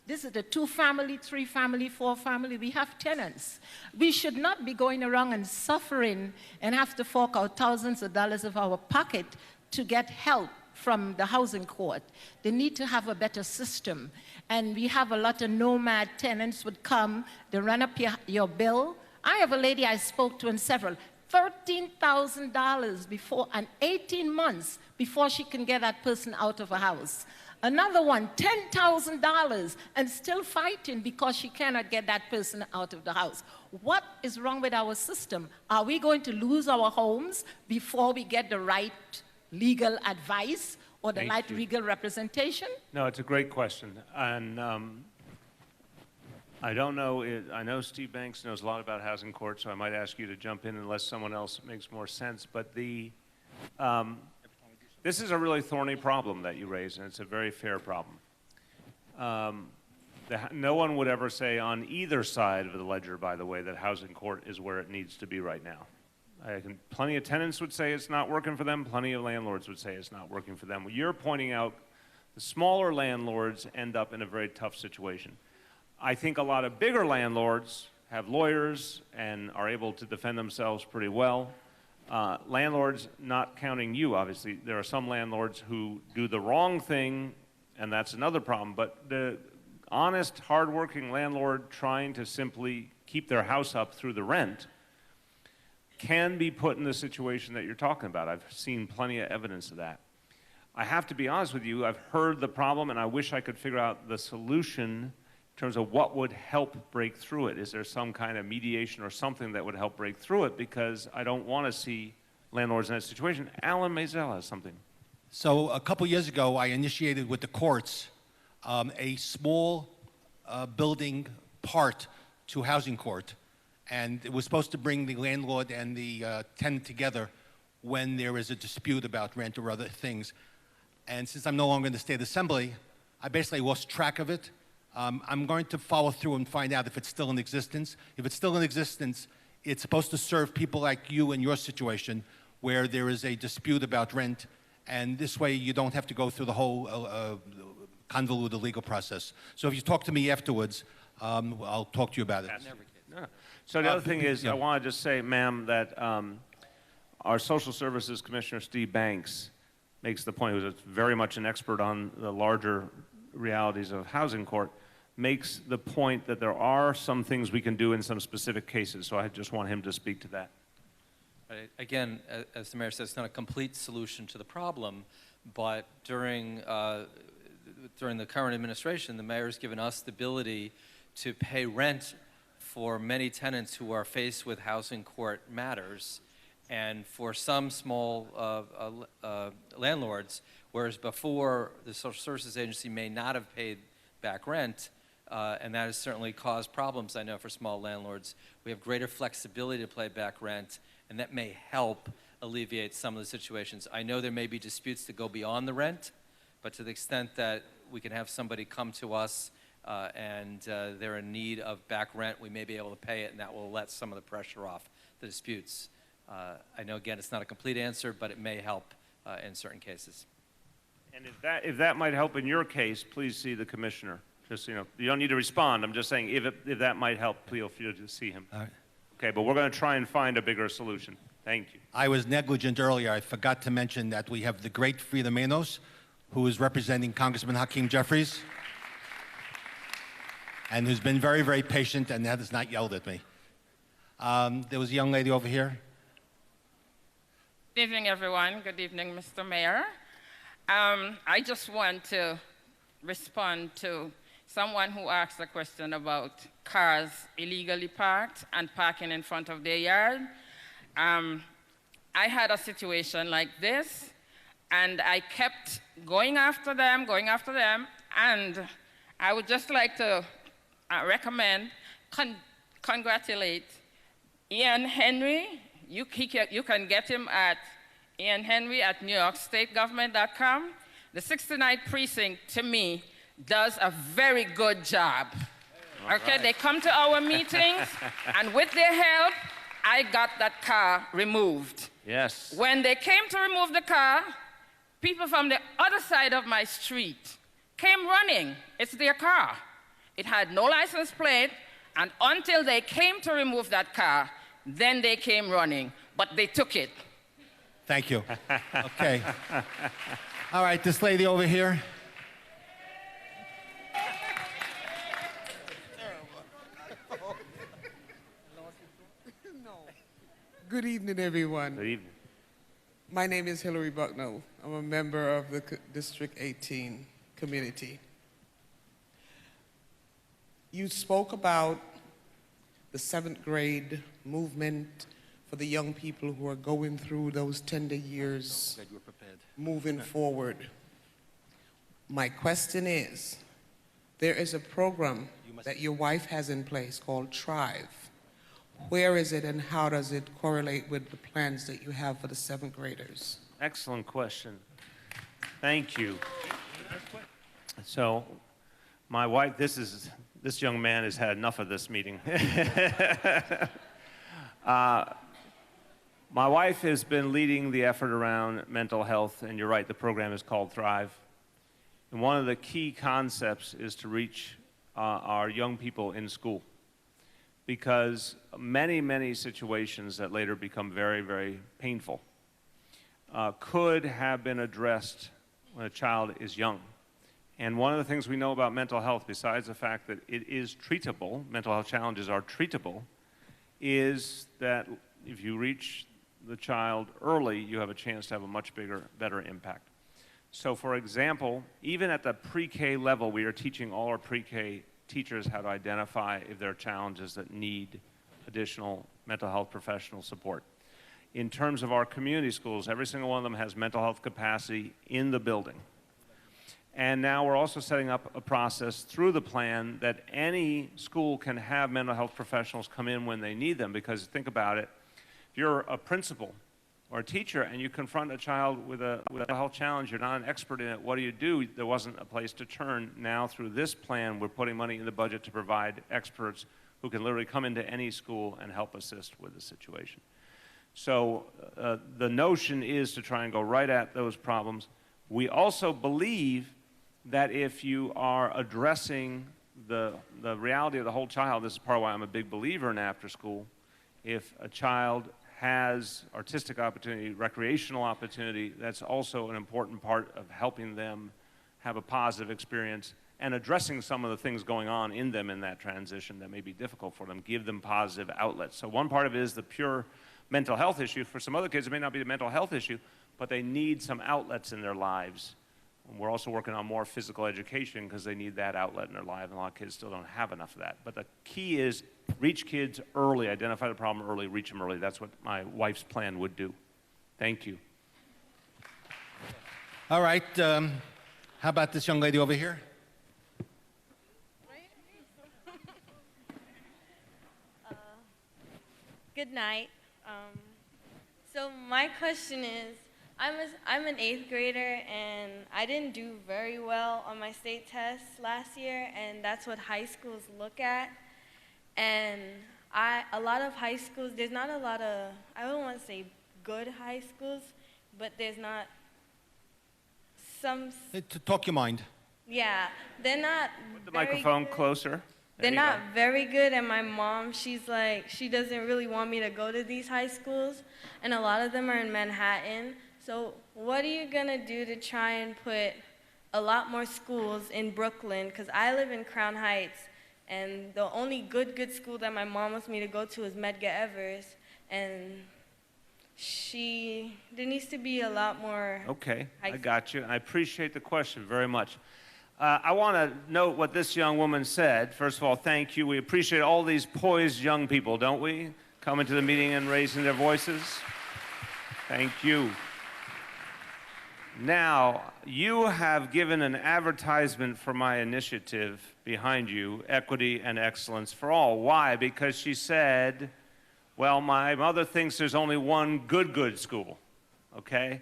This is a 2-family, 3-family, 4-family. We have tenants. We should not be going around and suffering and have to fork out thousands of dollars of our pocket to get help from the housing court. They need to have a better system. And we have a lot of nomad tenants would come, they run up your bill. I have a lady I spoke to in several, $13,000 before, and 18 months before she can get that person out of a house. Another one, $10,000, and still fighting because she cannot get that person out of the house. What is wrong with our system? Are we going to lose our homes before we get the right legal advice or the right legal representation? No, it's a great question. And I don't know, I know Steve Banks knows a lot about housing court, so I might ask you to jump in unless someone else makes more sense. But this is a really thorny problem that you raise, and it's a very fair problem. No one would ever say on either side of the ledger, by the way, that housing court is where it needs to be right now. Plenty of tenants would say it's not working for them. Plenty of landlords would say it's not working for them. You're pointing out the smaller landlords end up in a very tough situation. I think a lot of bigger landlords have lawyers and are able to defend themselves pretty well. Landlords, not counting you, obviously, there are some landlords who do the wrong thing, and that's another problem. But the honest, hardworking landlord trying to simply keep their house up through the rent can be put in the situation that you're talking about. I've seen plenty of evidence of that. I have to be honest with you, I've heard the problem, and I wish I could figure out the solution in terms of what would help break through it. Is there some kind of mediation or something that would help break through it? Because I don't want to see landlords in that situation. Alan Maisel has something. So a couple years ago, I initiated with the courts a small building part to housing court. And it was supposed to bring the landlord and the tenant together when there is a dispute about rent or other things. And since I'm no longer in the State Assembly, I basically lost track of it. I'm going to follow through and find out if it's still in existence. If it's still in existence, it's supposed to serve people like you in your situation where there is a dispute about rent, and this way you don't have to go through the whole convoluted legal process. So if you talk to me afterwards, I'll talk to you about it. No. So the other thing is, I want to just say, ma'am, that our Social Services Commissioner, Steve Banks, makes the point, who's very much an expert on the larger realities of housing court, makes the point that there are some things we can do in some specific cases. So I just want him to speak to that. Again, as the mayor says, it's not a complete solution to the problem, but during the current administration, the mayor has given us the ability to pay rent for many tenants who are faced with housing court matters. And for some small landlords, whereas before the Social Services Agency may not have paid back rent, and that has certainly caused problems, I know, for small landlords. We have greater flexibility to pay back rent, and that may help alleviate some of the situations. I know there may be disputes that go beyond the rent, but to the extent that we can have somebody come to us and they're in need of back rent, we may be able to pay it, and that will let some of the pressure off the disputes. I know, again, it's not a complete answer, but it may help in certain cases. And if that might help in your case, please see the commissioner. Just, you don't need to respond. I'm just saying if that might help, feel free to see him. All right. Okay, but we're going to try and find a bigger solution. Thank you. I was negligent earlier. I forgot to mention that we have the great Frida Manos, who is representing Congressman Hakeem Jeffries, and who's been very, very patient and has not yelled at me. There was a young lady over here. Good evening, everyone. Good evening, Mr. Mayor. I just want to respond to someone who asked a question about cars illegally parked and parking in front of their yard. I had a situation like this, and I kept going after them, and I would just like to recommend, congratulate Ian Henry. You can get him at Ian Henry at NewYorkStateGovernment.com. The 69th precinct, to me, does a very good job. Okay, they come to our meetings, and with their help, I got that car removed. Yes. When they came to remove the car, people from the other side of my street came running. It's their car. It had no license plate, and until they came to remove that car, then they came running, but they took it. Thank you. Okay. All right, this lady over here. Good evening, everyone. Good evening. My name is Hillary Bucknell. I'm a member of the District 18 community. You spoke about the 7th grade movement for the young people who are going through those tender years, moving forward. My question is, there is a program that your wife has in place called Thrive. Where is it and how does it correlate with the plans that you have for the 7th graders? Excellent question. Thank you. So, my wife, this young man has had enough of this meeting. My wife has been leading the effort around mental health, and you're right, the program is called Thrive. And one of the key concepts is to reach our young people in school, because many, many situations that later become very, very painful could have been addressed when a child is young. And one of the things we know about mental health, besides the fact that it is treatable, mental health challenges are treatable, is that if you reach the child early, you have a chance to have a much better impact. So for example, even at the pre-K level, we are teaching all our pre-K teachers how to identify if there are challenges that need additional mental health professional support. In terms of our community schools, every single one of them has mental health capacity in the building. And now we're also setting up a process through the plan that any school can have mental health professionals come in when they need them, because think about it, if you're a principal or a teacher and you confront a child with a mental health challenge, you're not an expert in it, what do? There wasn't a place to turn. Now through this plan, we're putting money in the budget to provide experts who can literally come into any school and help assist with the situation. So the notion is to try and go right at those problems. We also believe that if you are addressing the reality of the whole child, this is part of why I'm a big believer in after school, if a child has artistic opportunity, recreational opportunity, that's also an important part of helping them have a positive experience and addressing some of the things going on in them in that transition that may be difficult for them, give them positive outlets. So one part of it is the pure mental health issue. For some other kids, it may not be the mental health issue, but they need some outlets in their lives. And we're also working on more physical education because they need that outlet in their life, and a lot of kids still don't have enough of that. But the key is reach kids early, identify the problem early, reach them early. That's what my wife's plan would do. Thank you. All right, how about this young lady over here? Good night. So my question is, I'm an 8th grader and I didn't do very well on my state tests last year, and that's what high schools look at. And a lot of high schools, there's not a lot of, I don't want to say good high schools, but there's not some. To talk your mind. Yeah, they're not. Put the microphone closer. They're not very good, and my mom, she's like, she doesn't really want me to go to these high schools, and a lot of them are in Manhattan. So what are you gonna do to try and put a lot more schools in Brooklyn? Because I live in Crown Heights, and the only good school that my mom wants me to go to is Medgar Evers, and there needs to be a lot more. Okay, I got you. I appreciate the question very much. I want to note what this young woman said. First of all, thank you. We appreciate all these poised young people, don't we? Coming to the meeting and raising their voices. Thank you. Now, you have given an advertisement for my initiative behind you, Equity and Excellence for All. Why? Because she said, well, my mother thinks there's only one good school, okay?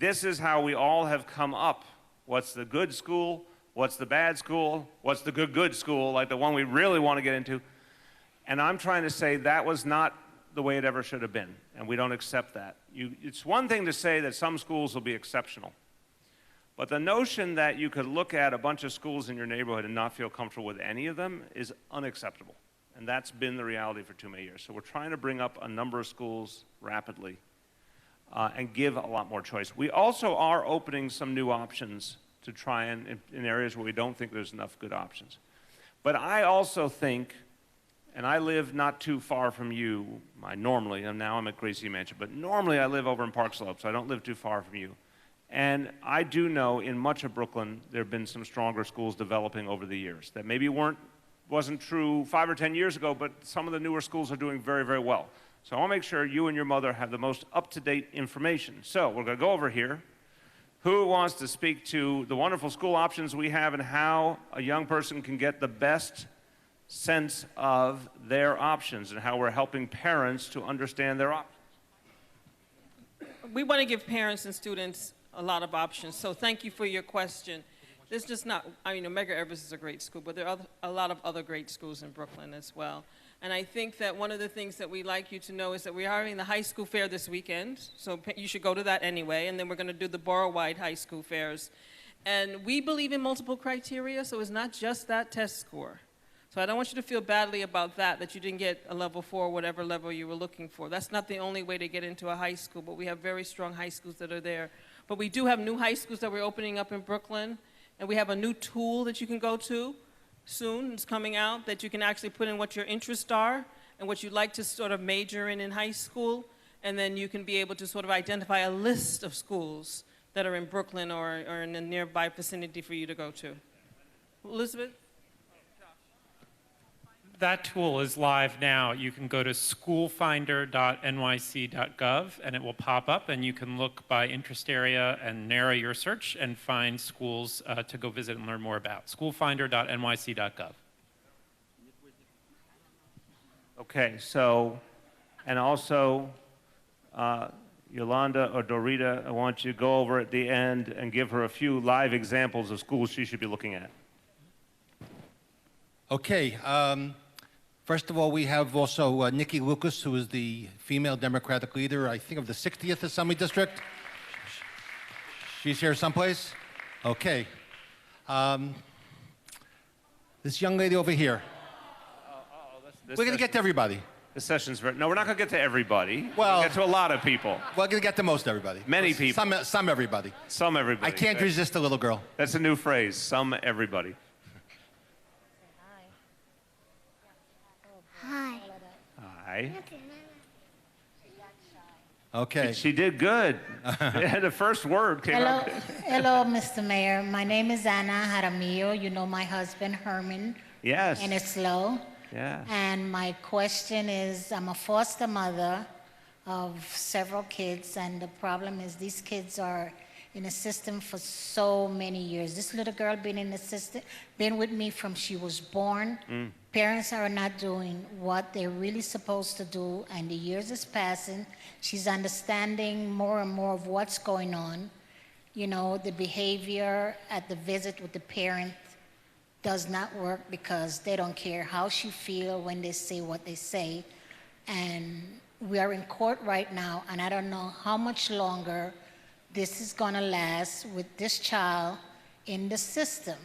This is how we all have come up. What's the good school? What's the bad school? What's the good school, like the one we really want to get into? And I'm trying to say that was not the way it ever should have been, and we don't accept that. It's one thing to say that some schools will be exceptional, But the notion that you could look at a bunch of schools in your neighborhood and not feel comfortable with any of them is unacceptable. And that's been the reality for too many years. So we're trying to bring up a number of schools rapidly and give a lot more choice. We also are opening some new options to try and, in areas where we don't think there's enough good options. But I also think, and I live not too far from you, normally, and now I'm at Gracie Mansion, but normally I live over in Park Slope, so I don't live too far from you. And I do know in much of Brooklyn, there have been some stronger schools developing over the years that maybe wasn't true 5 or 10 years ago, but some of the newer schools are doing very, very well. So I want to make sure you and your mother have the most up-to-date information. So we're going to go over here. Who wants to speak to the wonderful school options we have and how a young person can get the best sense of their options and how we're helping parents to understand their options? We want to give parents and students a lot of options, so thank you for your question. There's just not, Medgar Evers is a great school, but there are a lot of other great schools in Brooklyn as well. And I think that one of the things that we'd like you to know is that we are having the high school fair this weekend, so you should go to that anyway, and then we're going to do the borough-wide high school fairs. And we believe in multiple criteria, so it's not just that test score. So I don't want you to feel badly about that you didn't get a level 4, whatever level you were looking for. That's not the only way to get into a high school, but we have very strong high schools that are there. But we do have new high schools that we're opening up in Brooklyn, and we have a new tool that you can go to soon. It's coming out that you can actually put in what your interests are and what you'd like to sort of major in high school, and then you can be able to sort of identify a list of schools that are in Brooklyn or in the nearby vicinity for you to go to. Elizabeth? That tool is live now. You can go to schoolfinder.nyc.gov and it will pop up and you can look by interest area and narrow your search and find schools to go visit and learn more about. Schoolfinder.nyc.gov. Okay, so, and also, Yolanda or Dorita, I want you to go over at the end and give her a few live examples of schools she should be looking at. Okay. First of all, we have also Nikki Lucas, who is the female Democratic leader, I think, of the 60th Assembly District. She's here someplace? Okay. This young lady over here. We're going to get to everybody. The session's very, no, we're not going to get to everybody. Well, we'll get to a lot of people. We're going to get to most everybody. Many people. Some everybody. Some everybody. I can't resist a little girl. That's a new phrase, some everybody. Hi. Hi. Okay. She did good. The first word came out. Hello, Mr. Mayor. My name is Ana Jaramillo. You know my husband, Herman. Yes. And it's Slow. Yeah. And my question is, I'm a foster mother of several kids, and the problem is these kids are in the system for so many years. This little girl been in the system, been with me from she was born. Parents are not doing what they're really supposed to do, and the years is passing. She's understanding more and more of what's going on. You know, the behavior at the visit with the parent does not work because they don't care how she feels when they say what they say. And we are in court right now, and I don't know how much longer this is going to last with this child in the system.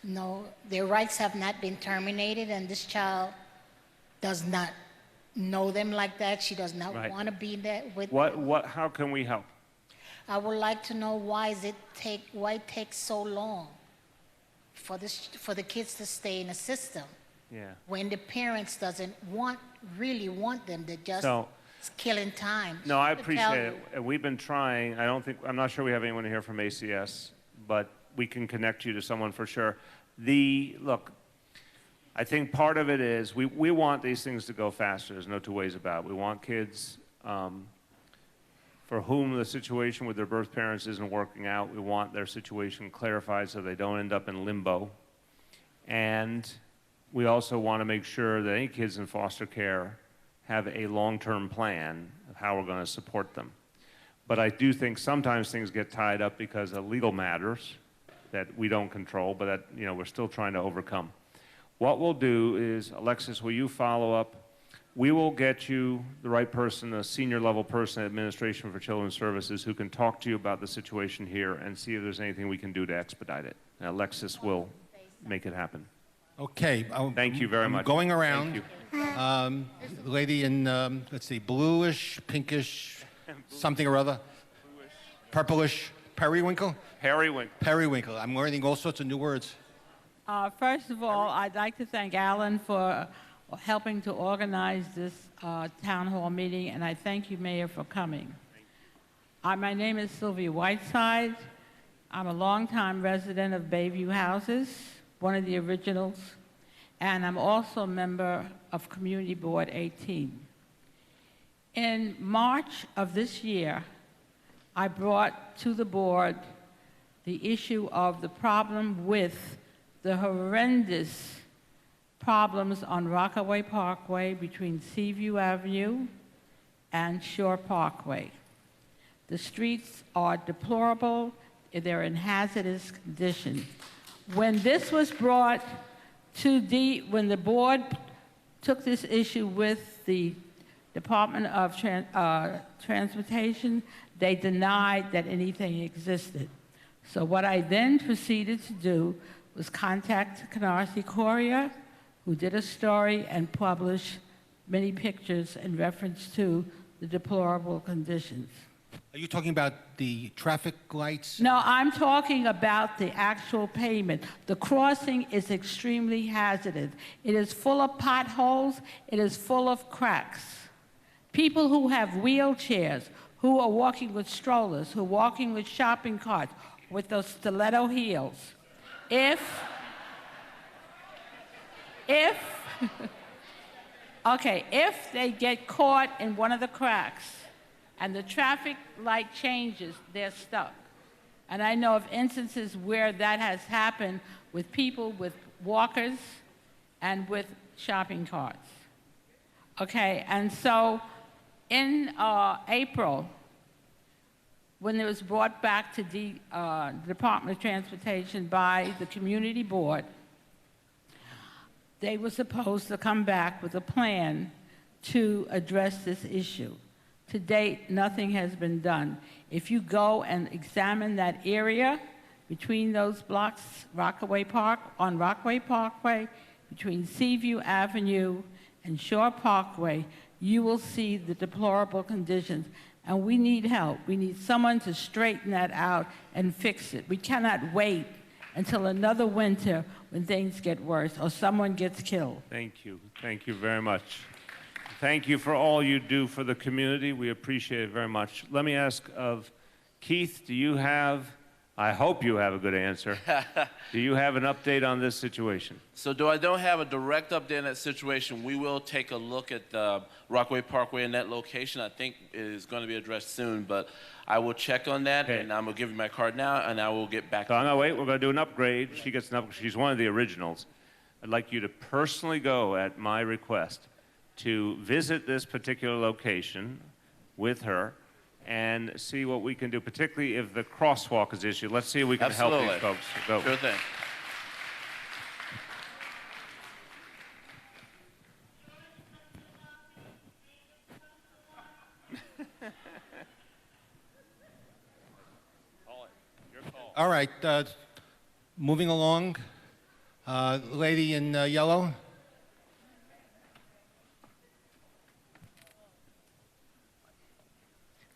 No, their rights have not been terminated, and this child does not know them like that. She does not want to be there with them. How can we help? I would like to know why it takes so long for the kids to stay in the system. Yeah. When the parents doesn't really want them, they're just killing time. No, I appreciate it. We've been trying. I'm not sure we have anyone here from ACS, but we can connect you to someone for sure. Look, I think part of it is we want these things to go faster. There's no two ways about it. We want kids for whom the situation with their birth parents isn't working out. We want their situation clarified so they don't end up in limbo. And we also want to make sure that any kids in foster care have a long-term plan of how we're going to support them. But I do think sometimes things get tied up because of legal matters that we don't control, but that we're still trying to overcome. What we'll do is, Alexis, will you follow up We will get you the right person, a senior level person at Administration for Children's Services who can talk to you about the situation here and see if there's anything we can do to expedite it. And Alexis will make it happen. Okay. Thank you very much. Going around. Thank Lady in, let's see, bluish, pinkish, something or other. Purplish, periwinkle? Periwinkle. Periwinkle. I'm learning all sorts of new words. First of all, I'd like to thank Alan for helping to organize this town hall meeting, and I thank you, Mayor, for coming. My name is Sylvia Whiteside. I'm a longtime resident of Bayview Houses, one of the originals, and I'm also a member of Community Board 18. In March of this year, I brought to the board the issue of the problem with the horrendous problems on Rockaway Parkway between Seaview Avenue and Shore Parkway. The streets are deplorable, they're in hazardous condition. When this was brought to when the board took this issue with the Department of Transportation, they denied that anything existed. So what I then proceeded to do was contact Canarsie Courier, who did a story and published many pictures in reference to the deplorable conditions. Are you talking about the traffic lights? No, I'm talking about the actual pavement. The crossing is extremely hazardous. It is full of potholes. It is full of cracks. People who have wheelchairs, who are walking with strollers, who are walking with shopping carts, with those stiletto heels. If they get caught in one of the cracks and the traffic light changes, they're stuck. And I know of instances where that has happened with people with walkers and with shopping carts. Okay, and so in April, when it was brought back to the Department of Transportation by the Community Board, they were supposed to come back with a plan to address this issue. To date, nothing has been done. If you go and examine that area between those blocks, Rockaway Parkway, between Seaview Avenue and Shore Parkway, you will see the deplorable conditions. And we need help. We need someone to straighten that out and fix it. We cannot wait until another winter when things get worse or someone gets killed. Thank you. Thank you very much. Thank you for all you do for the community. We appreciate it very much. Let me ask of Keith, I hope you have a good answer. Do you have an update on this situation? So I don't have a direct update on that situation. We will take a look at Rockaway Parkway in that location. I think it is going to be addressed soon, but I will check on that, and I'm going to give you my card now, and I will get back to you. No, wait, we're going to do an upgrade. She gets an upgrade. She's one of the originals. I'd like you to personally go at my request to visit this particular location with her and see what we can do, particularly if the crosswalk is issued. Let's see if we can help these folks. Go. Sure thing. All right, moving along. Lady in yellow.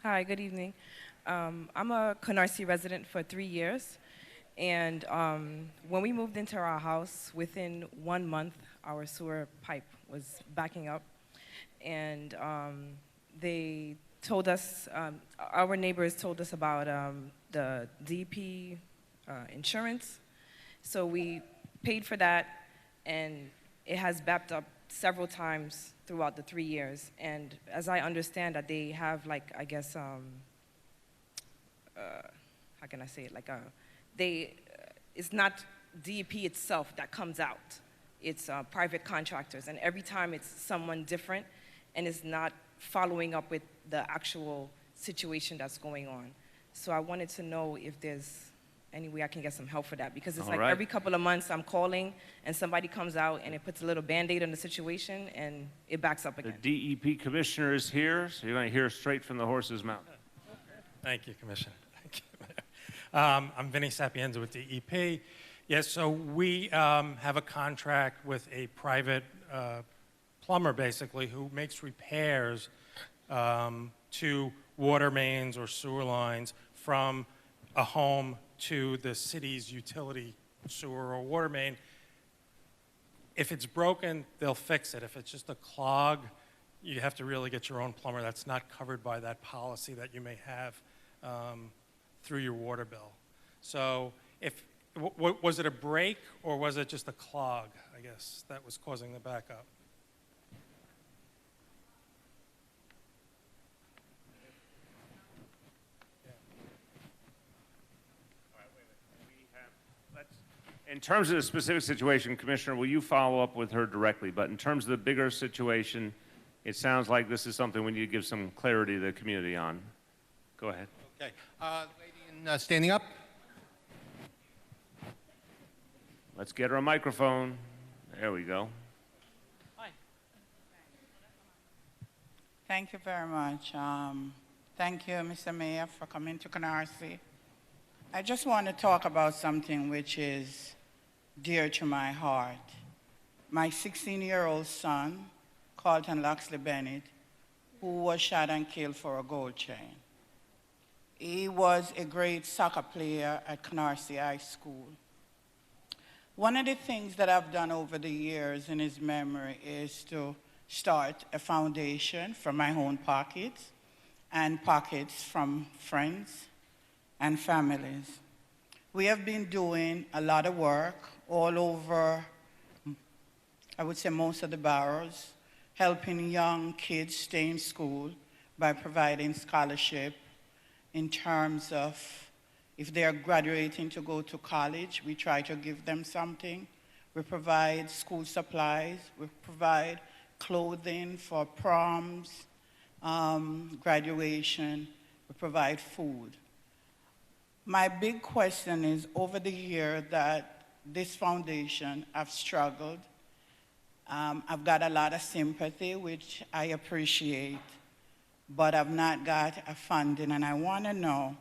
Hi, good evening. I'm a Canarsie resident for 3 years, and when we moved into our house, within 1 month, our sewer pipe was backing up, and they told us, our neighbors told us about the DP insurance, so we paid for that, and it has backed up several times throughout the 3 years. And as I understand that they have, like, I guess, how can I say it? It's not DEP itself that comes out. It's private contractors. And every time it's someone different and it's not following up with the actual situation that's going on. So I wanted to know if there's any way I can get some help for that, because it's All like right. every couple of months I'm calling and somebody comes out and it puts a little Band-Aid on the situation and it backs up The again. DEP commissioner is here, so you're going to hear straight from the horse's mouth. Thank you, Commissioner. Thank you. I'm Vinny Sapienza with DEP. Yes, so we have a contract with a private plumber, basically, who makes repairs to water mains or sewer lines from a home to the city's utility sewer or water main. If it's broken, they'll fix it. If it's just a clog, you have to really get your own plumber. That's not covered by that policy that you may have through your water bill. So if, was it a break or was it just a clog, I guess, that was causing the backup? In terms of the specific situation, Commissioner, will you follow up with her directly? But in terms of the bigger situation, it sounds like this is something we need to give some clarity to the community on. Go ahead. Okay. Lady in, standing up. Let's get her a microphone. There we go. Thank you very much. Thank you, Mr. Mayor, for coming to Canarsie. I just want to talk about something which is dear to my heart. My 16-year-old son, Carlton Loxley Bennett, who was shot and killed for a gold chain. He was a great soccer player at Canarsie High School. One of the things that I've done over the years in his memory is to start a foundation from my own pockets and pockets from friends and families. We have been doing a lot of work all over, I would say most of the boroughs, helping young kids stay in school by providing scholarship in terms of if they are graduating to go to college, we try to give them something. We provide school supplies. We provide clothing for proms, graduation. We provide food. My big question is, over the year that this foundation, I've struggled. I've got a lot of sympathy, which I appreciate, but I've not got a funding, and I want to know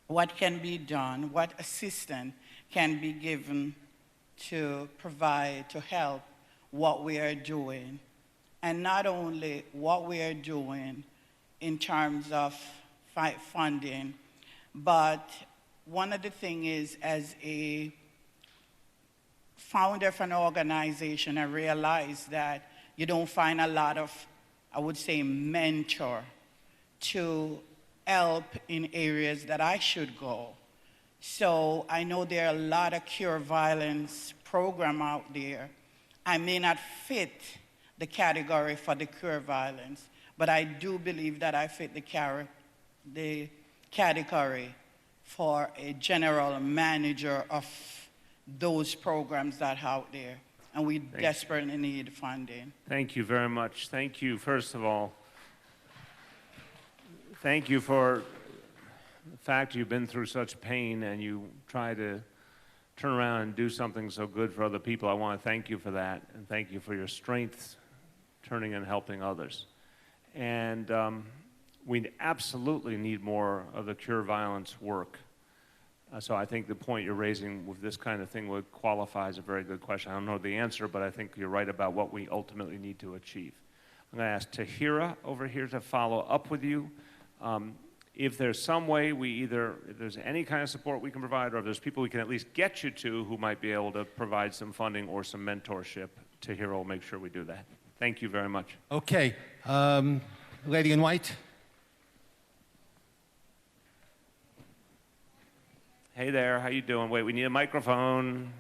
what can be done, what assistance can be given to provide, to help what we are doing. And not only what we are doing in terms of funding, but one of the things is, as a founder of an organization, I realized that you don't find a lot of, I would say, mentor to help in areas that I should go. So I know there are a lot of cure violence program out there. I may not fit the category for the cure violence, but I do believe that I fit the category for a general manager of those programs that are out there. And we desperately need funding. Thank you very much. Thank you, first of all. Thank you for the fact you've been through such pain and you try to turn around and do something so good for other people. I want to thank you for that, and thank you for your strength turning and helping others. And we absolutely need more of the cure violence work. So I think the point you're raising with this kind of thing would qualify as a very good question. I don't know the answer, but I think you're right about what we ultimately need to achieve. I'm going to ask Tahira over here to follow up with you. If there's some way if there's any kind of support we can provide, or if there's people we can at least get you to who might be able to provide some funding or some mentorship, Tahira will make sure we do that. Thank you very much. Okay. Lady in white. Hey there, how you doing? Wait, we need a microphone.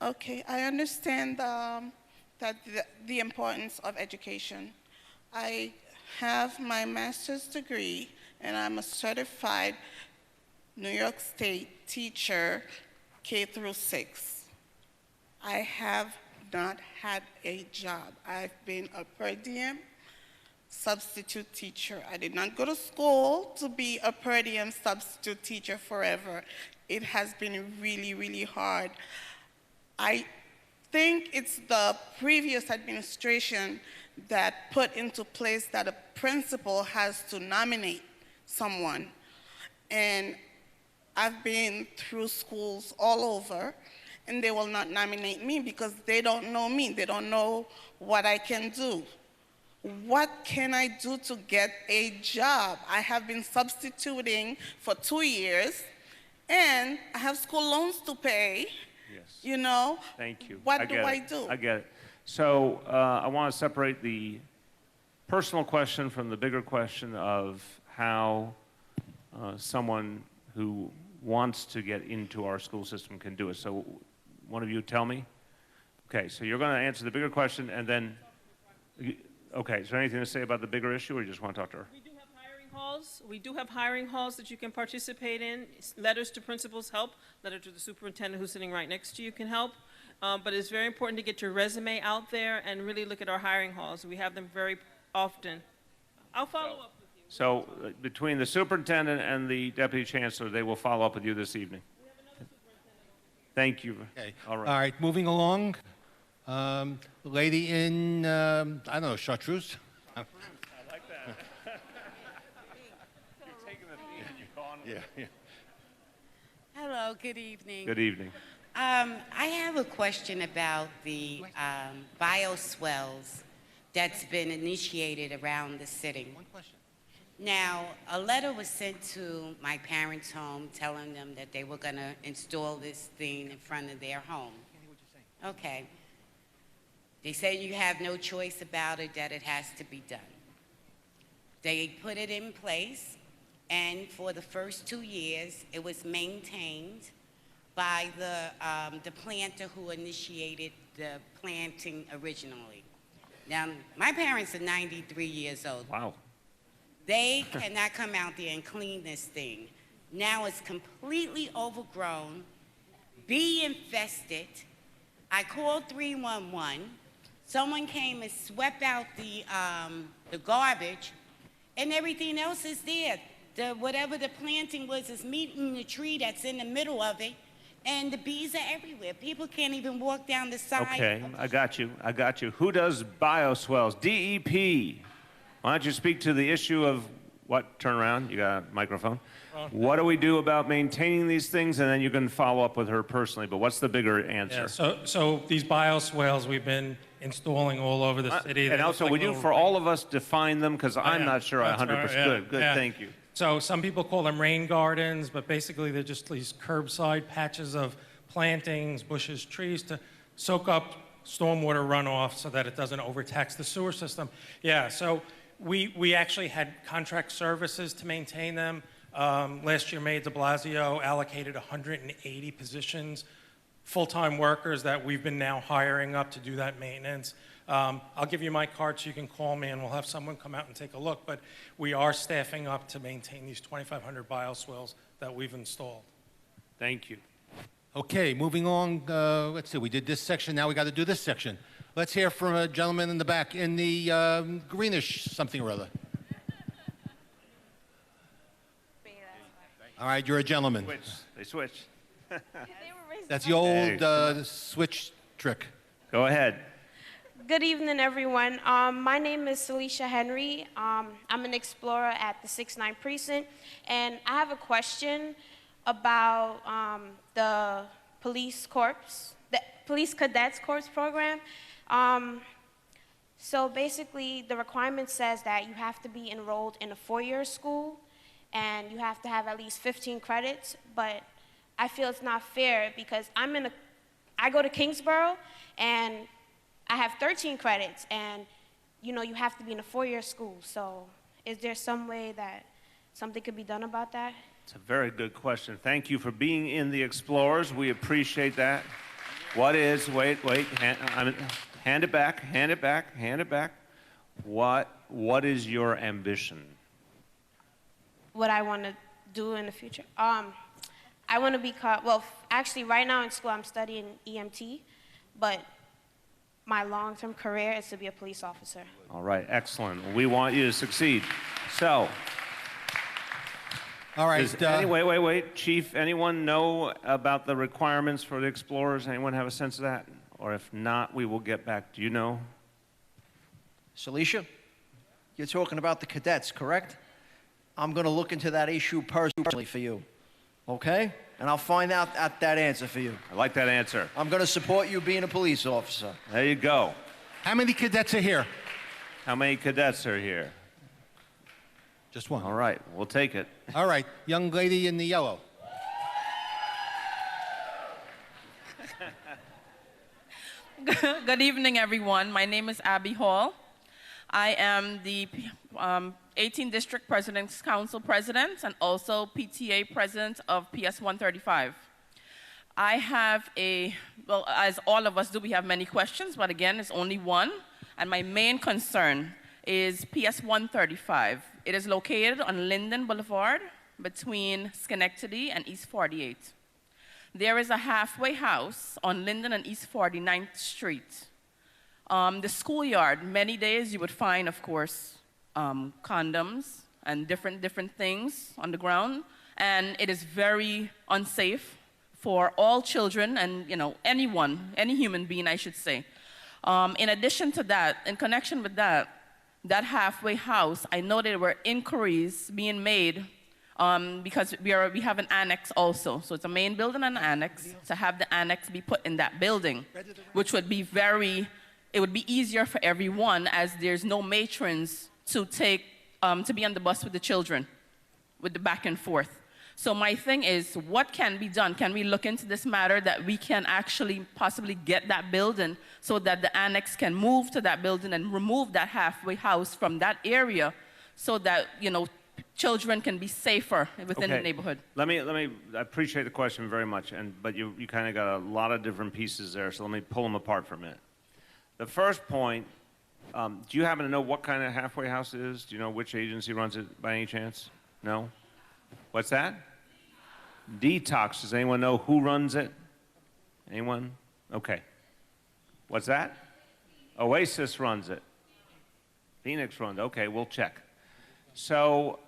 Okay, I understand that the importance of education. I have my master's degree, and I'm a certified New York State teacher, K through 6. I have not had a job. I've been a per diem substitute teacher. I did not go to school to be a per diem substitute teacher forever. It has been really, really hard. I think it's the previous administration that put into place that a principal has to nominate someone. And I've been through schools all over, and they will not nominate me because they don't know me. They don't know what I can do. What can I do to get a job? I have been substituting for 2 years, and I have school loans to pay. Yes. You know? Thank you. What do get I it. do? I get it. So I want to separate the personal question from the bigger question of how someone who wants to get into our school system can do it. So one of you tell me. Okay, so you're going to answer the bigger question, and then, okay, is there anything to say about the bigger issue, or you just want to talk to her? We do have hiring halls. We do have hiring halls that you can participate in. Letters to principals help. Letter to the superintendent who's sitting right next to you can help. But it's very important to get your resume out there and really look at our hiring halls. We have them very often. I'll follow up with you. So between the superintendent and the deputy chancellor, they will follow up with you this evening. Thank you. Okay. All right. All right, moving along. Lady in, I don't know, chartreuse? I like that. You're taking the theme and you're calling it. Yeah. Hello, good evening. Good evening. I have a question about the bioswells that's been initiated around the city. One question. Now, a letter was sent to my parents' home telling them that they were going to install this thing in front of their home. Okay. They say you have no choice about it, that it has to be done. They put it in place, and for the first 2 years, it was maintained by the planter who initiated the planting originally. Now, my parents are 93 years old. Wow. They cannot come out there and clean this thing. Now it's completely overgrown, bee infested. I called 311. Someone came and swept out the garbage, and everything else is there. Whatever the planting was is meeting the tree that's in the middle of it, and the bees are everywhere. People can't even walk down the side. Okay, I got you. I got you. Who does bioswells? DEP. Why don't you speak to the issue of what? Turn around. You got a microphone. What do we do about maintaining these things? And then you can follow up with her personally. But what's the bigger answer? Yeah, so these bioswales we've been installing all over the city. And They also, look would like you, little for all of us, define them? Because I'm not sure That's 100%. right, yeah, Good, yeah. thank you. So some people call them rain gardens, but basically they're just these curbside patches of plantings, bushes, trees to soak up stormwater runoff so that it doesn't overtax the sewer system. Yeah, so we actually had contract services to maintain them. Last year, Mayor de Blasio allocated 180 positions, full-time workers that we've been now hiring up to do that maintenance. I'll give you my card so you can call me and we'll have someone come out and take a look. But we are staffing up to maintain these 2,500 bioswales that we've installed. Thank you. Okay, moving on. Let's see, we did this section, now we got to do this section. Let's hear from a gentleman in the back in the greenish something or other. All right, you're a gentleman. They switch. That's the old switch trick. Go ahead. Good evening, everyone. My name is Celicia Henry. I'm an explorer at the 6-9 Precinct, and I have a question about the police corps, the police cadets corps program. So basically, the requirement says that you have to be enrolled in a 4-year school, and you have to have at least 15 credits, but I feel it's not fair because I go to Kingsborough, and I have 13 credits, and you know, you have to be in a 4-year school. So is there some way that something could be done about that? It's a very good question. Thank you for being in the Explorers. We appreciate that. What is, wait, hand it back, hand it back, hand it back. What is your ambition? What I want to do in the future? I want to become, well, actually right now in school I'm studying EMT, but my long-term career is to be a police officer. All right, excellent. We want you to succeed. So, all right. Wait. Chief, anyone know about the requirements for the Explorers? Anyone have a sense of that? Or if not, we will get back. Do you know? Salisha, you're talking about the cadets, correct? I'm going to look into that issue personally for you, okay? And I'll find out that answer for you. I like that answer. I'm going to support you being a police officer. There you go. How many cadets are here? How many cadets are here? Just one. All right, we'll take it. All right, young lady in the yellow. Good evening, everyone. My name is Abby Hall. I am the 18th District President's Council President and also PTA President of PS 135. I have well, as all of us do, we have many questions, but again, it's only one. And my main concern is PS 135. It is located on Linden Boulevard between Schenectady and East 48. There is a halfway house on Linden and East 49th Street. The schoolyard, many days you would find, of course, condoms and different things on the ground, and it is very unsafe for all children and anyone, any human being, I should say. In addition to that, in connection with that halfway house, I know there were inquiries being made because we have an annex also. So it's a main building and an annex. To have the annex be put in that building, which would be it would be easier for everyone as there's no matrons to be on the bus with the children, with the back and forth. So my thing is, what can be done? Can we look into this matter that we can actually possibly get that building so that the annex can move to that building and remove that halfway house from that area so that, children can be safer within the neighborhood? I appreciate the question very much, but you kind of got a lot of different pieces there, so let me pull them apart for a minute. The first point, do you happen to know what kind of halfway house it is? Do you know which agency runs it by any chance? No? What's that? Detox. Does anyone know who runs it? Anyone? Okay. What's that? Oasis runs it. Phoenix runs it. Okay, we'll check. So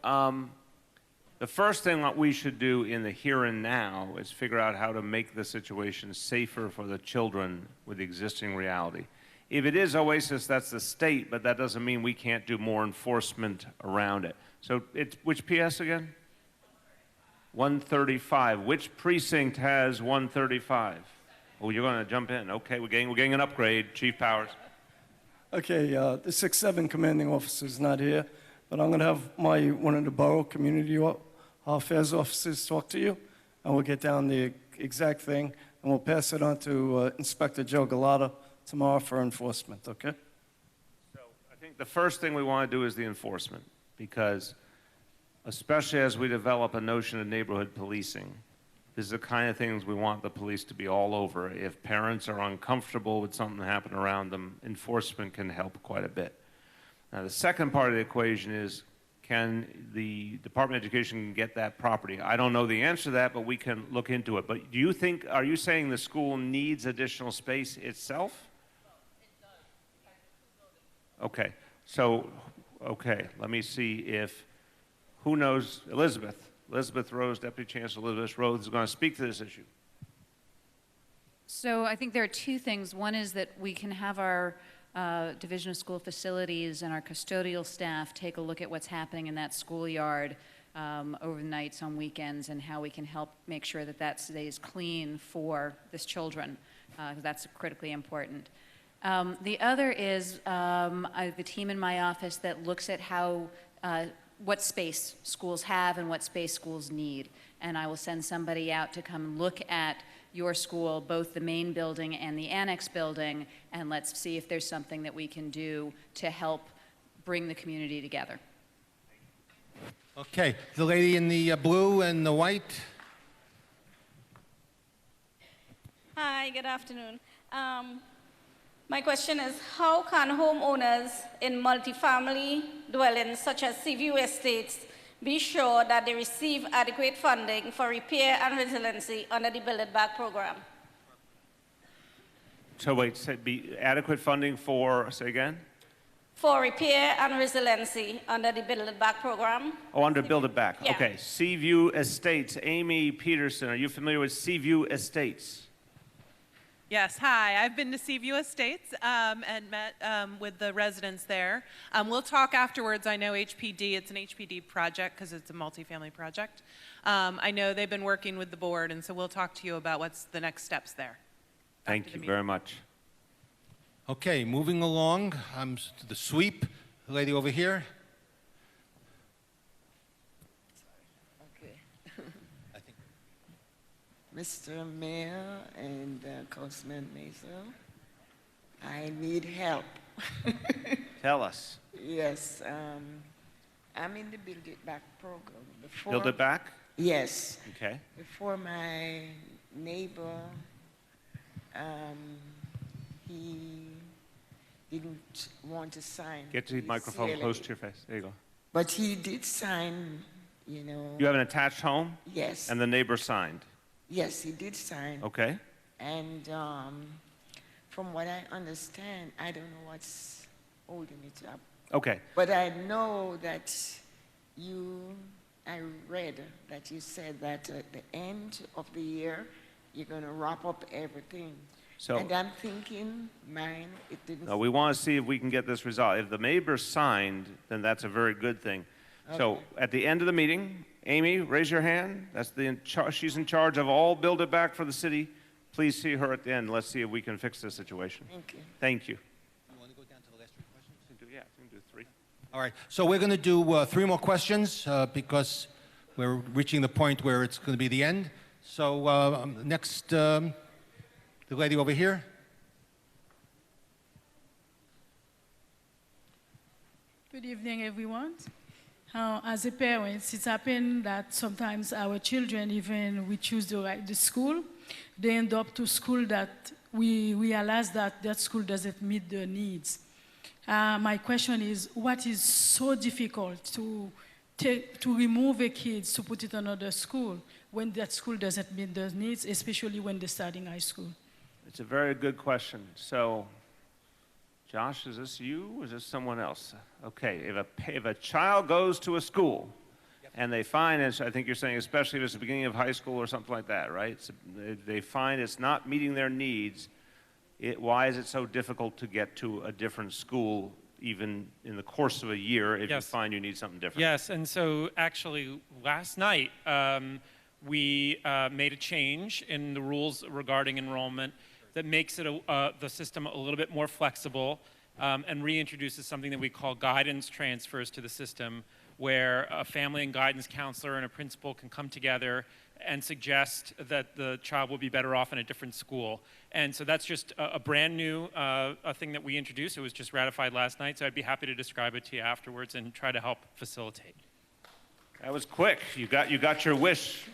the first thing that we should do in the here and now is figure out how to make the situation safer for the children with the existing reality. If it is Oasis, that's the state, but that doesn't mean we can't do more enforcement around it. So it's which PS again? 135. Which precinct has 135? Oh, you're going to jump in. Okay, we're getting an upgrade. Chief Powers. Okay, the 6-7 commanding officer is not here, but I'm going to have one of the borough community affairs officers talk to you, and we'll get down the exact thing, and we'll pass it on to Inspector Joe Galata tomorrow for enforcement, okay? So I think the first thing we want to do is the enforcement, because especially as we develop a notion of neighborhood policing, this is the kind of things we want the police to be all over. If parents are uncomfortable with something happening around them, enforcement can help quite a bit. Now, the second part of the equation is, can the Department of Education get that property? I don't know the answer to that, but we can look into it. But are you saying the school needs additional space itself? Okay, let me see if, who knows, Elizabeth Rose, Deputy Chancellor Elizabeth Rose is going to speak to this issue. So I think there are two things. One is that we can have our Division of School Facilities and our custodial staff take a look at what's happening in that schoolyard overnights, on weekends, and how we can help make sure that that stays clean for this children, because that's critically important. The other is the team in my office that looks at how what space schools have and what space schools need. And I will send somebody out to come look at your school, both the main building and the annex building, and let's see if there's something that we can do to help bring the community together. Okay, the lady in the blue and the white. Hi, good afternoon. My question is, how can homeowners in multifamily dwellings such as Seaview Estates be sure that they receive adequate funding for repair and resiliency under the Build It Back program? So wait, be adequate funding for, say again? For repair and resiliency under the Build It Back program. Oh, under Build It Back. Yeah. Okay, Seaview Estates. Amy Peterson, are you familiar with Seaview Estates? Yes, hi. I've been to Seaview Estates and met with the residents there. We'll talk afterwards. I know HPD, it's an HPD project because it's a multifamily project. I know they've been working with the board, and so we'll talk to you about what's the next steps there. Thank you very much. Okay, moving along, to the sweep, the lady over here. Okay. Mr. Mayor and Councilman Mason, I need help. Tell us. Yes, I'm in the Build It Back program. Build It Back? Yes. Okay. Before my neighbor, he didn't want to sign. Get the microphone CLA. close to your face. There you go. But he did sign, you know. You have an attached home? Yes. And the neighbor signed? Yes, he did sign. Okay. And from what I understand, I don't know what's holding it up. Okay. But I know that I read that you said that at the end of the year, you're going to wrap up everything. So- and I'm thinking, mine, it didn't. No, we want to see if we can get this resolved. If the neighbor signed, then that's a very good thing. So Okay. at the end of the meeting, Amy, raise your hand. That's she's in charge of all Build It Back for the city. Please see her at the end. Let's see if we can fix this situation. Thank you. Thank you. You want to go down to the last 3 questions? Yeah, we can do 3. All right, so we're going to do 3 more questions because we're reaching the point where it's going to be the end. So next, the lady over here. Good evening, everyone. As a parent, it's happened that sometimes our children, even we choose the school, they end up to school that we realize that that school doesn't meet their needs. My question is, what is so difficult to remove a kid to put it in another school when that school doesn't meet their needs, especially when they're starting high school? It's a very good question. So, Josh, is this you or is this someone else? Okay, if a child goes to a school and they find, as I think you're saying, especially if it's the beginning of high school or something like that, right? So they find it's not meeting their needs. Why is it so difficult to get to a different school even in the course of a year if you find you need something different? Yes, and so actually last night we made a change in the rules regarding enrollment that makes it the system a little bit more flexible and reintroduces something that we call guidance transfers to the system, where a family and guidance counselor and a principal can come together and suggest that the child will be better off in a different school. And so that's just a brand new a thing that we introduced. It was just ratified last night, so I'd be happy to describe it to you afterwards and try to help facilitate. That was quick. You got your wish.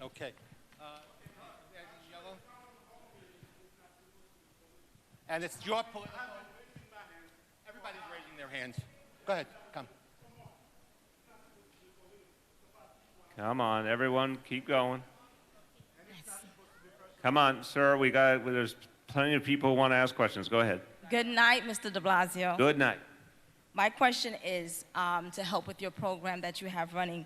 Okay. And it's your political. Everybody's raising their hands. Go ahead, come. Come on, everyone, keep going. Come on, sir, there's plenty of people who want to ask questions. Go ahead. Good night, Mr. de Blasio. Good night. My question is to help with your program that you have running,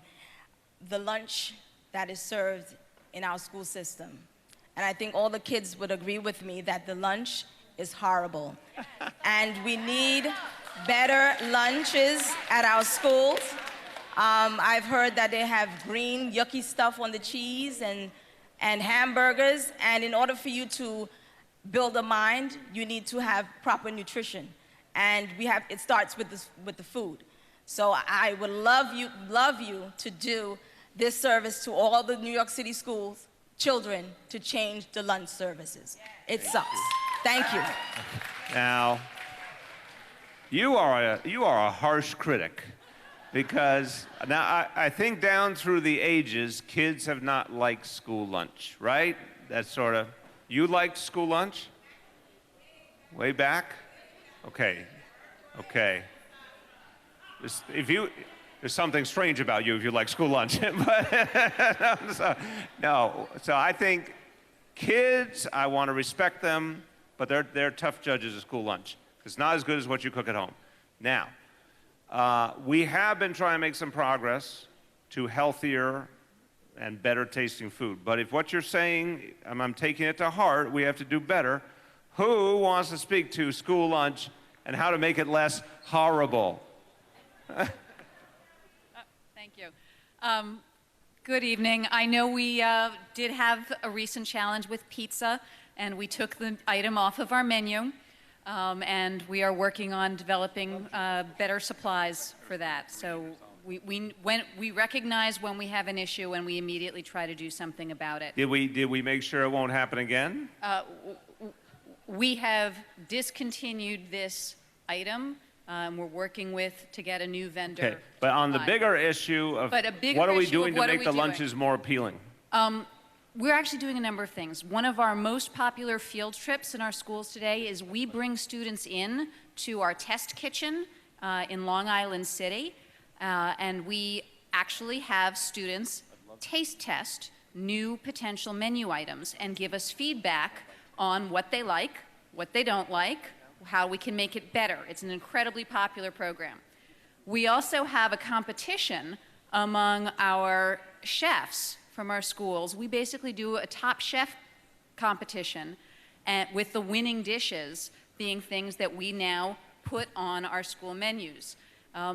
the lunch that is served in our school system. And I think all the kids would agree with me that the lunch is horrible. And we need better lunches at our schools. I've heard that they have green, yucky stuff on the cheese and hamburgers. And in order for you to build a mind, you need to have proper nutrition. And it starts with the food. So I would love you to do this service to all the New York City schools, children, to change the lunch services. It sucks. Thank you. Now, you are a harsh critic, because now I think down through the ages, kids have not liked school lunch, right? That's sort of, you liked school lunch? Way back? Okay. There's something strange about you if you like school lunch. So I think kids, I want to respect them. but they're tough judges of school lunch. It's not as good as what you cook at home. Now, we have been trying to make some progress to healthier and better tasting food. But if what you're saying, I'm taking it to heart, we have to do better. Who wants to speak to school lunch and how to make it less horrible? Thank you. Good evening. I know we did have a recent challenge with pizza, and we took the item off of our menu, and we are working on developing better supplies for that. So we recognize when we have an issue, and we immediately try to do something about it. Did we make sure it won't happen again? We have discontinued this item. We're working to get a new vendor. Okay, but on the bigger issue of what are we doing to make the lunches more appealing? We're actually doing a number of things. One of our most popular field trips in our schools today is we bring students in to our test kitchen in Long Island City, and we actually have students taste test new potential menu items and give us feedback on what they like, what they don't like, how we can make it better. It's an incredibly popular program. We also have a competition among our chefs from our schools. We basically do a top chef competition, and with the winning dishes being things that we now put on our school menus.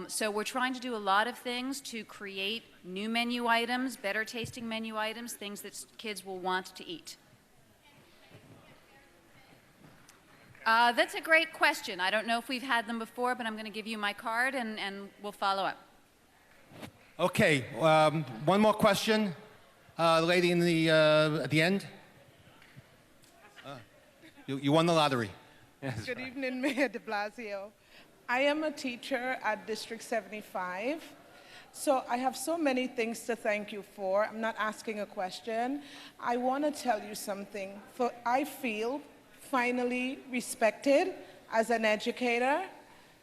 So we're trying to do a lot of things to create new menu items, better tasting menu items, things that kids will want to eat. That's a great question. I don't know if we've had them before, but I'm going to give you my card and we'll follow up. Okay, one more question. The lady at the end. You won the lottery. Yes. Good evening, Mayor de Blasio. I am a teacher at District 75. So I have so many things to thank you for. I'm not asking a question. I want to tell you something. I feel finally respected as an educator,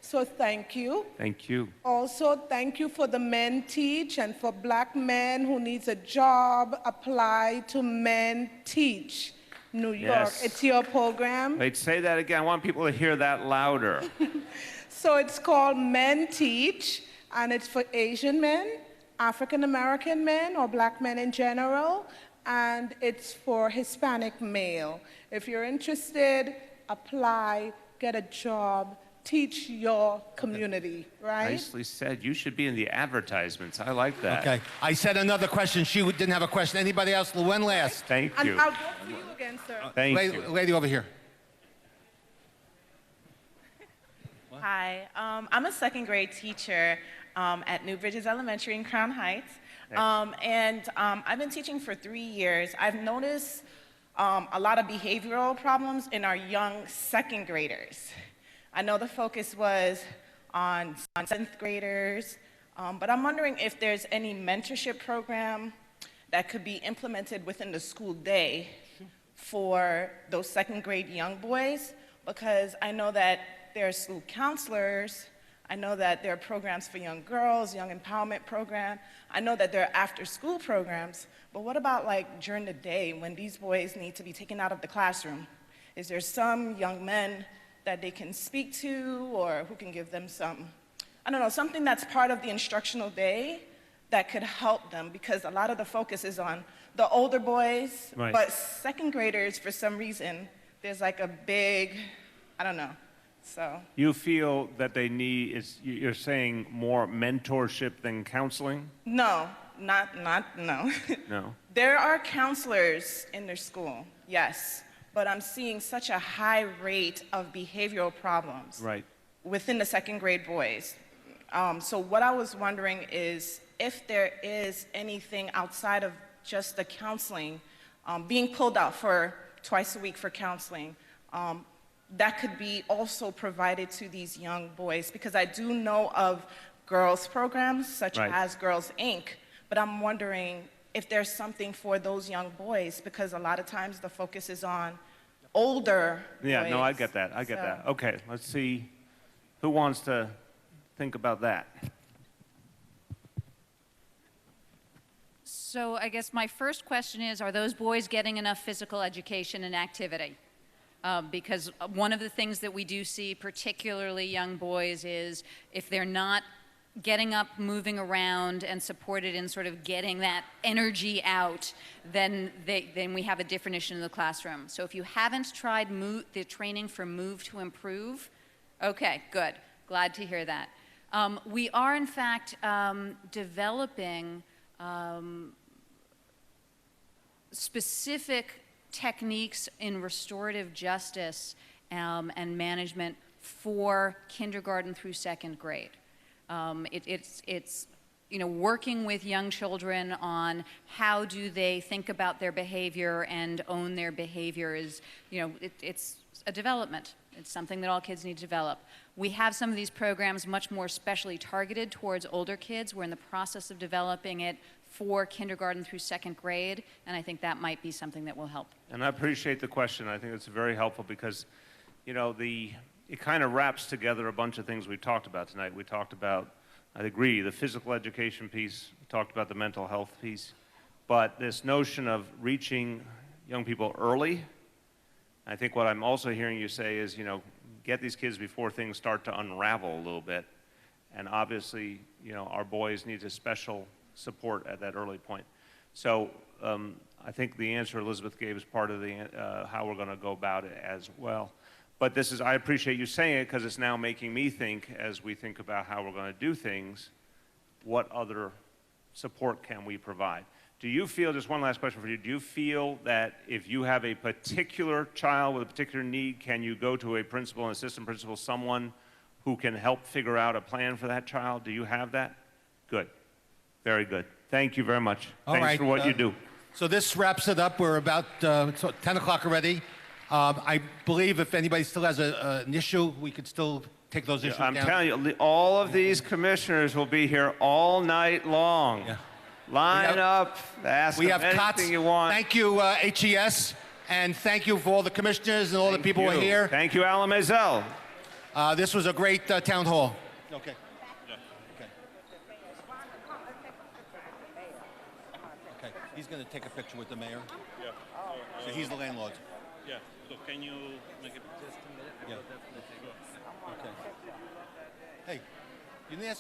so thank you. Thank you. Also, thank you for the Men Teach, and for black men who needs a job, apply to Men Teach New York. Yes. It's your program. Wait, say that again. I want people to hear that louder. So it's called Men Teach, and it's for Asian men, African American men, or black men in general, and it's for Hispanic male. If you're interested, apply, get a job, teach your community, right? Nicely said. You should be in the advertisements. I like that. Okay. I said another question. She didn't have a question. Anybody else? Luen last. Thank you. And I'll go for you again, sir. Thank you. Lady over here. Hi. I'm a second grade teacher at New Bridges Elementary in Crown Heights. I've been teaching for 3 years. I've noticed a lot of behavioral problems in our young second graders. I know the focus was on 7th graders, but I'm wondering if there's any mentorship program that could be implemented within the school day for those second grade young boys, because I know that there are school counselors. I know that there are programs for young girls, young empowerment program. I know that there are after-school programs, but what about like during the day when these boys need to be taken out of the classroom? Is there some young men that they can speak to, or who can give them some, I don't know, something that's part of the instructional day that could help them? Because a lot of the focus is on the older boys, right. But second graders, for some reason, there's like a big, I don't know. So You feel that they need, you're saying more mentorship than counseling? no, no. No. There are counselors in their school, yes, but I'm seeing such a high rate of behavioral problems Right. within the second grade boys. So what I was wondering is if there is anything outside of just the counseling, being pulled out for twice a week for counseling, that could be also provided to these young boys, because I do know of girls programs such Right. as Girls Inc., but I'm wondering if there's something for those young boys, because a lot of times the focus is on older Yeah, boys. no, I get that. I get So- that. Okay, let's see who wants to think about that. So I guess my first question is, are those boys getting enough physical education and activity? Because one of the things that we do see, particularly young boys, is if they're not getting up, moving around, and supported in sort of getting that energy out, then we have a different issue in the classroom. So if you haven't tried the training for Move to Improve, okay, good. Glad to hear that. We are, in fact, developing specific techniques in restorative justice and management for kindergarten through second grade. It's working with young children on how do they think about their behavior and own their behavior is, it's a development. It's something that all kids need to develop. We have some of these programs much more specially targeted towards older kids. We're in the process of developing it for kindergarten through second grade, and I think that might be something that will help. And I appreciate the question. I think it's very helpful because, it kind of wraps together a bunch of things we talked about tonight. We talked about, I agree, the physical education piece. We talked about the mental health piece. But this notion of reaching young people early, I think what I'm also hearing you say is, get these kids before things start to unravel a little bit. And obviously, our boys need a special support at that early point. So I think the answer Elizabeth gave is part of the how we're going to go about it as well. But I appreciate you saying it because it's now making me think, as we think about how we're going to do things, what other support can we provide? Do you feel, just one last question for you, do you feel that if you have a particular child with a particular need, can you go to a principal, an assistant principal, someone who can help figure out a plan for that child? Do you have that? Good. Very good. Thank you very much. Thanks for what you do. So this wraps it up. We're about 10 o'clock already. I believe if anybody still has an issue, we could still take those issues down. I'm telling you, all of these commissioners will be here all night long. Yeah. Line up, ask them anything you want. Thank you, HES, and thank you for all the commissioners and all the people who are here. Thank you, Alan Maisel. This was a great town hall. Okay. Okay. He's going to take a picture with the mayor. Yeah. So he's the landlord. Yeah. So can you make it just a minute? Yeah. Okay. Hey, you didn't ask